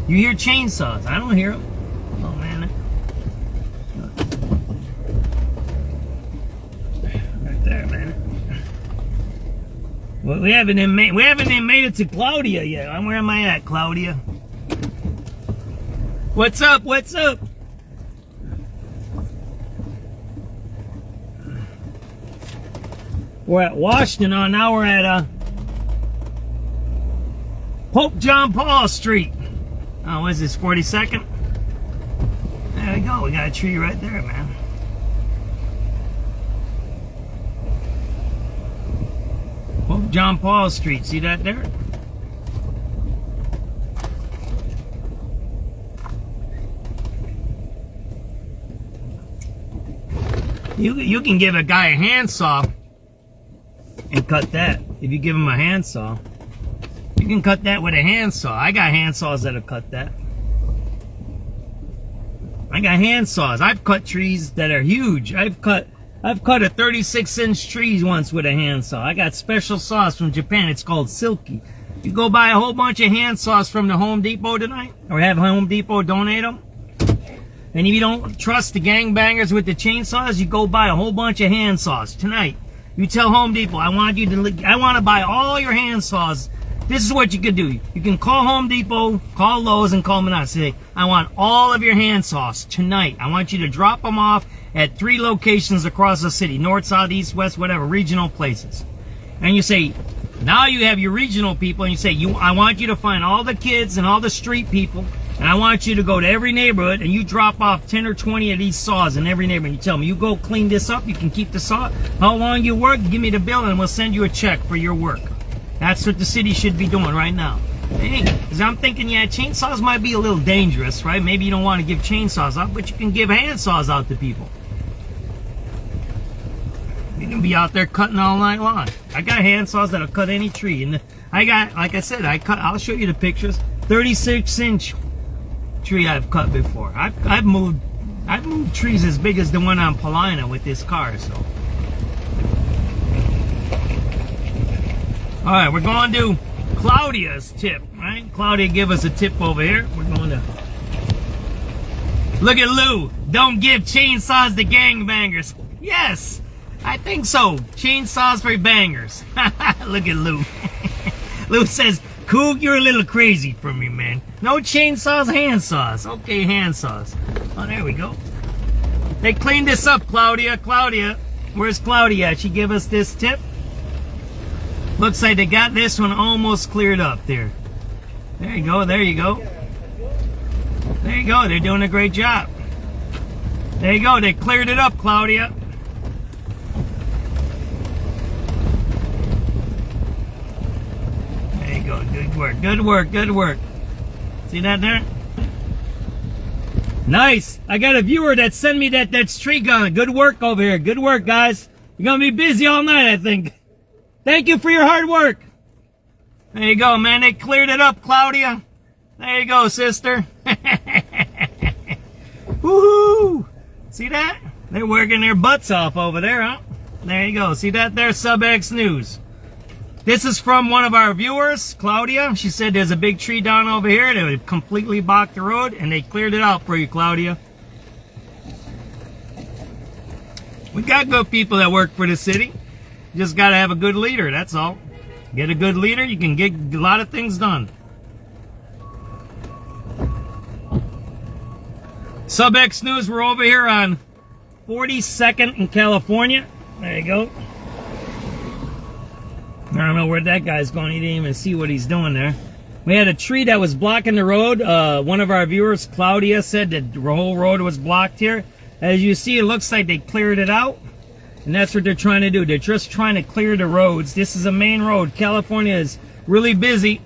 You hear chainsaws. I don't hear them. Oh, man. Right there, man. Well, we haven't even made it to Claudia yet. Where am I at, Claudia? What's up? What's up? We're at Washington. Now we're at Pope John Paul Street. Oh, what is this, 42nd? There we go. We got a tree right there, man. Pope John Paul Street. See that there? You can give a guy a handsaw and cut that. If you give him a handsaw, you can cut that with a handsaw. I got handsaws that'll cut that. I got handsaws. I've cut trees that are huge. I've cut a 36-inch tree once with a handsaw. I got special saws from Japan. It's called Silky. You go buy a whole bunch of handsaws from the Home Depot tonight, or have Home Depot donate them. And if you don't trust the gangbangers with the chainsaws, you go buy a whole bunch of handsaws tonight. You tell Home Depot, I want to buy all your handsaws. This is what you can do. You can call Home Depot, call Lowe's, and call them out. Say, I want all of your handsaws tonight. I want you to drop them off at 3 locations across the city. North, south, east, west, whatever, regional places. And you say, now you have your regional people, and you say, I want you to find all the kids and all the street people, and I want you to go to every neighborhood, and you drop off 10 or 20 of these saws in every neighborhood. You tell them, you go clean this up, you can keep the saw. How long you work, give me the bill, and we'll send you a check for your work. That's what the city should be doing right now. Hey, because I'm thinking, yeah, chainsaws might be a little dangerous, right? Maybe you don't want to give chainsaws out, but you can give handsaws out to people. You can be out there cutting all night long. I got handsaws that'll cut any tree. And I got, like I said, I'll show you the pictures. 36-inch tree I've cut before. I've moved trees as big as the one on Polina with this car, so. All right, we're going to Claudia's tip, right? Claudia give us a tip over here. We're going to... Look at Lou. Don't give chainsaws to gangbangers. Yes, I think so. Chainsaws for bangers. Look at Lou. Lou says, Coog, you're a little crazy for me, man. No chainsaws, handsaws. Okay, handsaws. Oh, there we go. They cleaned this up, Claudia. Claudia, where's Claudia? She give us this tip. Looks like they got this one almost cleared up there. There you go, there you go. There you go, they're doing a great job. There you go, they cleared it up, Claudia. There you go, good work, good work, good work. See that there? Nice, I got a viewer that sent me that tree gun. Good work over here, good work, guys. You're gonna be busy all night, I think. Thank you for your hard work. There you go, man. They cleared it up, Claudia. There you go, sister. Woohoo! See that? They're working their butts off over there, huh? There you go. See that there? SubX.News. This is from one of our viewers, Claudia. She said there's a big tree down over here that would completely block the road, and they cleared it out for you, Claudia. We got good people that work for the city. You just got to have a good leader, that's all. Get a good leader, you can get a lot of things done. SubX.News, we're over here on 42nd in California. There you go. I don't know where that guy's going. He didn't even see what he's doing there. We had a tree that was blocking the road. One of our viewers, Claudia, said that the whole road was blocked here. As you see, it looks like they cleared it out. And that's what they're trying to do. They're just trying to clear the roads. This is a main road. California is really busy.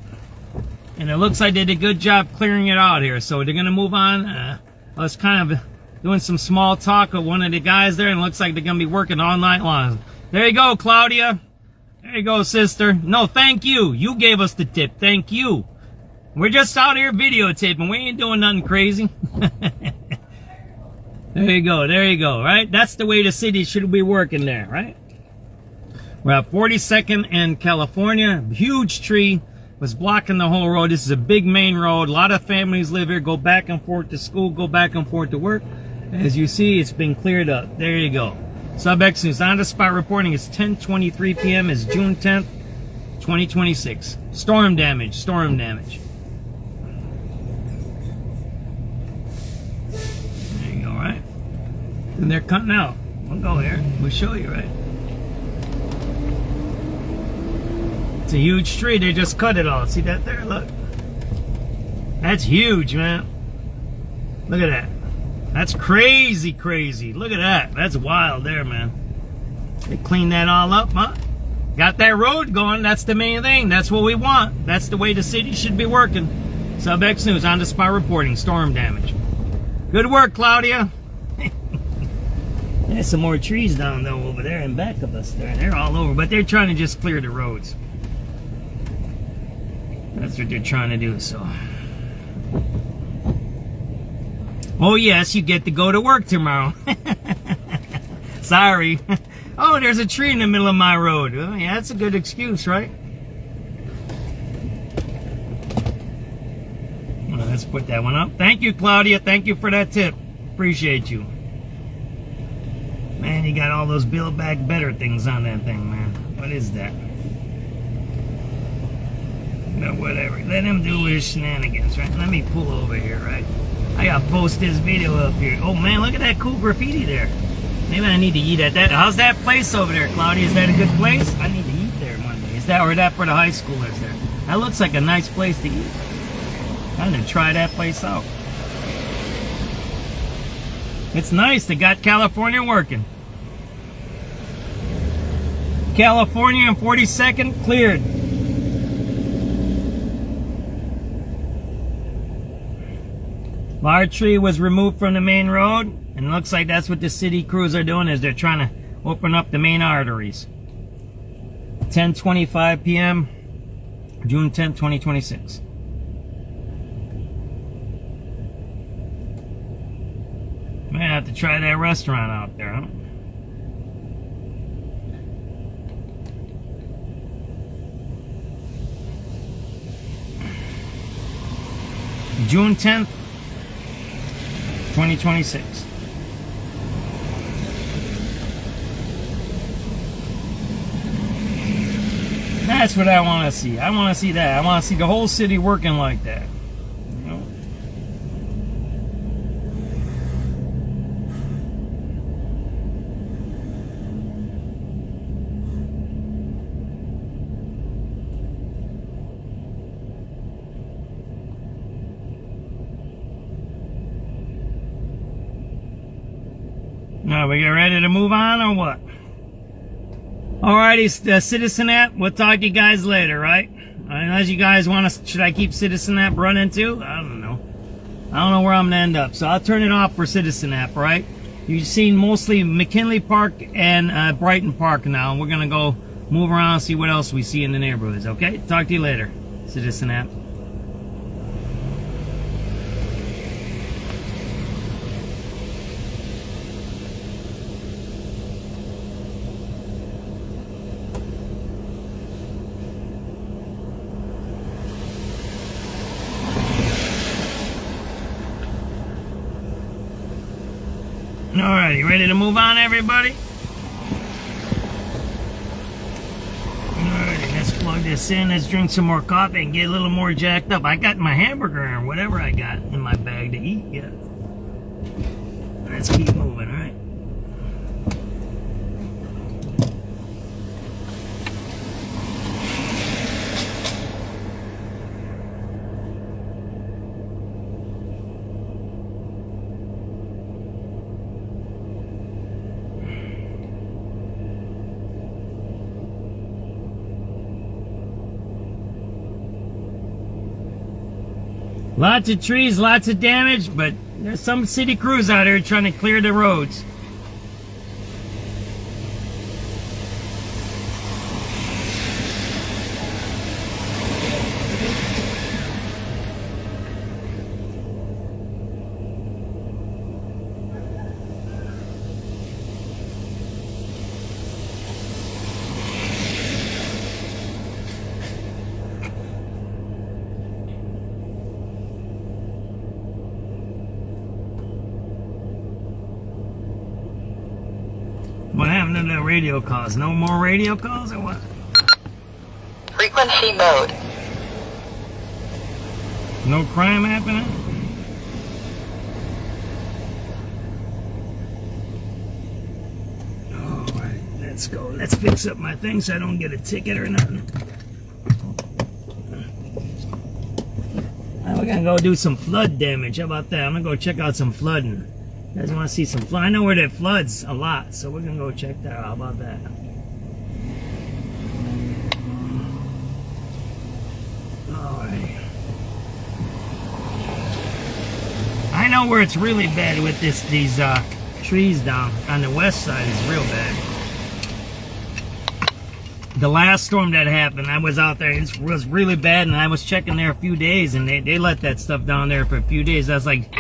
And it looks like they did a good job clearing it out here. So they're going to move on. I was kind of doing some small talk with one of the guys there. And it looks like they're going to be working all night long. There you go, Claudia. There There you go, sister. No, thank you. You gave us the tip. Thank you. We're just out here videotaping. We ain't doing nothing crazy. There you go. There you go. Right? That's the way the city should be working there, right? We're at 42nd and California. Huge tree was blocking the whole road. This is a big main road. A lot of families live here, go back and forth to school, go back and forth to work. As you see, it's been cleared up. There you go. SubX News on the spot reporting. It's 10:23 p.m. It's June 10th, 2026. Storm damage. Storm damage. There you go, right? And they're cutting out. We'll go here. We'll show you, right? It's a huge tree. They just cut it all. See that there? Look. That's huge, man. Look at that. That's crazy, crazy. Look at that. That's wild there, man. They cleaned that all up, huh? Got that road going. That's the main thing. That's what we want. That's the way the city should be working. SubX News on the spot reporting. Storm damage. Good work, Claudia. There's some more trees down though over there in back of us there. They're all over, but they're trying to just clear the roads. That's what they're trying to do, so. Oh yes, you get to go to work tomorrow. Sorry. Oh, there's a tree in the middle of my road. Oh, yeah, that's a good excuse, right? Well, let's put that one up. Thank you, Claudia. Thank you for that tip. Appreciate you. Man, you got all those Build Back Better things on that thing, man. What is that? No, whatever. Let him do his shenanigans, right? Let me pull over here, right? I gotta post this video up here. Oh man, look at that cool graffiti there. Maybe I need to eat at that. How's that place over there, Claudia? Is that a good place? I need to eat there one day. Is that or that for the high schoolers there? That looks like a nice place to eat. I'm gonna try that place out. It's nice. They got California working. California and 42nd cleared. Large tree was removed from the main road, and it looks like that's what the city crews are doing, is they're trying to open up the main arteries. 10:25 p.m. June 10th, 2026. May have to try that restaurant out there, huh? June 10th, 2026. That's what I want to see. I want to see that. I want to see the whole city working like that. You know? Now we get ready to move on or what? Alrighty, the Citizen app. We'll talk to you guys later, right? Unless you guys want to, should I keep Citizen app running too? I don't know. I don't know where I'm gonna end up, so I'll turn it off for Citizen app, right? You've seen mostly McKinley Park and Brighton Park now. We're gonna go move around and see what else we see in the neighborhoods, okay? Talk to you later, Citizen app. Alrighty, ready to move on, everybody? Alrighty, let's plug this in. Let's drink some more coffee and get a little more jacked up. I got my hamburger and whatever I got in my bag to eat. Yeah. Let's keep moving, alright? Lots of trees, lots of damage, but there's some city crews out here trying to clear the roads. happened to the radio calls? No more radio calls or what? Frequency mode. No crime happening? Alright, let's go. Let's fix up my thing so I don't get a ticket or nothing. Now we're gonna go do some flood damage. How about that? I'm gonna go check out some flooding. You guys wanna see some flood? I know where it floods a lot, so we're gonna go check that out. How about that? Alright. I know where it's really bad with these trees down on the west side is real bad. The last storm that happened, I was out there, it was really bad, and I was checking there a few days, and they let that stuff down there for a few days. That's like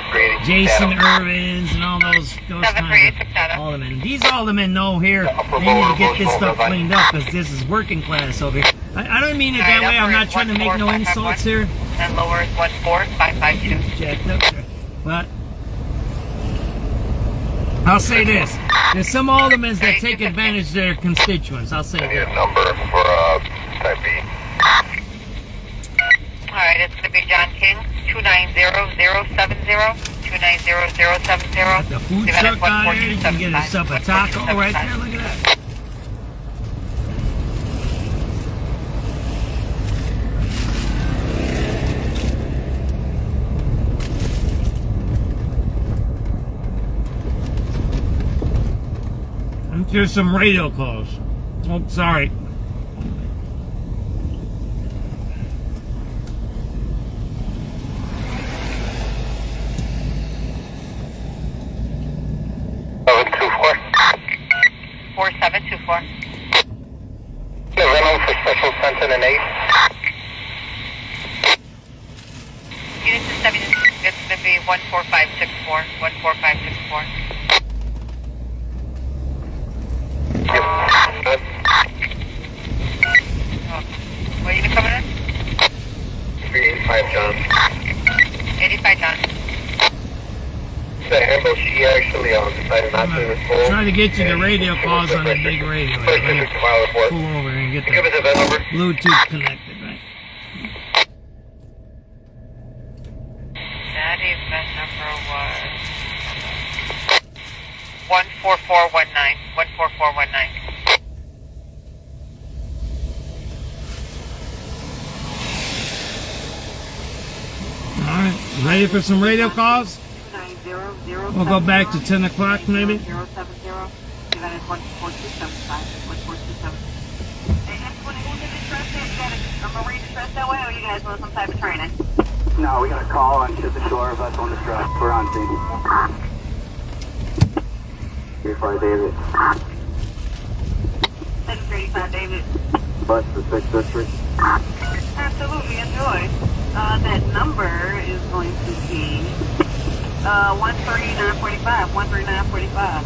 Jason Irvins and all those kinds of aldermen. These aldermen know here they need to get this stuff cleaned up because this is working class over here. I don't mean it that way. I'm not trying to make no insults here. And lower is 14552. Jacked up there. But I'll say this. There's some aldermen that take advantage of their constituents. I'll say that. Number for type B. Alright, it's going to be John King, 290070. 290070. The food truck down here, you can get yourself a taco right there. Look at that. Here's some radio calls. Oh, sorry. $4724. The rental for special sentence and 8. Units to 7, it's going to be 14564. 14564. Where are you coming in? 385 John. 85 John. The ambush, she actually decided not to pull. Trying to get you the radio calls on the big radio. Pull over and get the Bluetooth connected, right? That event number was 14419. 14419. Alright, ready for some radio calls? We'll go back to 10 o'clock maybe? 070. That is 14275. 14275. A Marine distress that way, or you guys want some type of training? No, we got a call on ship ashore, vessel in distress. We're on scene. Here for David. 735 David. Bus to 6th District. Absolutely, enjoy. That number is going to be 13945. 13945.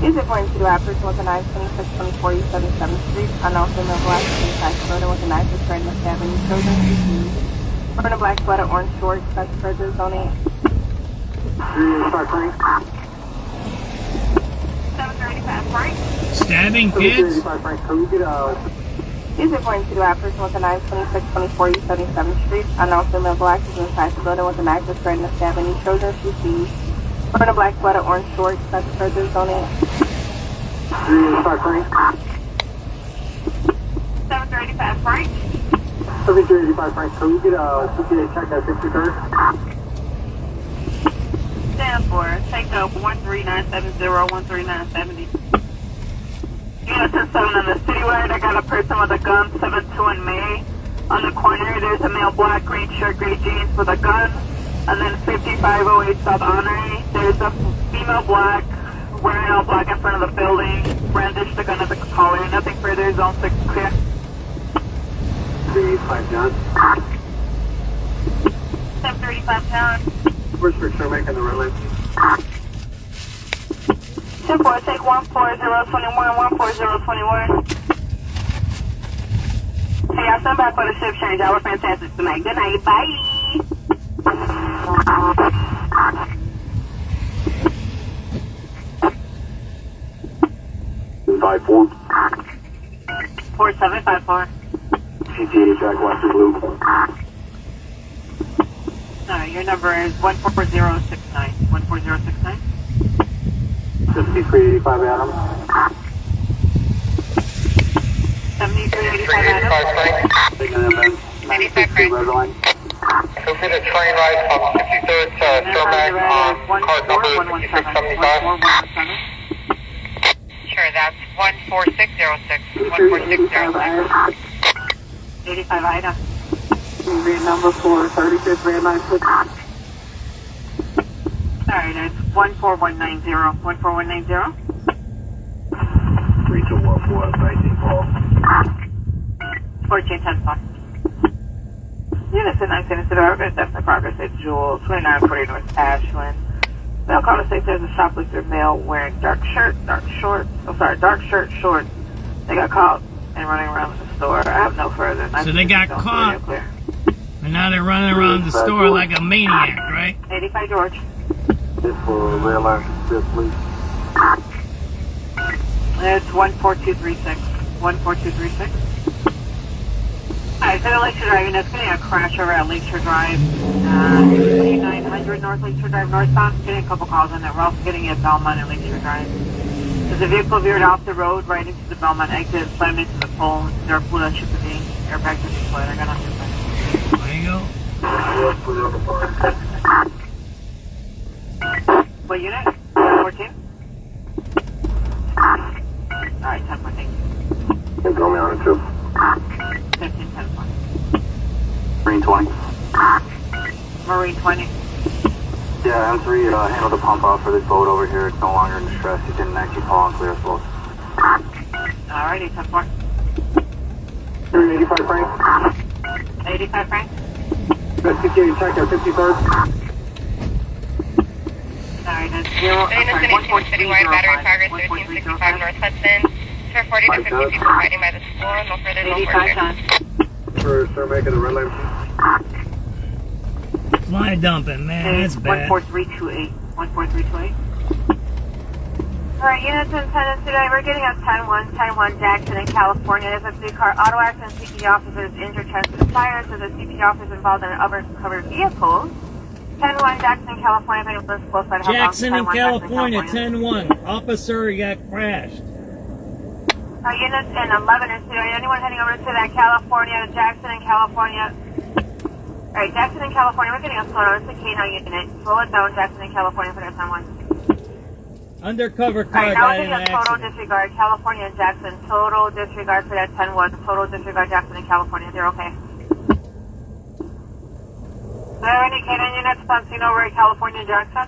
Is it going to do after with a 92624 East 77th Street? Unknown female black inside photo with a knife is right in the Avenue. Children, wearing a black sweater, orange shorts, that's further zone 8. 385 Frank. 735 Frank. Stabbing kids? 385 Frank. Can we get Is it going to do after with a 92624 East 77th Street? Unknown female black is inside the building with a knife is right in the Avenue. Children, wearing a black sweater, orange shorts, that's further zone 8. 385 Frank. 735 Frank. 385 Frank. Can we get a CTA check at 63rd? Stand for. Take up 13970, 13970. Unit 7 on the citywide. I got a person with a gun, 72 in May. On the corner, there's a male black, green shirt, gray jeans with a gun. And then 5508 South Honorary, there's a female black, wearing all black in front of the building, brandished the gun at the collar. Nothing further, zone 6 clear. 385 John. 735 John. First picture making the relay. 10-4, take 14021, 14021. Hey, I'll stand by for the shift change. Y'all were fantastic tonight. Good night. Bye. 4754. 4754. CTA track Western Blue. Your number is 14069. 14069. 7385 Adam. 7385 Adam. Taking an event. 96 red line. Feel free to train ride from 63rd to Shermack on card number 5675. Sure, that's 14606. 14606. 85 Ida. Red number 435th red line. Sorry, that's 14190. 14190. 3214, 19 Paul. 1410 Units in 19 City Organized Definite Progress at Jewel, 2940 North Ashland. They'll call to say there's a shoplifter male wearing dark shirt, shorts. They got caught and running around the store. I have no further. So they got caught, and now they're running around the store like a maniac, right? 85 George. This for red line, please. It's 14236. 14236. Alright, so the Lakeshore Drive unit's getting a crash over at Lakeshore Drive. 2900 North Lakeshore Drive northbound. Getting a couple calls on that. We're also getting at Belmont and Lakeshore Drive. There's a vehicle veered off the road right into the Belmont exit, slammed into the pole. There are blue shipping airbags are deployed. I got on your side. There you go. What unit? 14? Alright, 10 point, thank you. They're going on it too. 15, 10 point. Marine 20. Marine 20. Yeah, M3, handle the pump out for this boat over here. It's no longer in distress. You can actually call and clear us both. Alrighty, 10 point. 85 Frank. 85 Frank. Best CTA check at 53rd. Alright, that's 14305. Citywide battery progress 1365 North Hudson. Sir 40 to 50 people fighting by the school. No further, no further. For Sir making the red line. Fly dumping, man, that's bad. 14328. 14328. Alright, units in attendance today. We're getting a 10-1 Jackson in California. There's a 3-car auto accident. CPD officers injured, transported fire. So the CPD officers involved in an covered vehicle. 10-1 Jackson, California. If anyone lives close by to help Jackson in out, California, 10-1. Officer got crashed. Units in 11 is today. Anyone heading over to that California, Jackson in California? Alright, Jackson in California. We're getting a slowdown. It's a K9 unit. Slow it down, Jackson in California for that 10-1. Undercover car Alright, now died we're in getting an a total accident. disregard. California and Jackson. Total disregard for that 10-1. Total disregard Jackson in California. They're okay. Are there any K9 units on scene over at California and Jackson?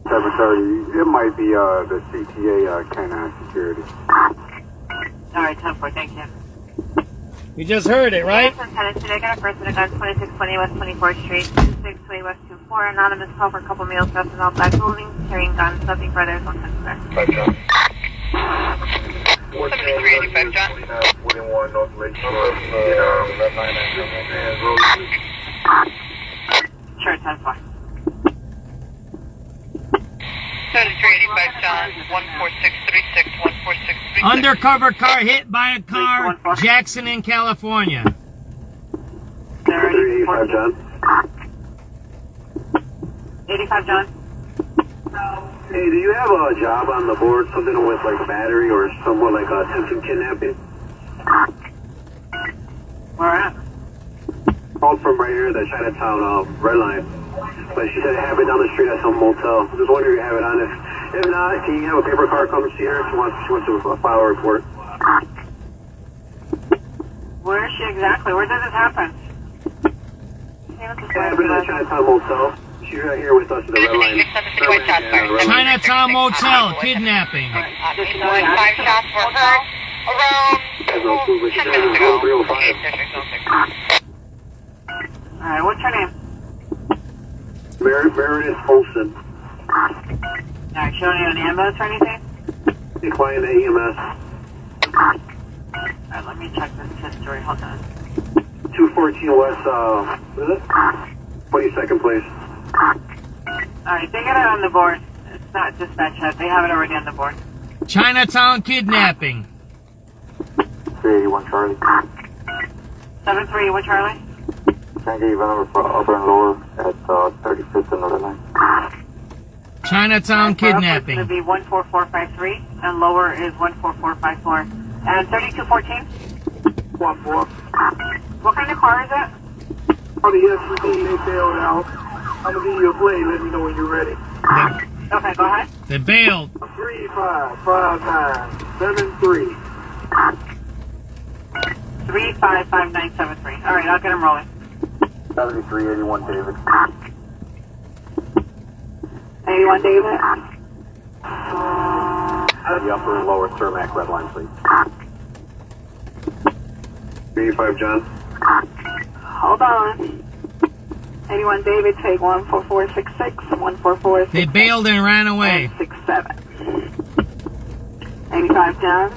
730. It might be the CTA canine security. Alright, 10-4. Thank you. You just heard it, right? Today, got a person at 2620 West 24th Street, 2620 West 24. Anonymous call for a couple meals, dressed in all black clothing, carrying guns, nothing further. One time there. 7385 John. 41 North Lakeshore. Sure, 10-4. 7385 John. 14636. 14636. Undercover car hit by a car, Jackson in California. 85 John. 85 John. Hey, do you have a job on the board, something with like battery or somewhat like attempted kidnapping? Where at? Called from right here, the Chinatown red line. But she said have it down the street at some motel. Just wondering if you have it on. If not, can you have a paper car come and see her? She wants to file a report. Where is she exactly? Where did this happen? It happened at the Chinatown motel. She's right here with us at the red line. Chinatown Motel, kidnapping. 5 shots were heard around 10 minutes ago. Alright, what's her name? Meredith Olson. Alright, showing you an ambulance or anything? Decline the EMS. Alright, let me check this history. Hold on. 214 West, what is it? 22nd place. Alright, they got it on the board. It's not dispatch yet. They have it already on the board. Chinatown kidnapping. 381 Charlie. 731 Charlie. Can I give you a number for upper and lower at 35th and Northern Line? Chinatown It's going kidnapping. to be 14453, and lower is 14454. And 3214? 1-4. What kind of car is that? On the SUV, they bailed out. I'm gonna give you a plate. Let me know when you're ready. Okay, go ahead. They bailed. 355973. 355973. All right, I'll get him rolling. 7381 David. 81 David. The upper and lower Cermak red line, please. 85 John. Hold on. 81 David, take 14466, 14466. They bailed and ran away. 67. 85 John.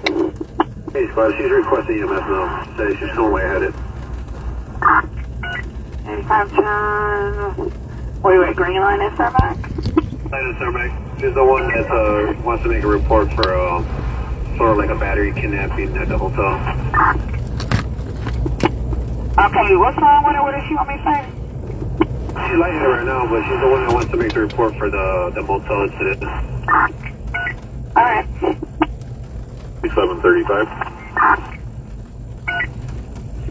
Hey, Squad, she's requesting EMS now. Say she's still way headed. 85 John. Wait, green line is Cermak? Line is Cermak. She's the one that wants to make a report for sort of like a battery kidnapping at the hotel. Okay, what's wrong with her? What does she want me to say? She's lighting it right now, but she's the one that wants to make the report for the motel incident. Alright. 735.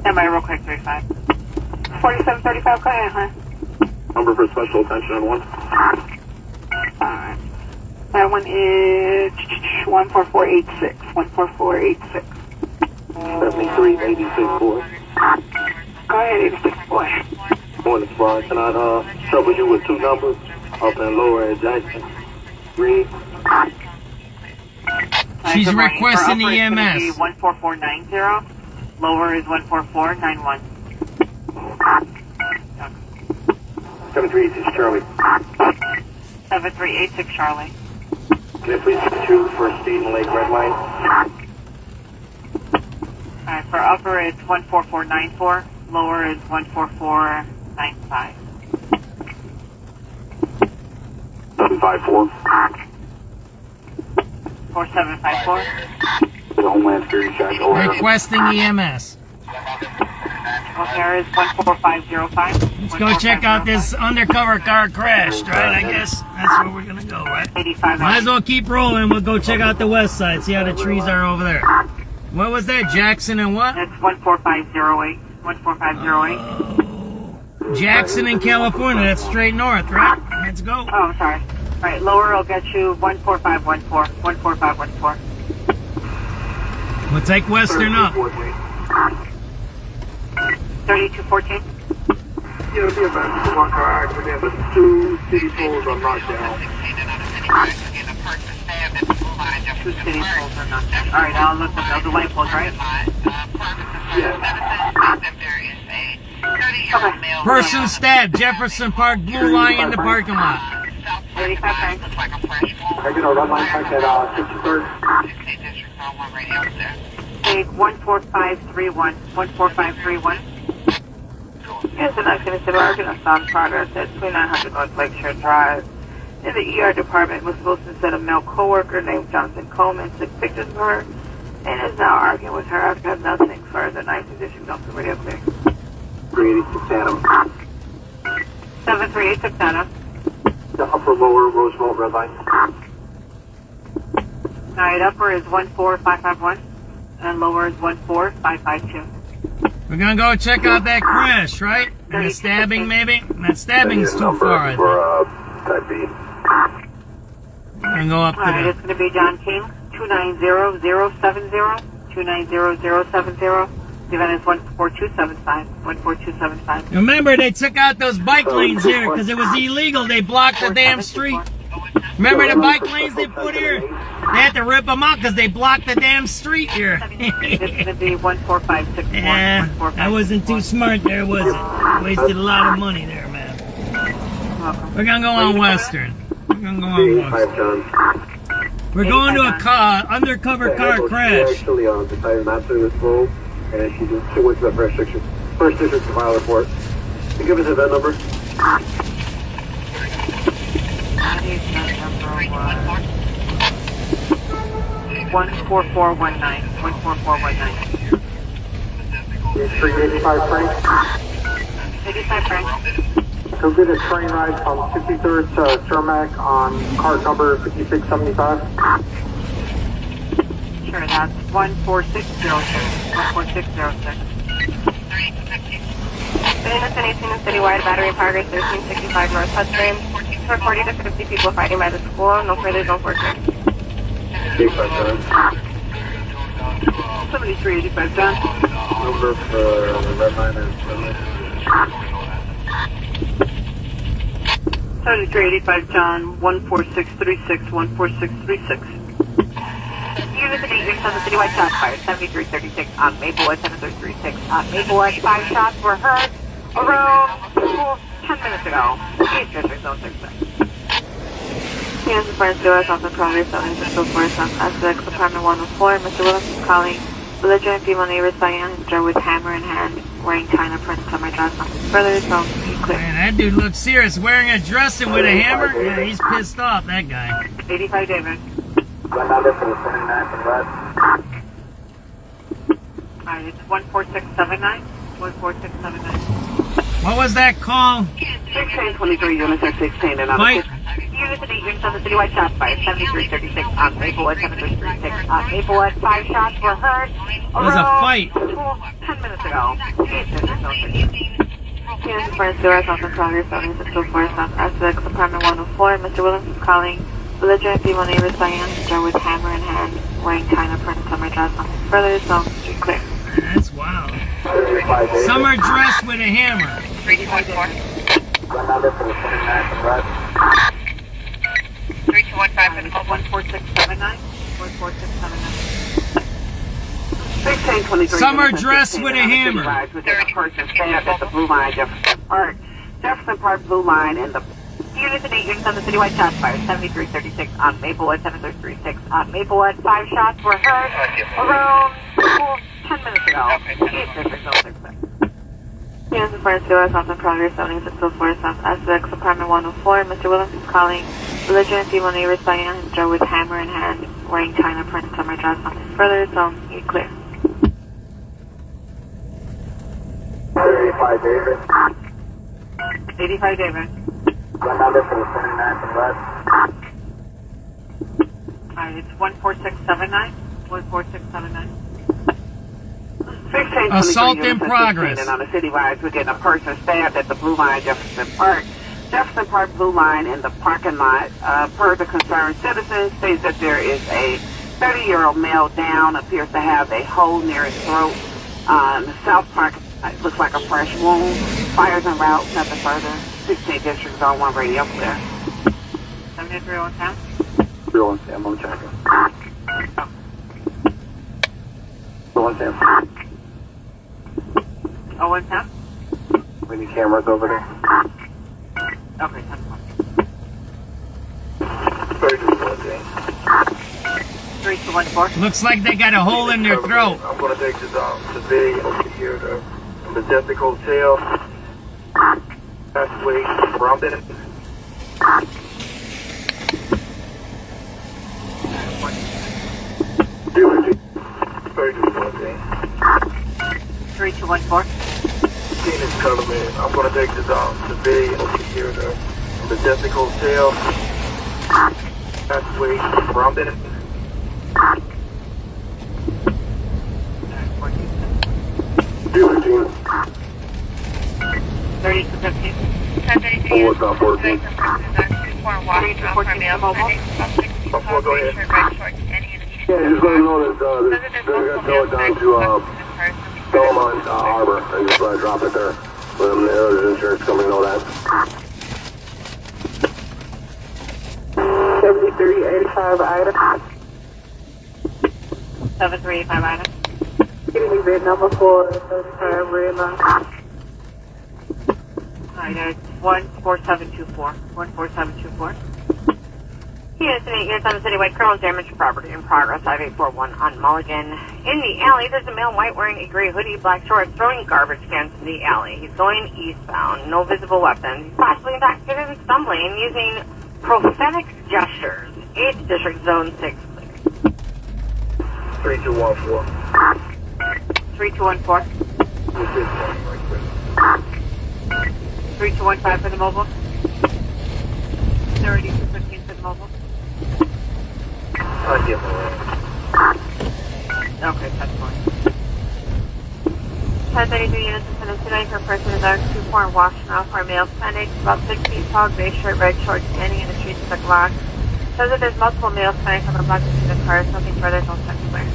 Stand by real quick, 35. 4735, go ahead, huh? Number for special attention on one. Alright. That one is 14486. 14486. 7386 boy. Go ahead, 86 boy. Morning, Squad. Can I trouble you with two numbers? Up and lower at Jackson. Read. She's requesting For upper, it's gonna be EMS. 14490. Lower is 14491. 7386 Charlie. 7386 Charlie. Can I please get you for Stadium Lake Red Line? Alright, for upper it's 14494. Lower is 14495. 754. 4754. The Homeland Security check. Requesting EMS. There is 14505. Let's go check out this undercover car crashed, right? I guess that's where we're gonna go, right? 85. Might as well keep rolling. We'll go check out the west side, see how the trees are over there. What was that? Jackson and what? That's 14508. 14508. Jackson in California. That's straight north, right? Let's go. Oh, I'm sorry. Alright, lower will get you 14514. 14514. We'll take western up. 3214. Yeah, it'll be about one car accident, but 2 city pools are knocked down. 2 city poles are knocked down. Alright, I'll look at the light poles, right? Yeah. Okay. Person stabbed. Jefferson Park, blue line in the parking lot. 35 thanks. I get a red line check at 53rd. Take 14531. 14531. Here's an accident of Arkansas Sound progress at 2900 North Lakeshore Drive. In the ER department, Ms. Wilson said a male co-worker named Jonathan Coleman took pictures of her and is now arguing with her after have nothing further. 9th edition, Delta Radio Clear. 386 Adam. 7386 Anna. The upper lower Roosevelt red line. Alright, upper is 14551 and lower is 14552. We're gonna go check out that crash, right? And the stabbing, maybe? That stabbing's too far, I think. For type B. We're gonna go up to Alright, the... it's going to be John King, 290070, 290070. The event is 14275, 14275. Remember, they took out those bike lanes here because it was illegal. They blocked the damn street. Remember the bike lanes they put here? They had to rip them out because they blocked the damn street here. It's going to be 14561. Yeah, that wasn't too smart there, was it? Wasted a lot of money there, man. We're going to go on Western. We're going to go on Western. We're going to a undercover car crash. She actually decided not to this road, and she went to the first district to file a report. Can you give us a VIN number? 14419. 14419. 385 Frank. 85 Frank. Go get a train ride from 53rd to Cermak on cart number 5675. Sure, that's 14606. 14606. Innocent 18 and citywide battery in progress 1365 North Hudson. For 40 to 50 people fighting by the school. No further, no fortune. 7385 John. Number for the red line is 7385 John. 14636. 14636. Unit 8, you're on the citywide shot fire. 7336 on Maplewood. 7336 on Maplewood. 5 shots were heard around 10 minutes ago. East District Zone 66. Units of Fire Stewart, South Polina, Southern Central Forest, South SubX, Apartment 104. Mr. Williams is calling belligerent female neighbors by Andrew with hammer in hand, wearing China print summer dress. Nothing further, so be clear. Man, that dude looks serious. Wearing a dress and with a hammer? Yeah, he's pissed off, that guy. 85 David. One number for the 29th and West. Alright, it's 14679. 14679. What was that call? 1623 units are 16 and Fight. Unit 8, you're on the citywide shot fire. 7336 on Maplewood. 7336 on Maplewood. 5 shots were heard It was a fight. 10 minutes ago. East District Zone 66. Units of Fire Stewart, South Polina, Southern Central Forest, South SubX, Apartment 104. Mr. Williams is calling belligerent female neighbors by Andrew with hammer in hand, wearing China print summer dress. Nothing further, so be clear. That's wild. Summer dress with a hammer. 3214. One number for the 29th and West. 3215 for the 14679. 14679. 1623. Summer dress with a hammer. Within a person stand at the Blue Line, Jefferson Park. Jefferson Park Blue Line in the Unit 8, you're on the citywide shot fire. 7336 on Maplewood. 7336 on Maplewood. 5 shots were heard around 10 minutes ago. East District Zone 66. Units of Fire Stewart, South Polina, Southern Central Forest, South SubX, Apartment 104. Mr. Williams is calling belligerent female neighbors by Andrew with hammer in hand, wearing China print summer dress. Nothing further, so be clear. 85 David. 85 David. One number for the 29th and West. Alright, it's 14679. 14679. Assault in progress. And on the citywide, we're getting a person stabbed at the Blue Line, Jefferson Park. Jefferson Park Blue Line in the parking lot. Per the concerned citizens, states that there is a 30-year-old male down, appears to have a hole near his throat. The South Park looks like a fresh wound. Fires en route, nothing further. 16 District Zone 1 radio clear. 7310. 01 Sam, I'm checking. 01 Sam. 0110. We need cameras over there. Okay, 10 3214. Looks like they got a hole in their throat. I'm going to take this to the over here, the Majestic Hotel. That's way around it. 3214. Team is coming in. I'm going to take this to the over here, the Majestic Hotel. That's way around it. 3215. Oh, what's up, 14? Go ahead. Yeah, just let them know that they're going to tow it down to Belmont Harbor. And just drop it there. Let them know there's insurance coming, know that. 7385 item. 7385 item. Give me bid number 4, red line. Alright, it's 14724. 14724. Unit 8, you're on the citywide criminal damage to property in progress, 5841 on Mulligan. In the alley, there's a male in white wearing a gray hoodie, black shorts, throwing garbage cans in the alley. He's going eastbound, no visible weapons. He's possibly intoxicated and stumbling, using prophetic gestures. 8th District Zone 6. 3214. 3214. 3215 for the mobile. 3215 for the mobile. Okay, that's fine. 1032 units intended today for a person in dark 2-4 and wash now for a male Hispanic, about 6 feet tall, gray shirt, red shorts, standing in the streets of the block. Says that there's multiple male Hispanics on the block between the cars, nothing further, no sense clear.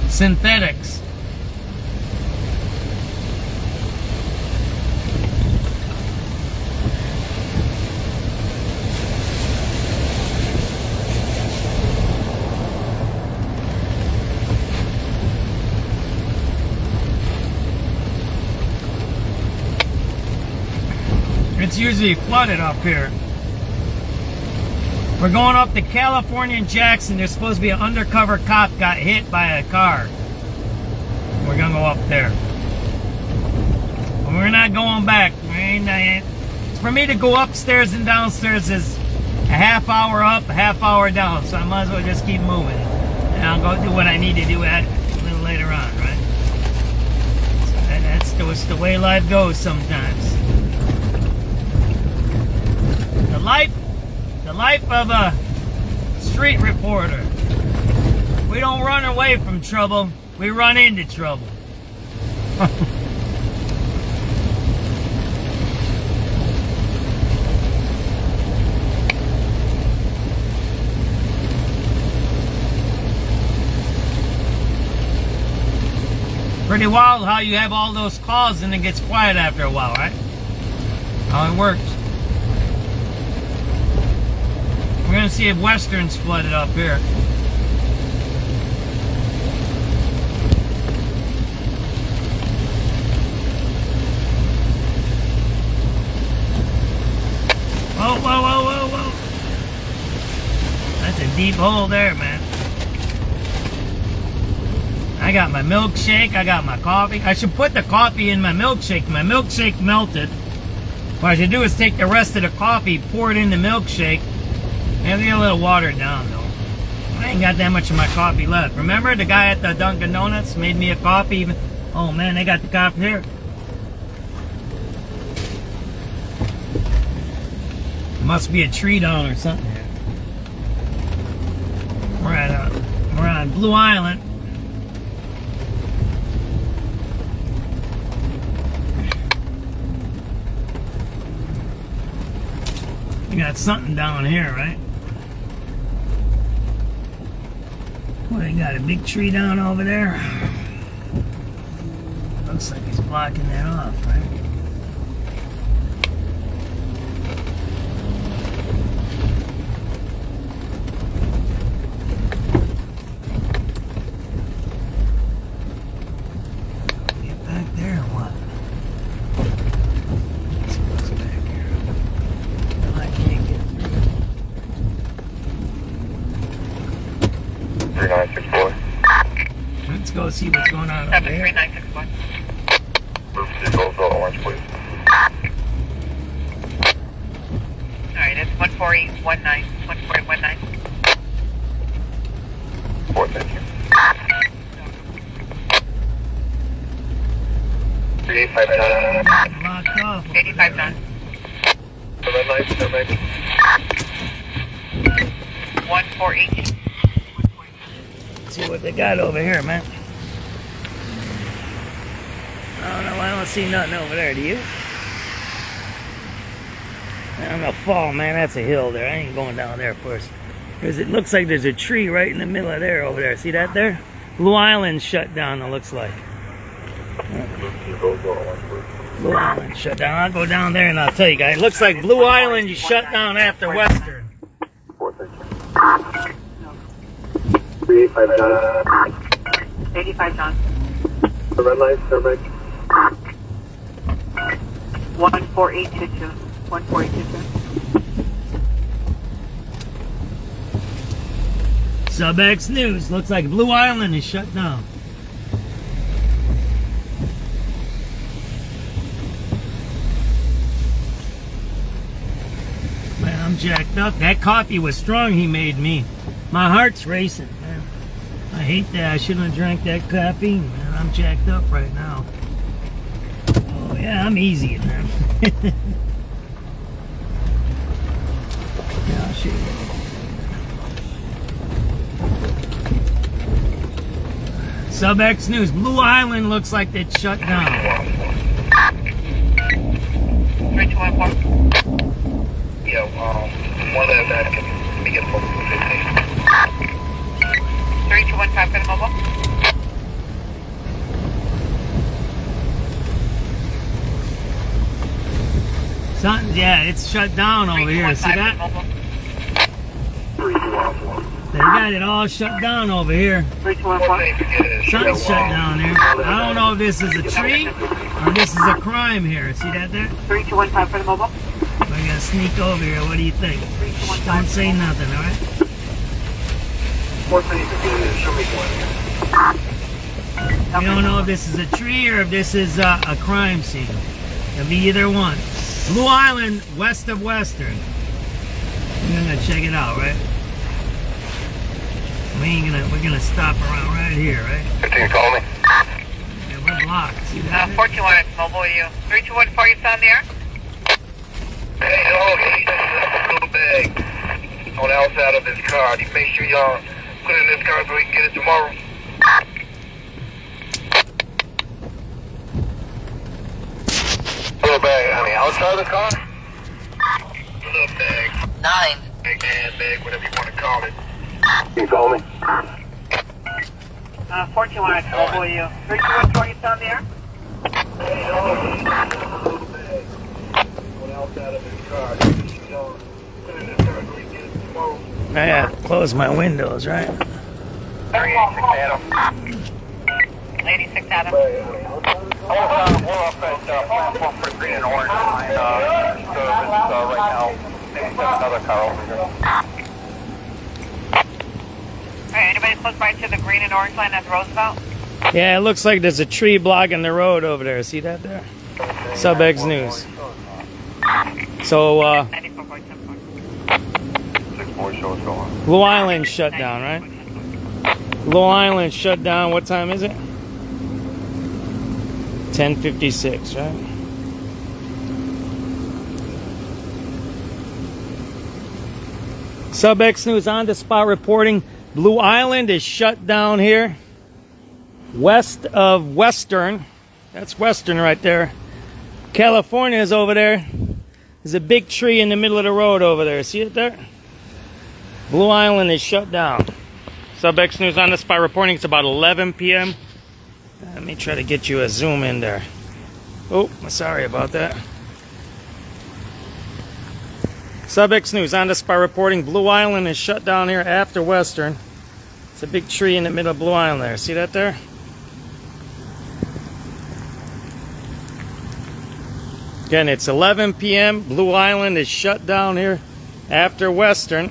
Synthetics. It's usually flooded up here. We're going up to California and Jackson. There's supposed to be an undercover cop got hit by a car. We're gonna go up there. We're not going back. For me to go upstairs and downstairs is a half hour up, a half hour down. So I might as well just keep moving. And I'll go do what I need to do a little later on, right? So that's just the way life goes sometimes. The life of a street reporter. We don't run away from trouble, we run into trouble. Pretty wild how you have all those calls and it gets quiet after a while, right? How it works. We're gonna see if Western's flooded up here. Whoa, whoa, whoa, whoa, whoa. That's a deep hole there, man. I got my milkshake, I got my coffee. I should put the coffee in my milkshake. My milkshake melted. What I should do is take the rest of the coffee, pour it in the milkshake, and get a little watered down, though. I ain't got that much of my coffee left. Remember the guy at the Dunkin' Donuts made me a coffee? Oh, man, they got the coffee here. Must be a tree down or something here. We're on Blue Island. We got something down here, right? Well, they got a big tree down over there. Looks like he's blocking that off, right? Get back there or what? Let's see what's back here. No, I can't get through. 3964. Let's go see what's going on over here. 3964. Move to Goldsville Orange, please. Alright, it's 14819. 14819. 4, thank you. 385 Locked off. 85 done. The red light, no maybe. 148. See what they got over here, man. I don't know, I don't see nothing over there, do you? I'm gonna fall, man. That's a hill there. I ain't going down there first. Because it looks like there's a tree right in the middle of there over there. See that there? Blue Island shut down, it looks like. Blue Island shut down. I'll go down there and I'll tell you guys. It looks like Blue Island you shut down after Western. 385 John. 85 John. The red light, Southside. 14822. 14822. SubX.News. Looks like Blue Island is shut down. Man, jacked up. That coffee was strong he made me. My heart's racing, man. I hate that. I shouldn't have drank that coffee. Man, I'm jacked up right now. Oh, yeah, I'm easy, man. Yeah, I'll show you. SubX.News. Blue Island looks like it's shut down. 3214. Yeah, one of that can be get focused with 3215 for the mobile. Something, yeah, it's shut down over here. See that? They got it all shut down over here. Something's shut down there. I don't know if this is a tree or this is a crime here. See that there? 3215 for the mobile. We're gonna sneak over here. What do you think? Don't say nothing, all right? We don't know if this is a tree or if this is a crime scene. It'll be either one. Blue Island, west of Western. We're gonna check it out, right? We're gonna stop around right here, right? Can you call me? Yeah, we're blocked. See that? 421 mobile you. 3214, you still in the air? Hey, he's a little bag on the outside of his car. You make sure y'all put it in this car so we can get it tomorrow. Little bag, honey, outside of the car? Little bag. 9. Big ass bag, whatever you want to call it. Can you call me? 421 mobile you. 3214, you still in the air? Hey, he's a little bag on the outside of his car. You make sure y'all put it in this car so we can get it tomorrow. I gotta close my windows, right? 386 Adam. 86 Adam. We're up at platform for green and orange line service right now. Maybe send another car over here. Alright, anybody close by to the green and orange line at Roosevelt? Yeah, it looks like there's a tree blocking the road over there. See that there? SubX.News. So, 6-4 show is going. Blue Island shut down, right? Blue Island shut down. What time is it? 10:56, right? SubX.News on the spot reporting. Blue Island is shut down here. West of Western. That's Western right there. California is over there. There's a big tree in the middle of the road over there. See it there? Blue Island is shut down. SubX.News on the spot reporting. It's about 11 p.m. Let me try to get you a zoom in there. Oh, sorry about that. SubX.News on the spot reporting. Blue Island is shut down here after Western. It's a big tree in the middle of Blue Island there. See that there? Again, it's 11 p.m. Blue Island is shut down here after Western.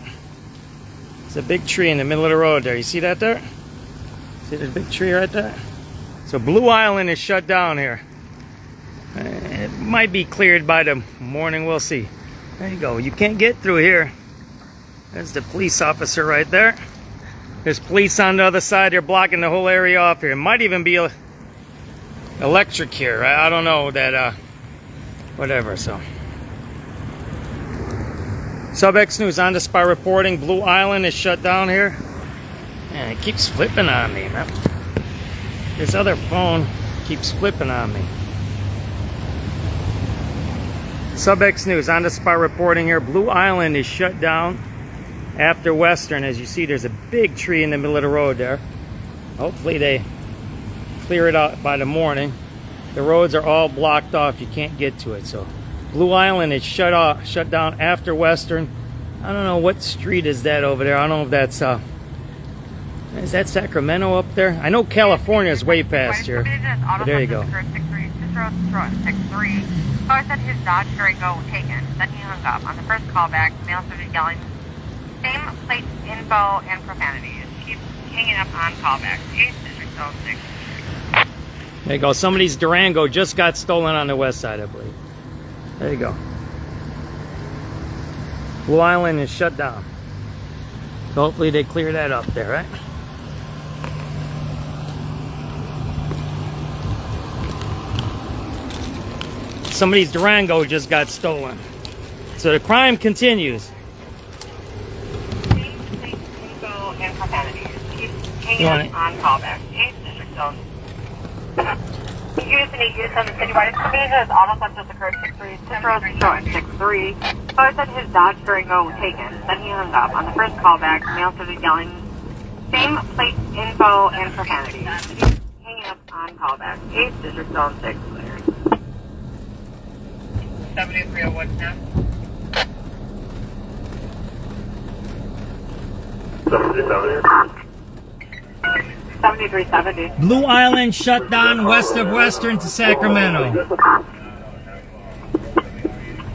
It's a big tree in the middle of the road there. You see that there? See the big tree right there? So Blue Island is shut down here. It might be cleared by the morning. We'll see. There you go. You can't get through here. There's the police officer right there. There's police on the other side. They're blocking the whole area off here. It might even be electric here. I don't know that. Whatever. So. SubX.News on the spot reporting. Blue Island is shut down here. Man, it keeps flipping on me, man. This other phone keeps flipping on me. SubX.News on the spot reporting here. Blue Island is shut down after Western. As you see, there's a big tree in the middle of the road there. Hopefully they clear it out by the morning. The roads are all blocked off. You can't get to it. So Blue Island is shut down after Western. I don't know what street is that over there. I don't know if that's is that Sacramento up there? I know California is way past here. But there you go. I said his Dodge Durango taken. Then he hung up. On the first callback, male started yelling same plate info and profanities. Keep hanging up on callbacks. 8-606. There you go. Somebody's Durango just got stolen on the west side, I believe. There you go. Blue Island is shut down. So hopefully they clear that up there, right? Somebody's Durango just got stolen. So the crime continues. Info and profanities. Keep hanging You want up on callback. 8th District Zone. Use and use on the citywide information as auto theft just occurred 6-3. Central showing 6-3. Caller said his Dodge Durango was taken. Then he hung up. On the first callback, male started yelling same plate info and profanities. Keep hanging up on callback. 8th District Zone 6 clear. 7301 now. 7370. Blue Island shut down west of Western to Sacramento.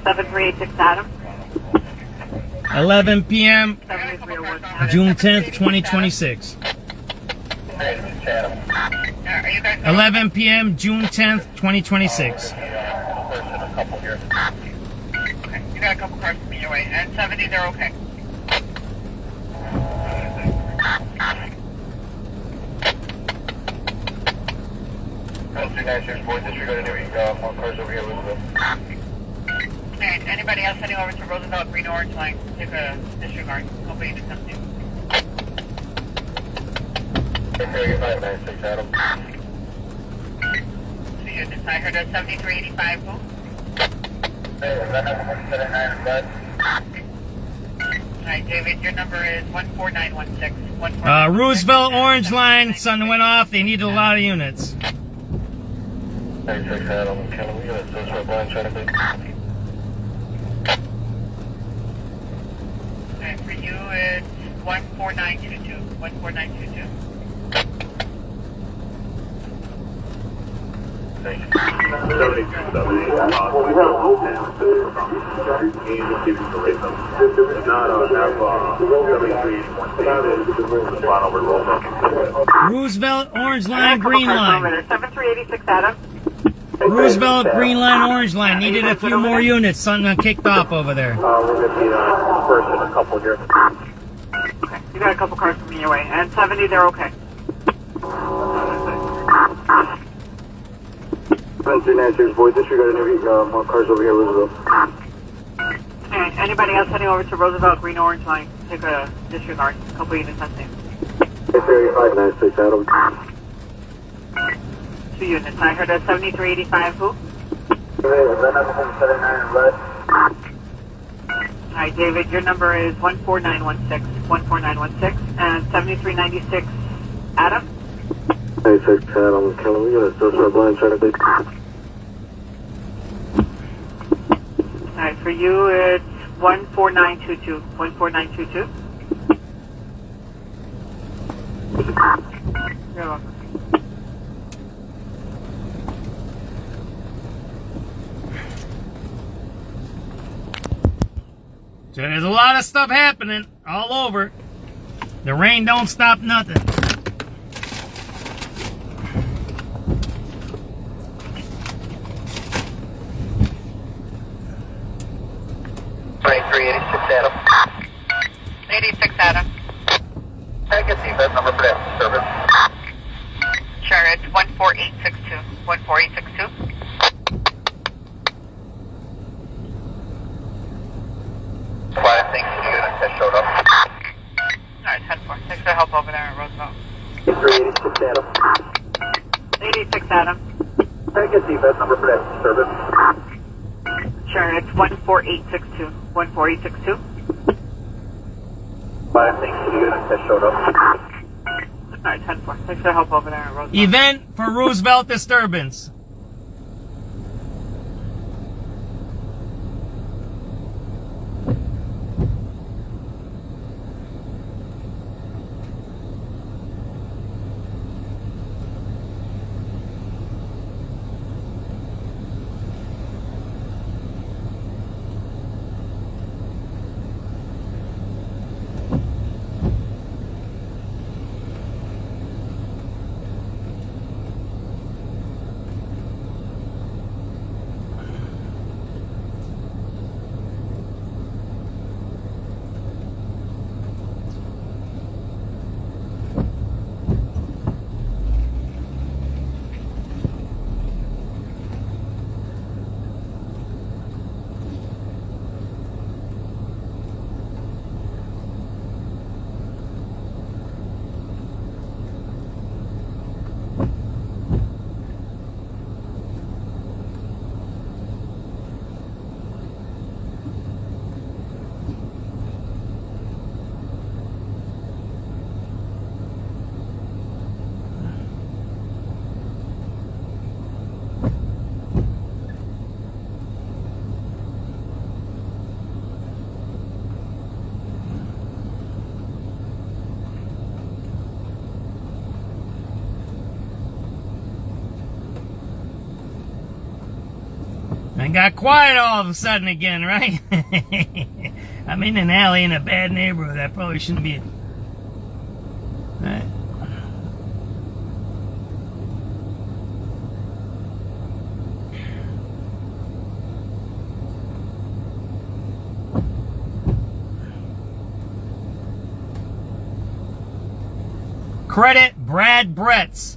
7386 Adam. 11 p.m. 7301 June 10th, 2026. 11 p.m. June 10th, 2026. Okay, you got a couple cars coming your way. And 70, they're okay. More cars over here, Elizabeth. Alright, anybody else heading over to Roosevelt Green Orange Line? Take a disregard. Hopefully you do something. 596 Adam. 2 units. I heard a 7385 who? Alright, David, your number is 14916. Roosevelt Orange Line, something went off. They needed a lot of units. 96 Adam. Can we get a Southside blind trying to be? Alright, for you it's 14922. 14922. Thank you. 7381. Roosevelt Orange Line, Green Line. 7386 Adam. Roosevelt Green Line, Orange Line. Needed a few more units. Something kicked off over there. We're going to need a person, a couple here. Okay, you got a couple cars coming your way. And 70, they're okay. 7396, boy, disregard any more cars over here, Elizabeth. Alright, anybody else heading over to Roosevelt Green Orange Line? Take a disregard. Couple units testing. 596, Adam. 2 units. I heard a 7385 who? Alright, David, your number is 14916. 14916. And 7396 Adam. 96 Adam. Can we get a Southside blind trying to be? Alright, for you it's 14922. 14922. You're welcome. So there's a lot of stuff happening all over. The rain don't stop nothing. Adam. 86 Adam. Can I get the event number for that service? Sure, it's 14862. 14862. Why I think the unit has showed up. Alright, 10-4. Thanks for the help over there at Roosevelt. 86 Adam. 86 Adam. Can I get the event number for that service? Sure, it's 14862. 14862. Why I think the unit has showed up. Alright, 10-4. Thanks for the help over there at Roosevelt. Event for Roosevelt disturbance. I got quiet all of a sudden again, right? I'm in an alley in a bad neighborhood. I probably shouldn't be. Right. Credit Brad Bretts.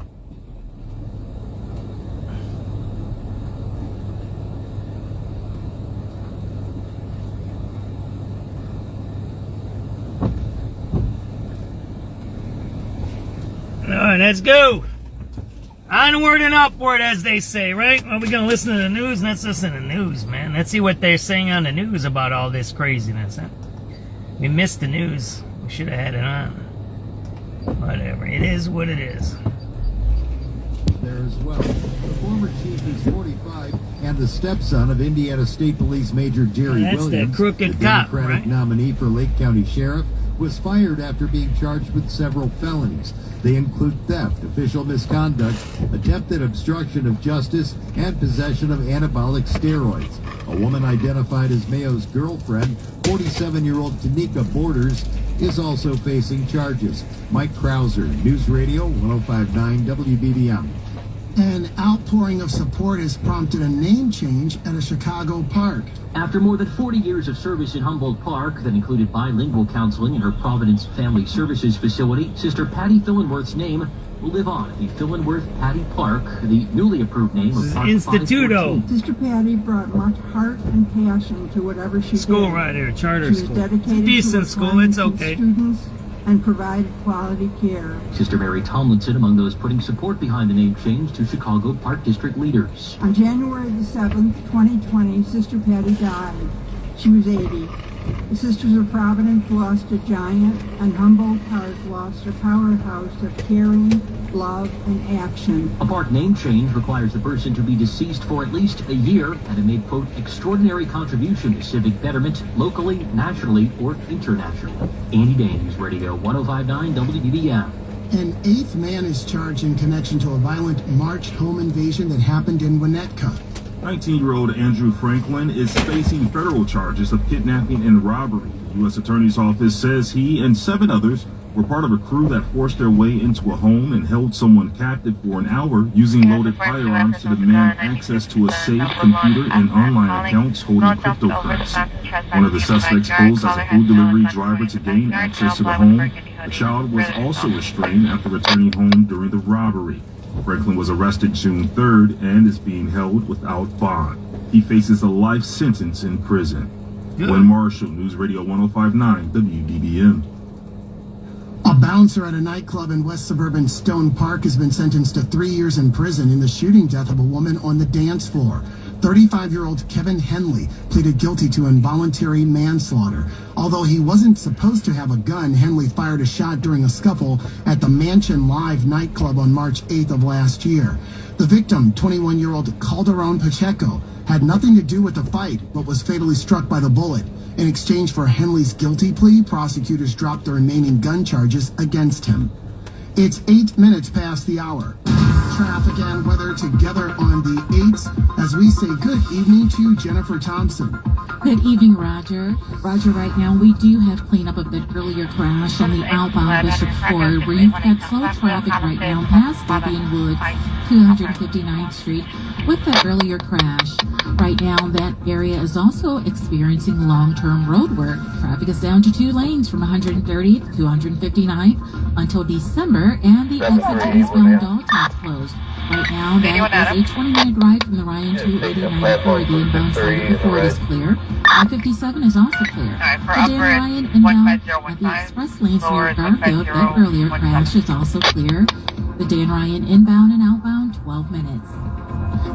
All right, let's go. Onward and upward, as they say, right? Well, we're going to listen to the news. Let's listen to the news, man. Let's see what they're saying on the news about all this craziness, huh? We missed the news. We should have had it on. Whatever. It is what it is. There as well. The former chief is 45 and the stepson of Indiana State Police Major Jerry Williams, that crooked the cop, Democratic right? nominee for Lake County Sheriff, was fired after being charged with several felonies. They include theft, official misconduct, attempted obstruction of justice, and possession of anabolic steroids. A woman identified as Mayo's girlfriend, 47-year-old Tanika Borders, is also facing charges. Mike Krauser, News Radio 105.9 WBBM. An outpouring of support has prompted a name change at a Chicago park. After more than 40 years of service in Humboldt Park that included bilingual counseling in her Providence Family Services facility, Sister Patty Fillenworth's name will live on at the Fillenworth Patty Park, the newly approved name of Park Instituto. 514. Sister Patty brought much heart and passion to whatever she did. School right here, charter She was school. dedicated Decent to school, it's applying to okay. students and provided quality care. Sister Mary Tomlinson among those putting support behind the name change to Chicago Park District leaders. On January the 7th, 2020, Sister Patty died. She was 80. The Sisters of Providence lost a giant, and Humboldt Park lost a powerhouse of caring, love, and action. A park name change requires the person to be deceased for at least a year and have made, quote, extraordinary contribution to civic betterment locally, nationally, or internationally. Andy Dane, News Radio 105.9 WBBM. An 8th man is charged in connection to a violent March home invasion that happened in Winnetka. 19-year-old Andrew Franklin is facing federal charges of kidnapping and robbery. The U.S. Attorney's Office says he and 7 others were part of a crew that forced their way into a home and held someone captive for an hour using loaded firearms to demand access to a safe computer and online accounts holding cryptocurrency. One of the suspects posed as a food delivery driver to gain access to the home. The child was also restrained after returning home during the robbery. Franklin was arrested June 3rd and is being held without bond. He faces a life sentence in prison. Glenn Marshall, News Radio 105.9 WBBM. A bouncer at a nightclub in West Suburban Stone Park has been sentenced to 3 years in prison in the shooting death of a woman on the dance floor. 35-year-old Kevin Henley pleaded guilty to involuntary manslaughter. Although he wasn't supposed to have a gun, Henley fired a shot during a scuffle at the Mansion Live nightclub on March 8th of last year. The victim, 21-year-old Calderon Pacheco, had nothing to do with the fight, but was fatally struck by the bullet. In exchange for Henley's guilty plea, prosecutors dropped the remaining gun charges against him. It's 8 minutes past the hour. Traffic and weather together on the 8s as we say good evening to Jennifer Thompson. Good evening, Roger. Roger, right now we do have cleanup of that earlier crash on the outbound Bishop Ford, where you've got slow traffic right now past Vivian Woods, 259th Street, with that earlier crash. Right now, that area is also experiencing long-term road work. Traffic is down to 2 lanes from 130th to 159th until December, and the exit to eastbound Dalton is closed. Right now, that is a 20-minute ride from the Ryan 289 for the inbound side of the Ford is clear. I-57 is also clear. The Dan Ryan inbound at the express lanes near Garfield, that earlier crash is also clear. The Dan Ryan inbound and outbound, 12 minutes.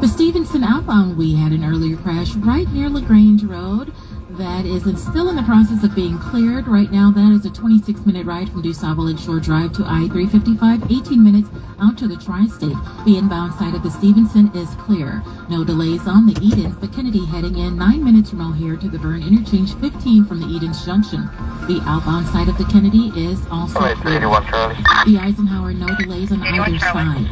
The Stevenson outbound, we had an earlier crash right near LaGrange Road. That is still in the process of being cleared. Right now, that is a 26-minute ride from DuSable Village Shore Drive to I-355, 18 minutes out to the Tri-State. The inbound side of the Stevenson is clear. No delays on the Edens. The Kennedy heading in 9 minutes from O'Hare to the Byrne Interchange, 15 from the Edens Junction. The outbound side of the Kennedy is also clear. The Eisenhower, no delays on either side.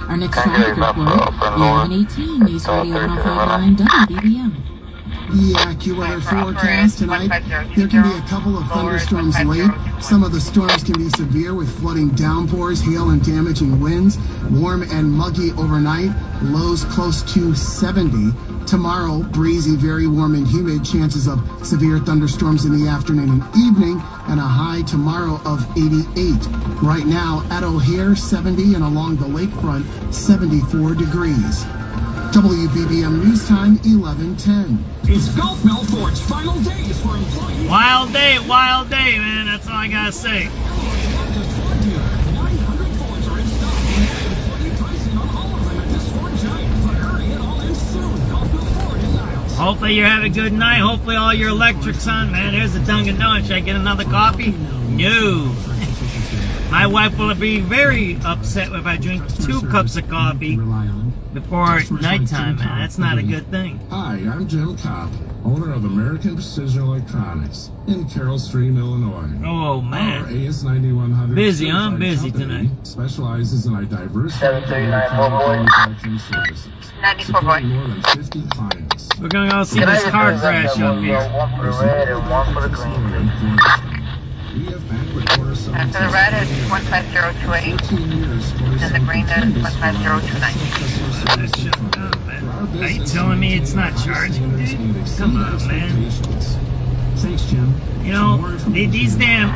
Our next traffic report, 11:18, News Radio 105.9 WBBM. The AccuWeather forecast tonight, there can be a couple of thunderstorms late. Some of the storms can be severe with flooding downpours, hail, and damaging winds. Warm and muggy overnight, lows close to 70. Tomorrow, breezy, very warm and humid, chances of severe thunderstorms in the afternoon and evening, and a high tomorrow of 88. Right now, at O'Hare, 70, and along the lakefront, 74 degrees. WBBM News Time, 11:10. It's Gulf Mill Ford's final days for employees. Wild day, man. That's all I gotta say. 900 Fords are in stock. Employee pricing on all of them at this Ford Giant. But hurry, it all ends soon. Gulf Mill Ford in Niles. Hopefully you have a good night. Hopefully all your electric's on, man. There's a Dunkin' Donuts. Should I get another coffee? No. My wife will be very upset if I drink 2 cups of coffee before nighttime, man. That's not a good thing. Hi, I'm Jim Kopp, owner of American Precision Electronics in Carroll Stream, Illinois. Oh, man. Our AS9100 Busy, huh? I'm busy company tonight. specializes in a diverse 739 manufacturing services. 94 boy. Supporting more than 50 clients. We're gonna go see this car crash up here. One for the red and one for the green. We have banquet orders. For the red is 15028, and the green is 15029. Are you telling me it's not charging, dude? Come on, man. Thanks, Jim. You know, these damn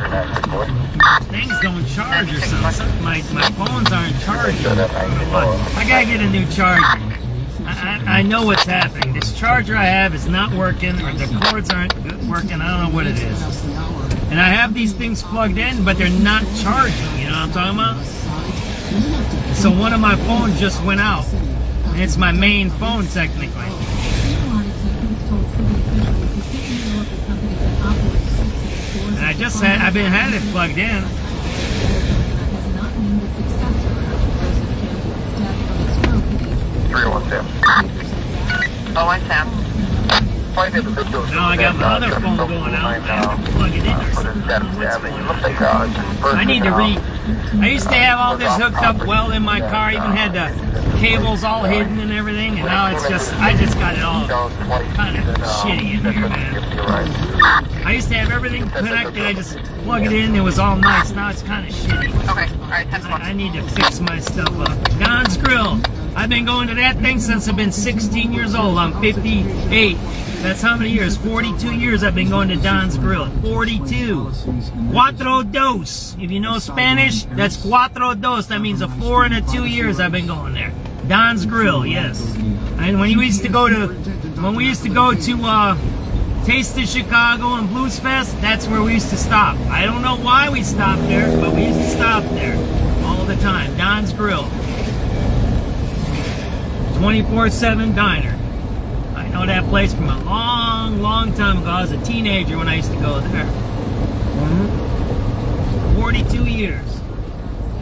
things don't charge or something. My phones aren't charging. I gotta get a new charger. I know what's happening. This charger I have is not working, or the cords aren't working. I don't know what it is. And I have these things plugged in, but they're not charging. You know what I'm talking about? So one of my phones just went out. And it's my main phone, technically. And I've been had it plugged in. Now I got my other phone going out. I have to plug it in or something. I need to I used to have all this hooked up well in my car. Even had the cables all hidden and everything. And now it's just, I just got it all kind of shitty in here, man. I used to have everything connected. I just plug it in. It was all nice. Now it's kind of shitty. Okay, alright, that's fine. I need to fix my stuff up. Don's Grill. I've been going to that thing since I've been 16 years old. I'm 58. That's how many years? 42 years I've been going to Don's Grill. 42. Cuatro dos. If you know Spanish, that's cuatro dos. That means a 4 and a 2 years I've been going there. Don's Grill, yes. And when we used to go to Taste of Chicago and Blues Fest, that's where we used to stop. I don't know why we stopped there, but we used to stop there all the time. Don's Grill. 24/7 diner. I know that place from a long, long time ago. I was a teenager when I used to go there. 42 years.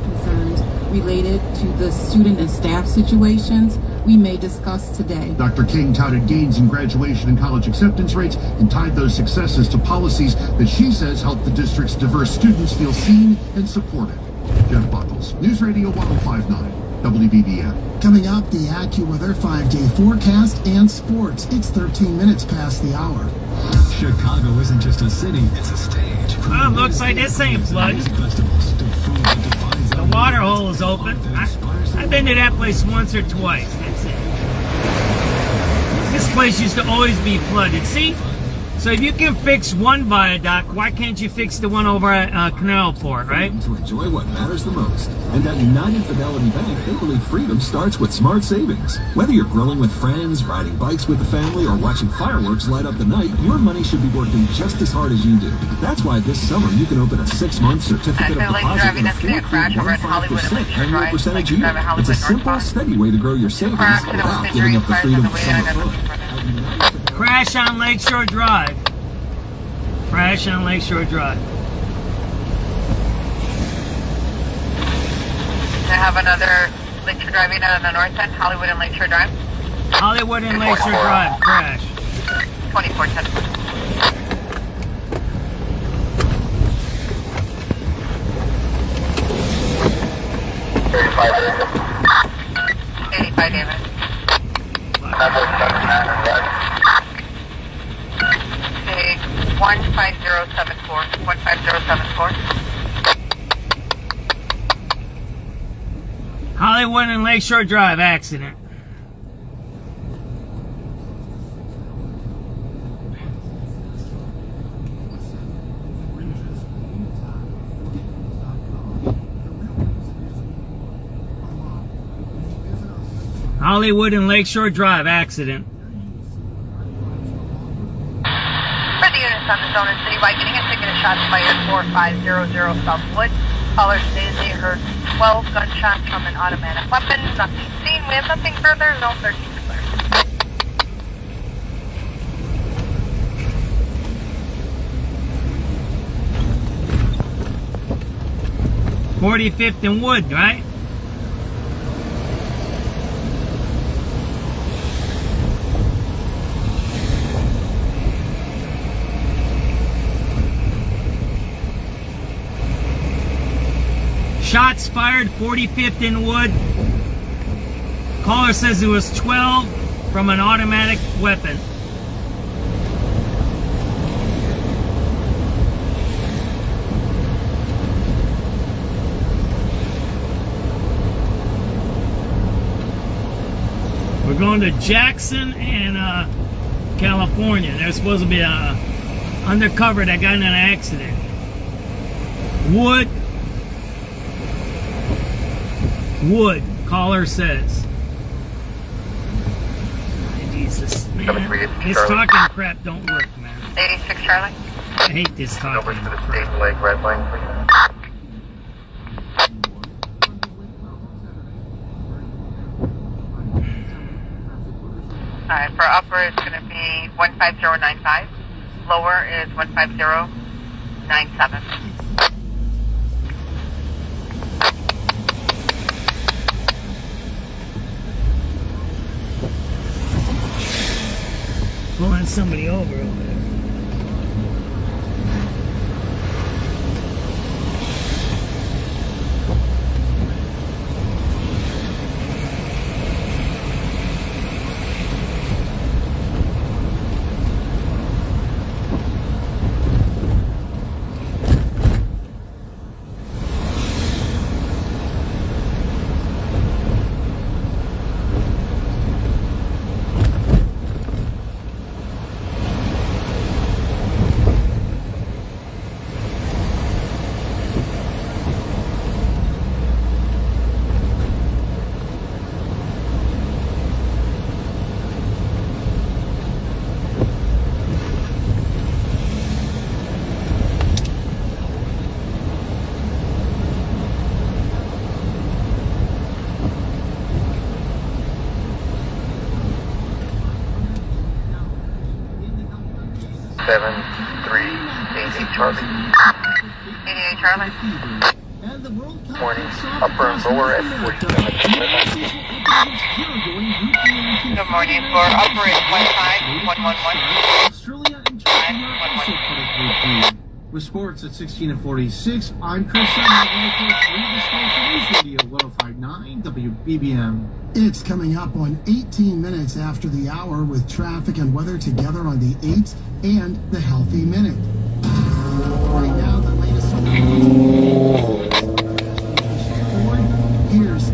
Concerns related to the student and staff situations we may discuss today. Dr. King touted gains in graduation and college acceptance rates and tied those successes to policies that she says help the district's diverse students feel seen and supported. Jeff Buckles, News Radio 105.9, WBBM. Coming up, the AccuWeather 5-day forecast and sports. It's 13 minutes past the hour. Chicago isn't just a city, it's a stage. Well, looks like this ain't flooded. The water hole is open. I've been to that place once or twice. That's it. This place used to always be flooded. See? So if you can fix one viaduct, why can't you fix the one over at Canal Port, right? To enjoy what matters the most. And at United Fidelity Bank, they believe freedom starts with smart savings. Whether you're grilling with friends, riding bikes with the family, or watching fireworks light up the night, your money should be working just as hard as you do. That's why this summer you can open a 6-month certificate of deposit and a 4.15% annual percentage yield. It's a simple, steady way to grow your savings without giving up the freedom of summer fun. Crash on Lakeshore Drive. Crash on Lakeshore Drive. I have another Lakeshore driving out on the north end, Hollywood and Lakeshore Drive. Hollywood and Lakeshore Drive, crash. 2410. 85 damage. Okay, 15074. 15074. Hollywood and Lakeshore Drive accident. Hollywood and Lakeshore Drive accident. For the units on the zone and citywide, getting a ticket of shots fired 4500 Southwood. Caller says they heard 12 gunshots from an automatic weapon. Nothing seen. We have nothing further. Zone 13 clear. 45th and Wood, right? Shots fired, 45th and Wood. Caller says it was 12 from an automatic weapon. We're going to Jackson and California. There's supposed to be a undercover that got in an accident. Wood, caller says. Jesus, man. This talking crap don't work, man. 86 Charlie. I hate this talking Over to the crap. state leg red line, please. Alright, for upper it's going to be 15095. Lower is 15097. Pulling somebody over there. Charlie. 88 Charlie. Morning. Upper and lower at 47. Good morning. For upper is 15111. With sports at 16 and 46, I'm Chris Sumner, 104.3 the Sports News Radio, 105.9 WBBM. It's coming up on 18 minutes after the hour with traffic and weather together on the 8th and the Healthy Minute. Right now, the latest on here's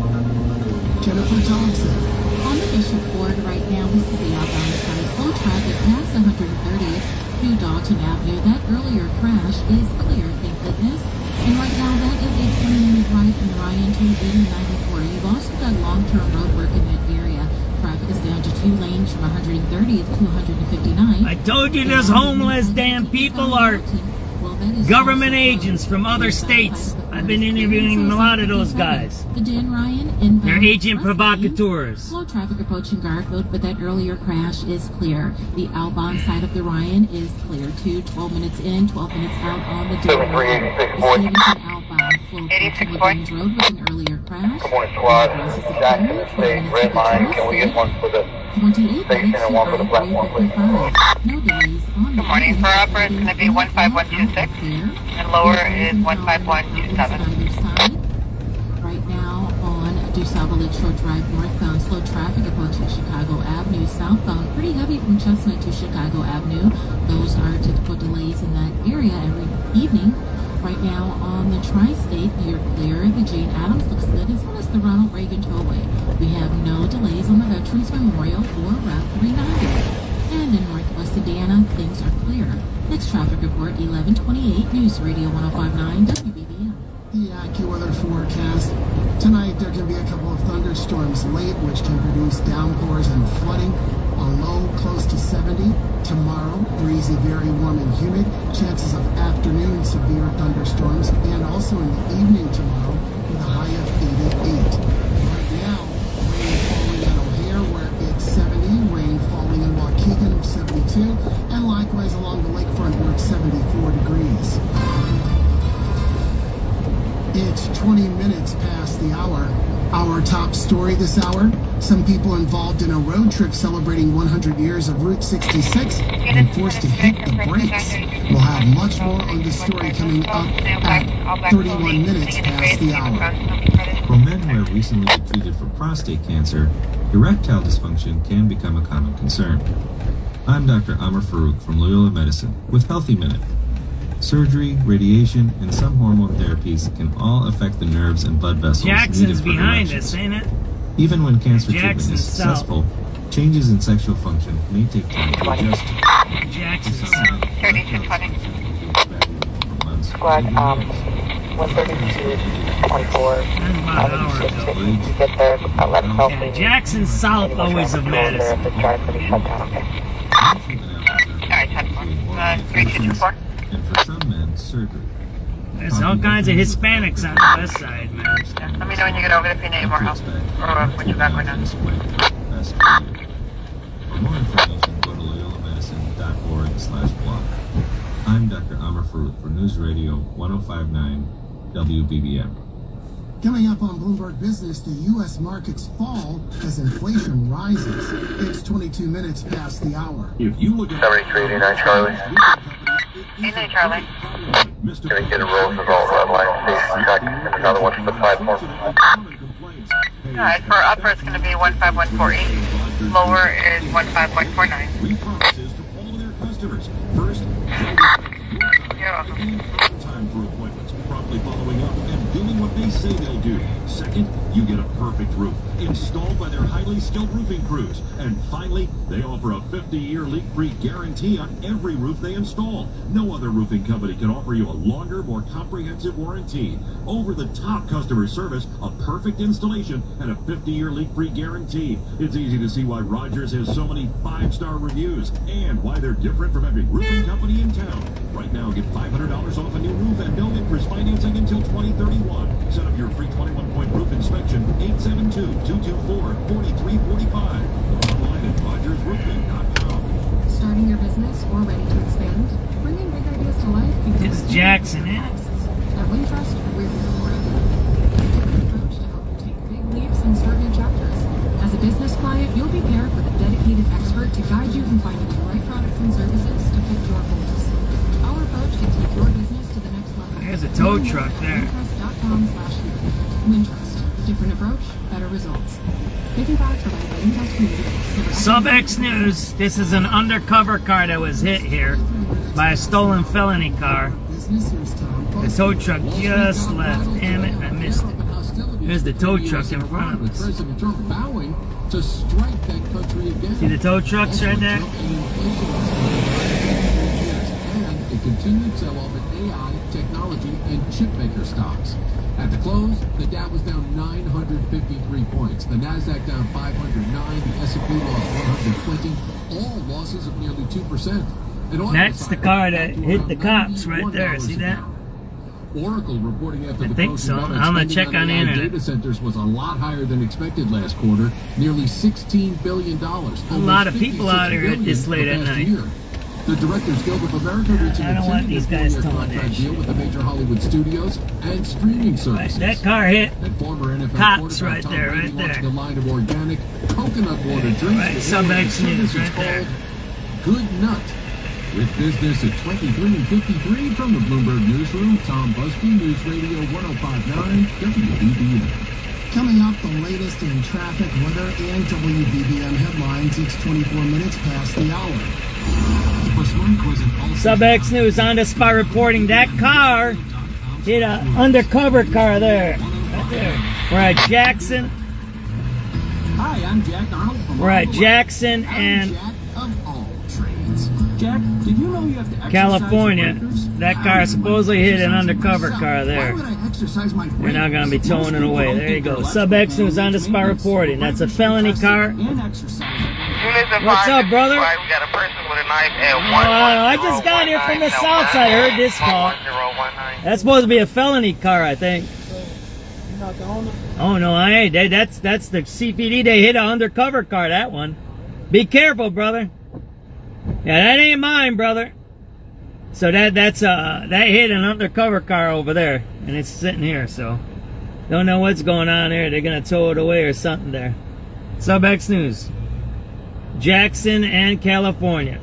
Jennifer Thompson. On the Bishop Ford right now, this is the outbound side. Slow traffic past 130th to Dalton Avenue. That earlier crash is clear, thank goodness. And right now, that is a 20-minute ride from Ryan to 8094. You've also got long-term road work in that area. Traffic is down to 2 lanes from 130th to 159. I told you those homeless damn people are government agents from other states. I've been interviewing a lot of those guys. The Dan Ryan inbound. They're agent provocateurs. Slow traffic approaching Garfield, but that earlier crash is clear. The outbound side of the Ryan is clear too. 12 minutes in, 12 minutes out on the Dan Ryan. The Stevenson outbound flow approaching Woodlands Road with an earlier crash. Good morning, squad. Jackson to state red line. Can we get one for the station and one for the platform, please? No delays on Good morning. For upper it's going to be 15126. And lower is 15127. Right now on DuSable Lakeshore Drive northbound, slow traffic approaching Chicago Avenue. Southbound, pretty heavy from Chestnut to Chicago Avenue. Those are typical delays in that area every evening. Right now on the Tri-State, you're clear. The Jane Addams looks good, as well as the Ronald Reagan Tollway. We have no delays on the Veterans Memorial or Route 390. And in northwest Indiana, things are clear. Next traffic report, 1128 News Radio 1059 WBBM. The AccuWeather forecast. Tonight there can be a couple of thunderstorms late, which can produce downpours and flooding. A low close to 70. Tomorrow, breezy, very warm and humid. Chances of afternoon severe thunderstorms, and also in the evening tomorrow with a high of 88. Right now, rain falling in O'Hare where it's 70. Rain falling in Waukegan 72, and likewise along the lakefront where it's 74 degrees. It's 20 minutes past the hour. Our top story this hour, some people involved in a road trip celebrating 100 years of Route 66 and forced to hit the brakes. We'll have much more on the story coming up at 31 minutes past the hour. For men who have recently been treated for prostate cancer, erectile dysfunction can become a common concern. I'm Dr. Amr Farouk from Loyola Medicine with Healthy Minute. Surgery, radiation, and some hormone therapies can all affect the nerves and blood vessels Jackson's needed for behind erections. us, ain't it? Even when cancer treatment Jackson's is successful, changes in sexual function may take time to adjust to. Jackson's south. 3220. Squad, 13224. You get there about 11 Yeah, Jackson's south always of Madison. The drive will be shut down, okay? Alright, 3224. And for some men, surgery. There's all kinds of Hispanics on the west side, man. Yeah, let me know when you get over there if you need more help. Or when you're back going down. For more information, go to loyolamedicine.org/blog. I'm Dr. Amr Farouk for News Radio 1059 WBBM. Coming up on Bloomberg Business, the U.S. markets fall as inflation rises. It's 22 minutes past the hour. If you look at 7389 Charlie. 89 Charlie. Can we get a roll for all red line station check and another one for the platform? Alright, for upper it's going to be 15148. Lower is 15149. Promises to all their customers. First, You're welcome. time for appointments, promptly following up and doing what they say they'll do. Second, you get a perfect roof installed by their highly skilled roofing crews. And finally, they offer a 50-year leak-free guarantee on every roof they install. No other roofing company can offer you a longer, more comprehensive warranty. Over-the-top customer service, a perfect installation, and a 50-year leak-free guarantee. It's easy to see why Rogers has so many 5-star reviews and why they're different from every roofing company in town. Right now, get $500 off a new roof and no interest financing until 2031. Set up your free 21-point roof inspection, 872-224-4345. Online at rogersroofing.com. Starting your business or ready to expand? Bringing big ideas to life can It's Jackson, eh? At Wintrust, we're here for it. A different approach to help you take big leaps and start new chapters. As a business client, you'll be paired with a dedicated expert to guide you in finding the right products and services to fit your goals. Our approach can take your business to the next level. There's a tow truck there. Wintrust. Different approach, better results. Making products provided by Wintrust Community. SubX.News. This is an undercover car that was hit here by a stolen felony car. The tow truck just left. Damn it, I missed it. There's the tow truck in front of us. President Trump vowing to strike that country again. See the tow trucks right there? And a continued sell-off in AI, technology, and chipmaker stocks. At the close, the Dow was down 953 points. The Nasdaq down 509. The S&P lost 120. All losses of nearly 2%. That's the car that hit the cops right there. See that? Oracle reporting after the think so. I'm gonna check on the internet. data centers was a lot higher than expected last quarter, nearly $16 billion. A lot of people out here at this late at night. Year. The Directors Guild of America reaching a 10-year contract deal with the major Hollywood studios and streaming services. That car hit and former NFL cops quarterback right there, Tom Brady right there. launched a line of organic coconut water drinks. Right, SubX.News right there. Good Nut. With business at 23:53 from the Bloomberg Newsroom, Tom Busby, News Radio 1059 WBBM. Coming up, the latest in traffic, weather, and WBBM headlines. It's 24 minutes past the hour. SubX.News on the spot reporting that car hit an undercover car there. Right there. We're at Jackson. Hi, I'm Jack Arnold from We're at Jackson and Jack of all trades. Jack, did you know you have to exercise California. your breakers? That car supposedly hit an undercover car there. Why would I exercise my They're not going to be breakers? towing it away. There you go. SubX.News on the spot reporting. That's a felony car. What's up, brother? We got a person with a knife at I just got here from the Southside. I heard this call. That's supposed to be a felony car, I think. Oh no, I ain't. That's the CPD. They hit an undercover car. That one. Be careful, brother. Yeah, that ain't mine, brother. So that hit an undercover car over there, and it's sitting here. So don't know what's going on there. They're gonna tow it away or something there. SubX.News. Jackson and California.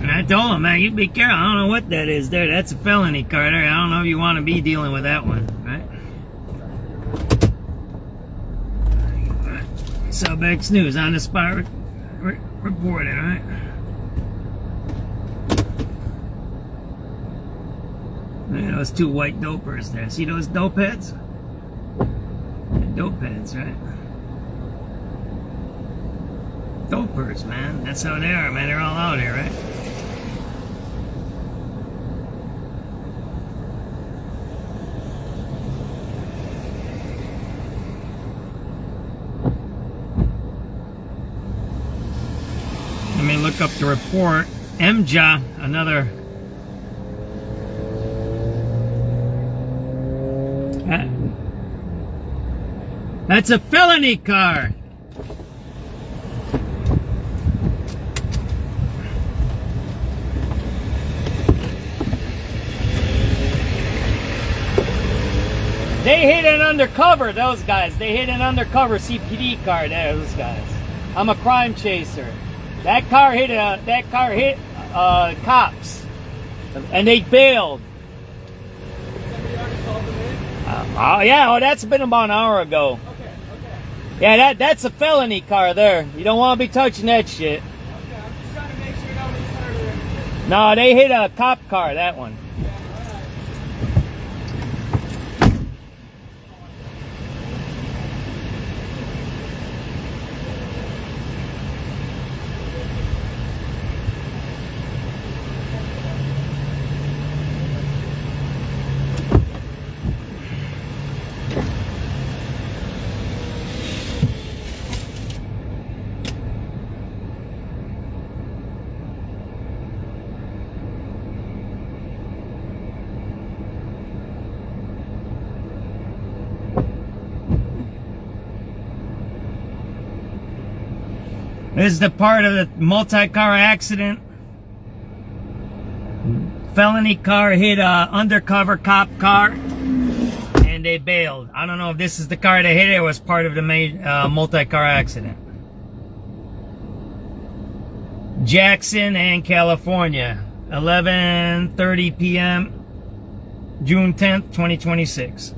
And I told him, man, you be careful. I don't know what that is there. That's a felony car there. I don't know if you want to be dealing with that one, right? SubX.News on the spot reporting, right? Look at those two white dopers there. See those dope heads? Dope heads, right? Dopers, man. That's how they are, man. They're all out here, right? Let me look up the report. MJA, another. That's a felony car. They hit an undercover, those guys. They hit an undercover CPD car there, those guys. I'm a crime chaser. That car hit cops, and they bailed. That's been about an hour ago. Yeah, that's a felony car there. You don't want to be touching that shit. No, they hit a cop car, that one. This is the part of the multi-car accident. Felony car hit a undercover cop car, and they bailed. I don't know if this is the car that hit it or was part of the main multi-car accident. Jackson and California, 11:30 p.m., June 10th, 2026.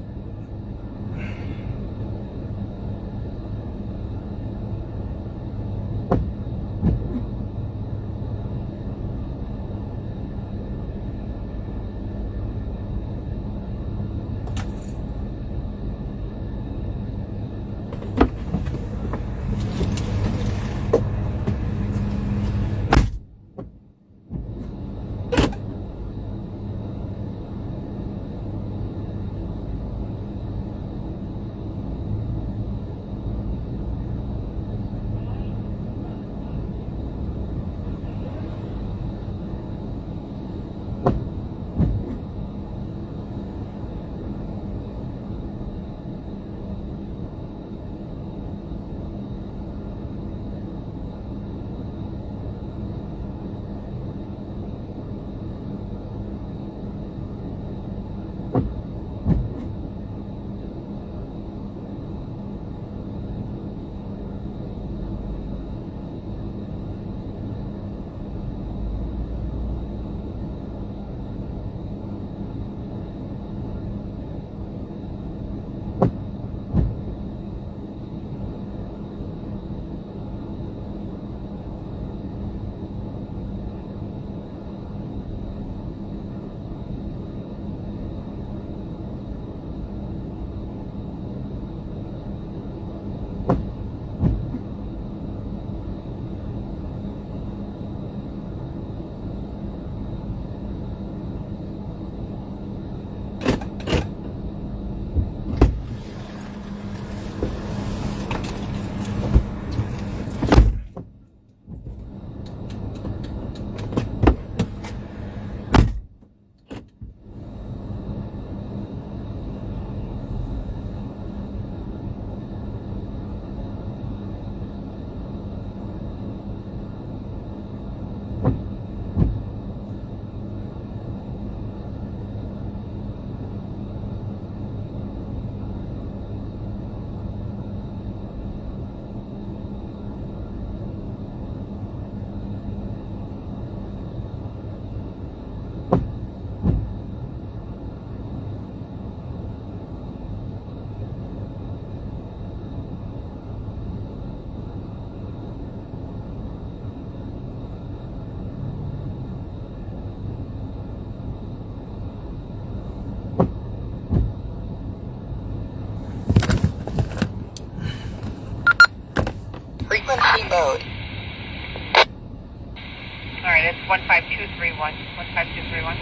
right, it's 15231. 15231.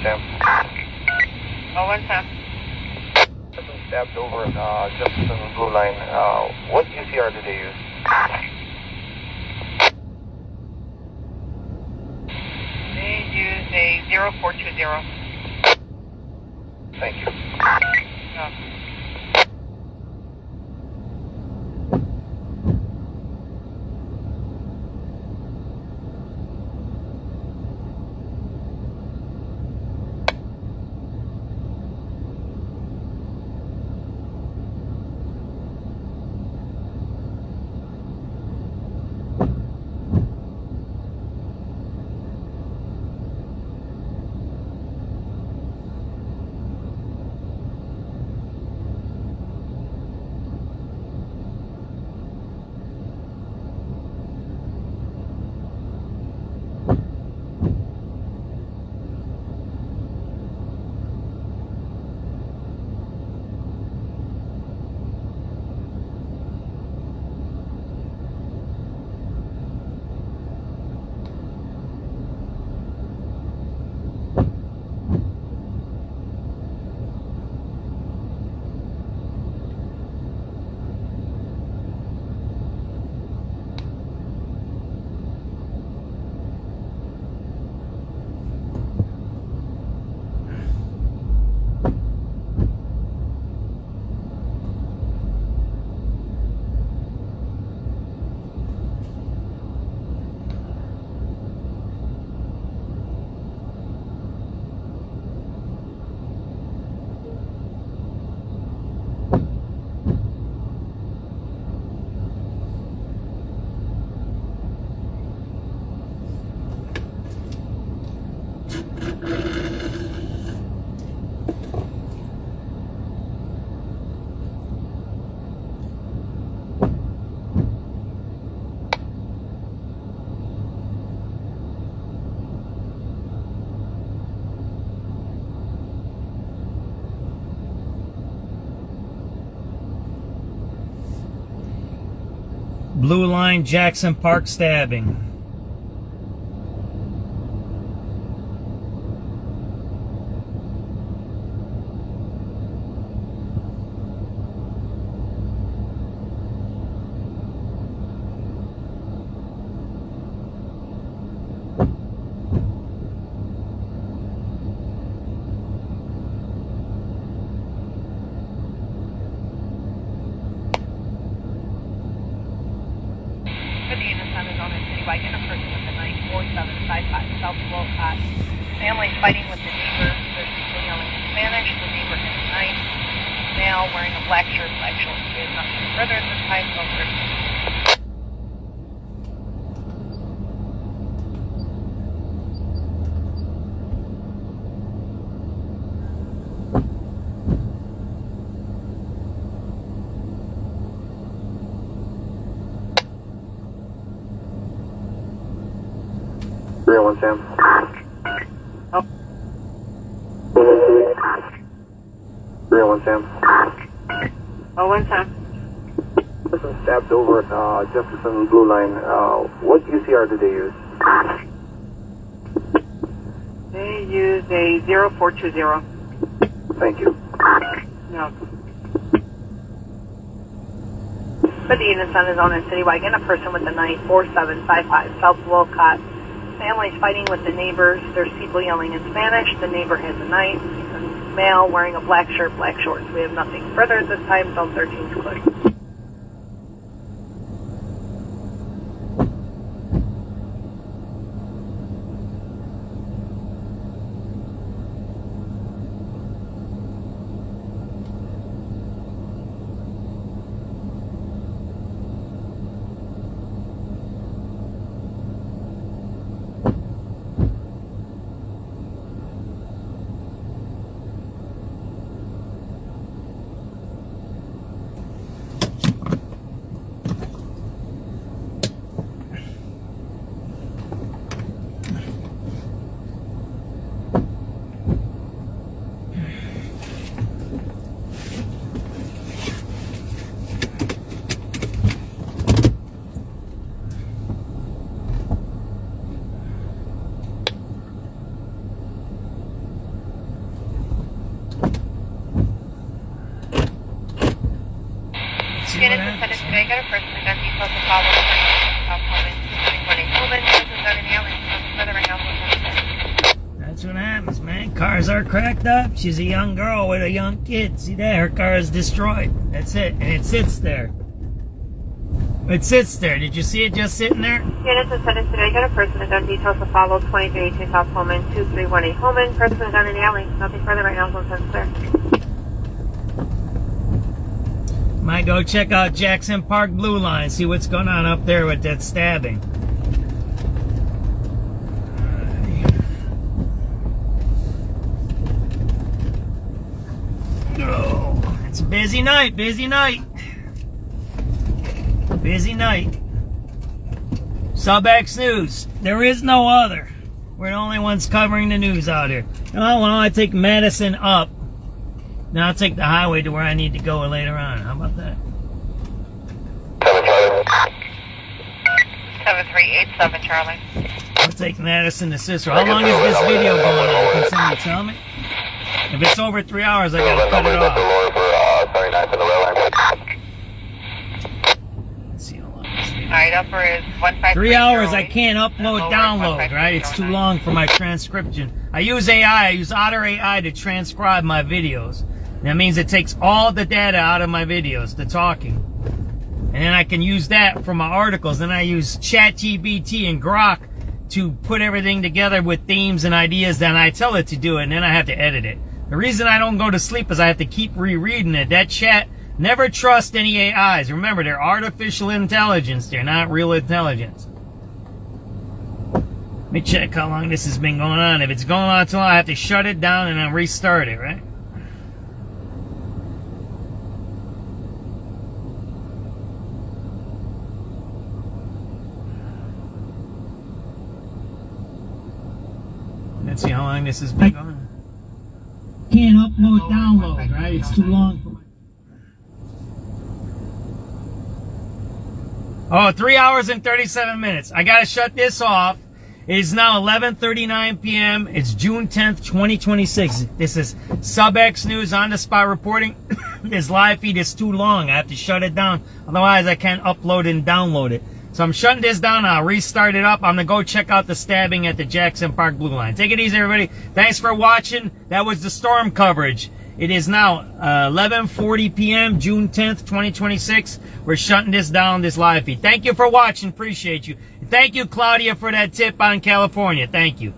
Sam. Oh, what's that? Stabbed over Jefferson Blue Line. What UCR did they use? They use a 0420. Thank you. Blue Line, Jackson Park stabbing. South Wolcott. Families fighting with the neighbor. There's people yelling in Spanish. The neighbor has a knife. Male wearing a black shirt, black shorts. He has nothing further at this time. Over. Sam. Oh. 301 Sam. Oh, 1 Sam. Person stabbed over at Jefferson Blue Line. What UCR did they use? They use a 0420. Thank you. out. But the unit's on his own in City Wagon, a person with a 94755 South Wolcott. Family's fighting with the neighbors. There's people yelling in Spanish. The neighbor has a knife. He's a male wearing a black shirt, black shorts. We have nothing further at this time. Zone 13 is clear. Units in Center today got a person that got details to follow South Polina 2020 Pullman, person got in the alley, further right now. That's what happens, man. Cars are cracked up. She's a young girl with a young kid. See that? Her car is destroyed. That's it. And it sits there. It sits there. Did you see it just sitting there? Units in Center today got a person that got details to follow 2318 South Pullman 2318 Pullman, person got in the alley. Nothing further right now. Zone 10 clear. Might go check out Jackson Park Blue Line, see what's going on up there with that stabbing. Oh, it's a busy night, busy night. Busy night. SubX.News. There is no other. We're the only ones covering the news out here. Oh, well, I take Madison up. Now I'll take the highway to where I need to go later on. How about that? 7387 Charlie. I'll take Madison to Cicero. How long is this video going on? Can somebody tell me? If it's over 3 hours, I gotta cut it off. Let's see how long this video. Alright, upper is 153. 3 hours, I can't upload, download, right? It's too long for my transcription. I use AI, I use Otter AI to transcribe my videos. That means it takes all the data out of my videos, the talking. And then I can use that for my articles. Then I use ChatGPT and Grok to put everything together with themes and ideas. Then I tell it to do it, and then I have to edit it. The reason I don't go to sleep is I have to keep rereading it. That chat, never trust any AIs. Remember, they're artificial intelligence. They're not real intelligence. Let me check how long this has been going on. If it's going on too long, I have to shut it down and then restart it, right? Let's see how long this has been going. Can't upload, download, right? It's too long for my... Oh, 3 hours and 37 minutes. I gotta shut this off. It is now 11:39 p.m. It's June 10th, 2026. This is SubX.News on the spot reporting. This live feed is too long. I have to shut it down. Otherwise, I can't upload and download it. So I'm shutting this down. I'll restart it up. I'm going to go check out the stabbing at the Jackson Park Blue Line. Take it easy, everybody. Thanks for watching. That was the storm coverage. It is now 11:40 p.m., June 10th, 2026. We're shutting this down, this live feed. Thank you for watching. Appreciate you. Thank you, Claudia, for that tip on California. Thank you.